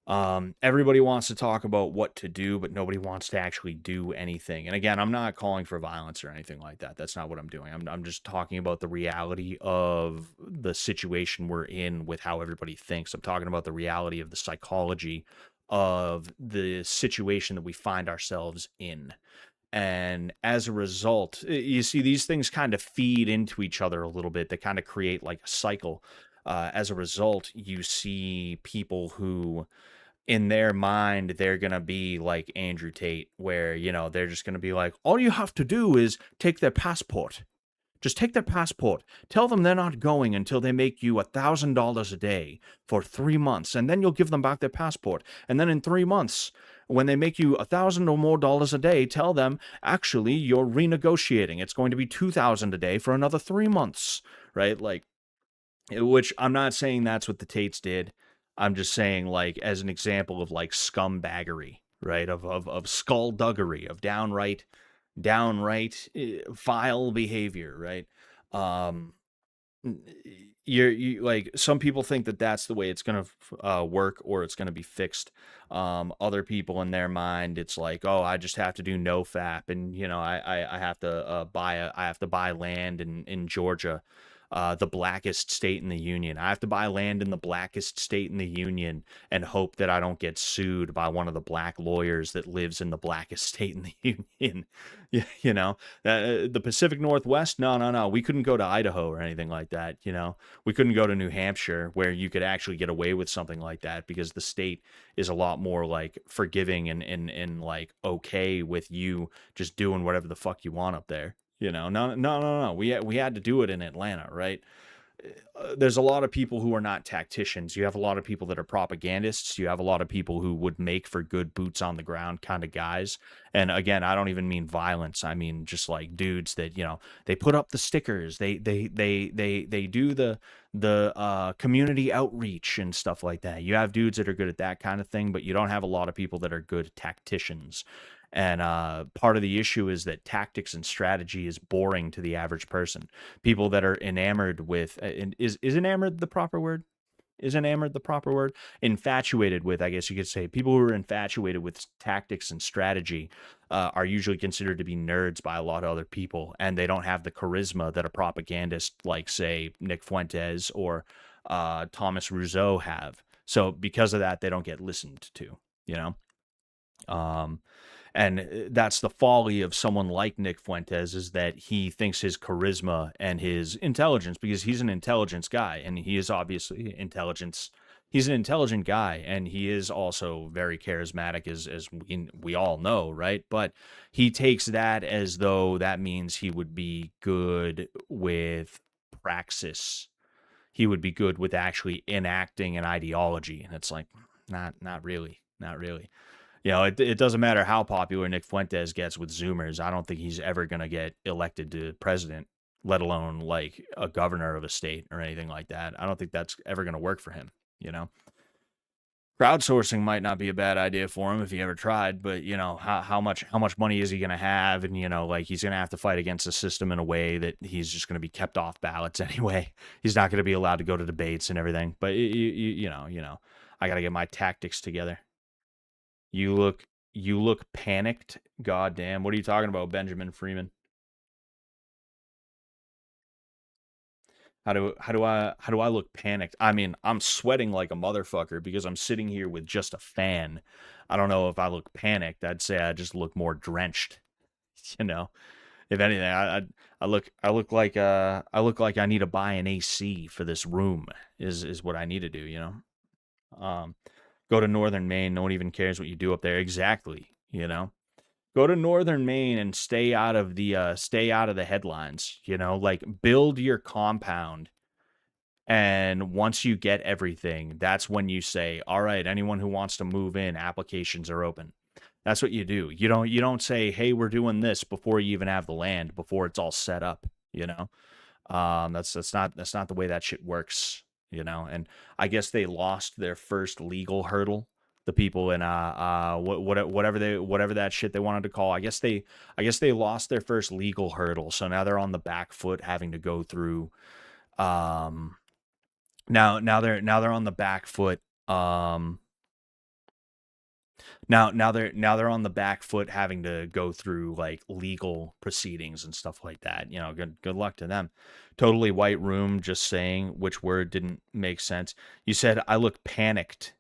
Everybody wants to talk about what to do, but nobody wants to actually do anything. And again, I'm not calling for violence or anything like that. That's not what I'm doing. I'm just talking about the reality of the situation we're in with how everybody thinks. I'm talking about the reality of the psychology of the situation that we find ourselves in. And as a result, you see, these things kind of feed into each other a little bit. They kind of create like a cycle. As a result, you see people who in their mind they're gonna be like Andrew Tate, where they're just gonna be like, all you have to do is take their passport. Just take their passport. Tell them they're not going until they make you $1,000 a day for 3 months, and then you'll give them back their passport. And then in 3 months, when they make you $1,000 or more a day, tell them actually you're renegotiating. It's going to be $2,000 a day for another 3 months, right? Like, which I'm not saying that's what the Tates did. I'm just saying, like, as an example of like scumbaggery, right? Of skullduggery, of downright vile behavior, right? Um, you like, some people think that that's the way it's gonna work, or it's gonna be fixed. Other people in their mind, it's like, oh, I just have to do no fap, and I have to I have to buy land in Georgia, the blackest state in the union. I have to buy land in the blackest state in the union and hope that I don't get sued by one of the black lawyers that lives in the blackest state in the union. The Pacific Northwest, no, we couldn't go to Idaho or anything like that. We couldn't go to New Hampshire, where you could actually get away with something like that, because the state is a lot more like forgiving and like okay with you just doing whatever the fuck you want up there. No. We had to do it in Atlanta, right? There's a lot of people who are not tacticians. You have a lot of people that are propagandists. You have a lot of people who would make for good boots on the ground kind of guys. And again, I don't even mean violence. I mean just like dudes that they put up the stickers. They do the community outreach and stuff like that. You have dudes that are good at that kind of thing, but you don't have a lot of people that are good tacticians. And part of the issue is that tactics and strategy is boring to the average person. People that are enamored with is enamored the proper word? Is enamored the proper word? Infatuated with, I guess you could say. People who are infatuated with tactics and strategy are usually considered to be nerds by a lot of other people, and they don't have the charisma that a propagandist like, say, Nick Fuentes or Thomas Rousseau have. So because of that, they don't get listened to. And that's the folly of someone like Nick Fuentes, is that he thinks his charisma and his intelligence, because he's an intelligence guy, and he is obviously intelligence. He's an intelligent guy, and he is also very charismatic, as we all know, right? But he takes that as though that means he would be good with praxis. He would be good with actually enacting an ideology, and it's like, not really. It doesn't matter how popular Nick Fuentes gets with Zoomers. I don't think he's ever going to get elected to president, let alone like a governor of a state or anything like that. I don't think that's ever going to work for him. Crowdsourcing might not be a bad idea for him if he ever tried, but how much money is he going to have? And like, he's going to have to fight against the system in a way that he's just going to be kept off ballots anyway. He's not going to be allowed to go to debates and everything. But I got to get my tactics together. You look panicked. God damn. What are you talking about, Benjamin Freeman? How do I look panicked? I mean, I'm sweating like a motherfucker because I'm sitting here with just a fan. I don't know if I look panicked. I'd say I just look more drenched. If anything, I look like I need to buy an AC for this room. Is what I need to do. Go to Northern Maine. No one even cares what you do up there. Exactly. Go to Northern Maine and stay out of the headlines. Like, build your compound, and once you get everything, that's when you say, all right, anyone who wants to move in, applications are open. That's what you do. You don't say, hey, we're doing this before you even have the land, before it's all set up. That's not the way that shit works. And I guess they lost their first legal hurdle. The people in whatever that shit they wanted to call. I guess they lost their first legal hurdle, so now they're on the back foot, having to go through. Now they're on the back foot. Now they're on the back foot, having to go through like legal proceedings and stuff like that. You know, good luck to them. Totally White Room, just saying, which word didn't make sense. You said I look panicked.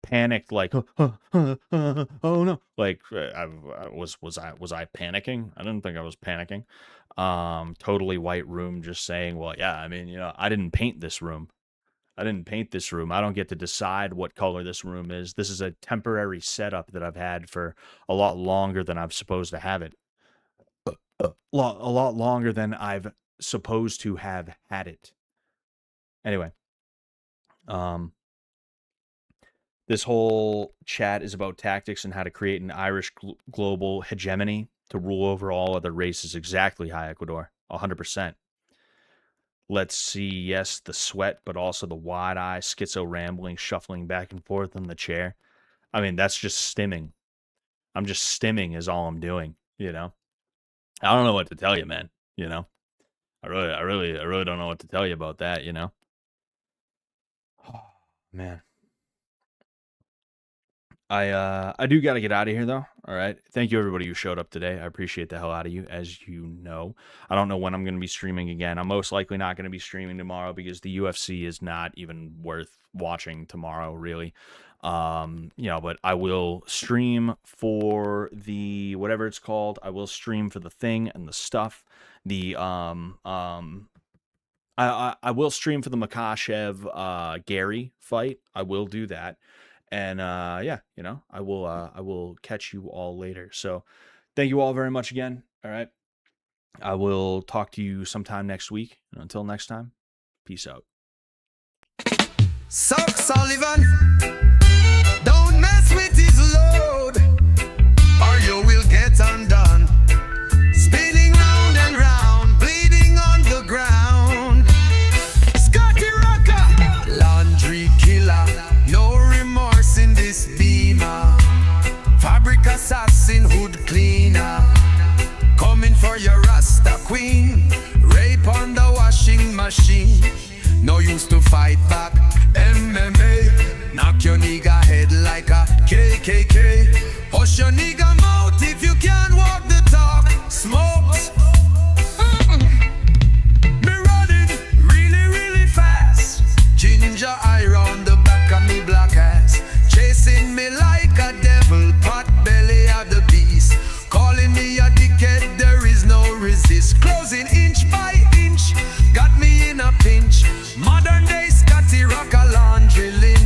Panicked, like oh no, like was I panicking? I didn't think I was panicking. Totally White Room, just saying, well, yeah, I mean, you know, I didn't paint this room. I don't get to decide what color this room is. This is a temporary setup that I've had for a lot longer than I'm supposed to have it. A lot longer than I've supposed to have had it. Anyway, this whole chat is about tactics and how to create an Irish global hegemony to rule over all other races. Exactly, High Ecuador. 100%. Let's see, yes, the sweat, but also the wide eye, schizo rambling, shuffling back and forth in the chair. I mean, that's just stimming. I'm just stimming is all I'm doing, you know? I don't know what to tell you, man, you know? I really don't know what to tell you about that, you know? Oh, man. I do got to get out of here, though. All right. Thank you, everybody who showed up today. I appreciate the hell out of you, as you know. I don't know when I'm going to be streaming again. I'm most likely not going to be streaming tomorrow because the UFC is not even worth watching tomorrow, really. You know, but I will stream for the whatever it's called. I will stream for the thing and the stuff. I will stream for the Makhachev Gary fight. I will do that. And yeah, you know, I will catch you all later. So thank you all very much again. All right. I will talk to you sometime next week. And until next time, peace out. Suck Sullivan, don't mess with his load, or you will get undone. Spinning round and round, bleeding on the ground. Scotty Rocker, laundry killer, no remorse in this beamer. Fabric assassin, hood cleaner, coming for your Rasta queen. Rape on the washing machine, no use to fight back. MMA, knock your nigga head like a KKK. Push your nigga mouth if you can't walk the talk. Smokes. Me running really fast. Ginger eye round the back of me black ass. Chasing me like a devil, pot belly of the beast. Calling me a dickhead, there is no resist. Closing inch by inch, got me in a pinch. Modern day Scotty Rocker laundry lynch.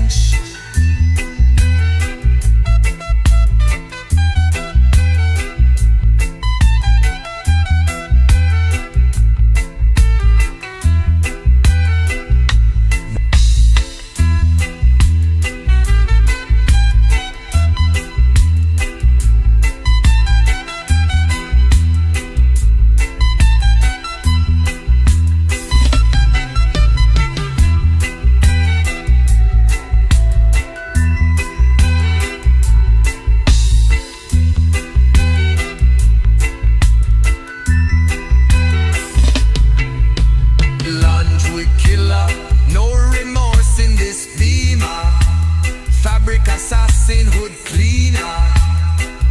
Hood cleaner,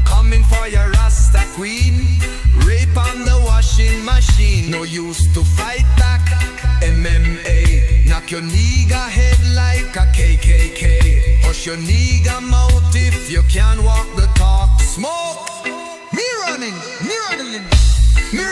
coming for your Rasta queen. Rape on the washing machine, no use to fight back. MMA, knock your nigga head like a KKK. Push your nigga mouth if you can't walk the talk. Smoke, me running, me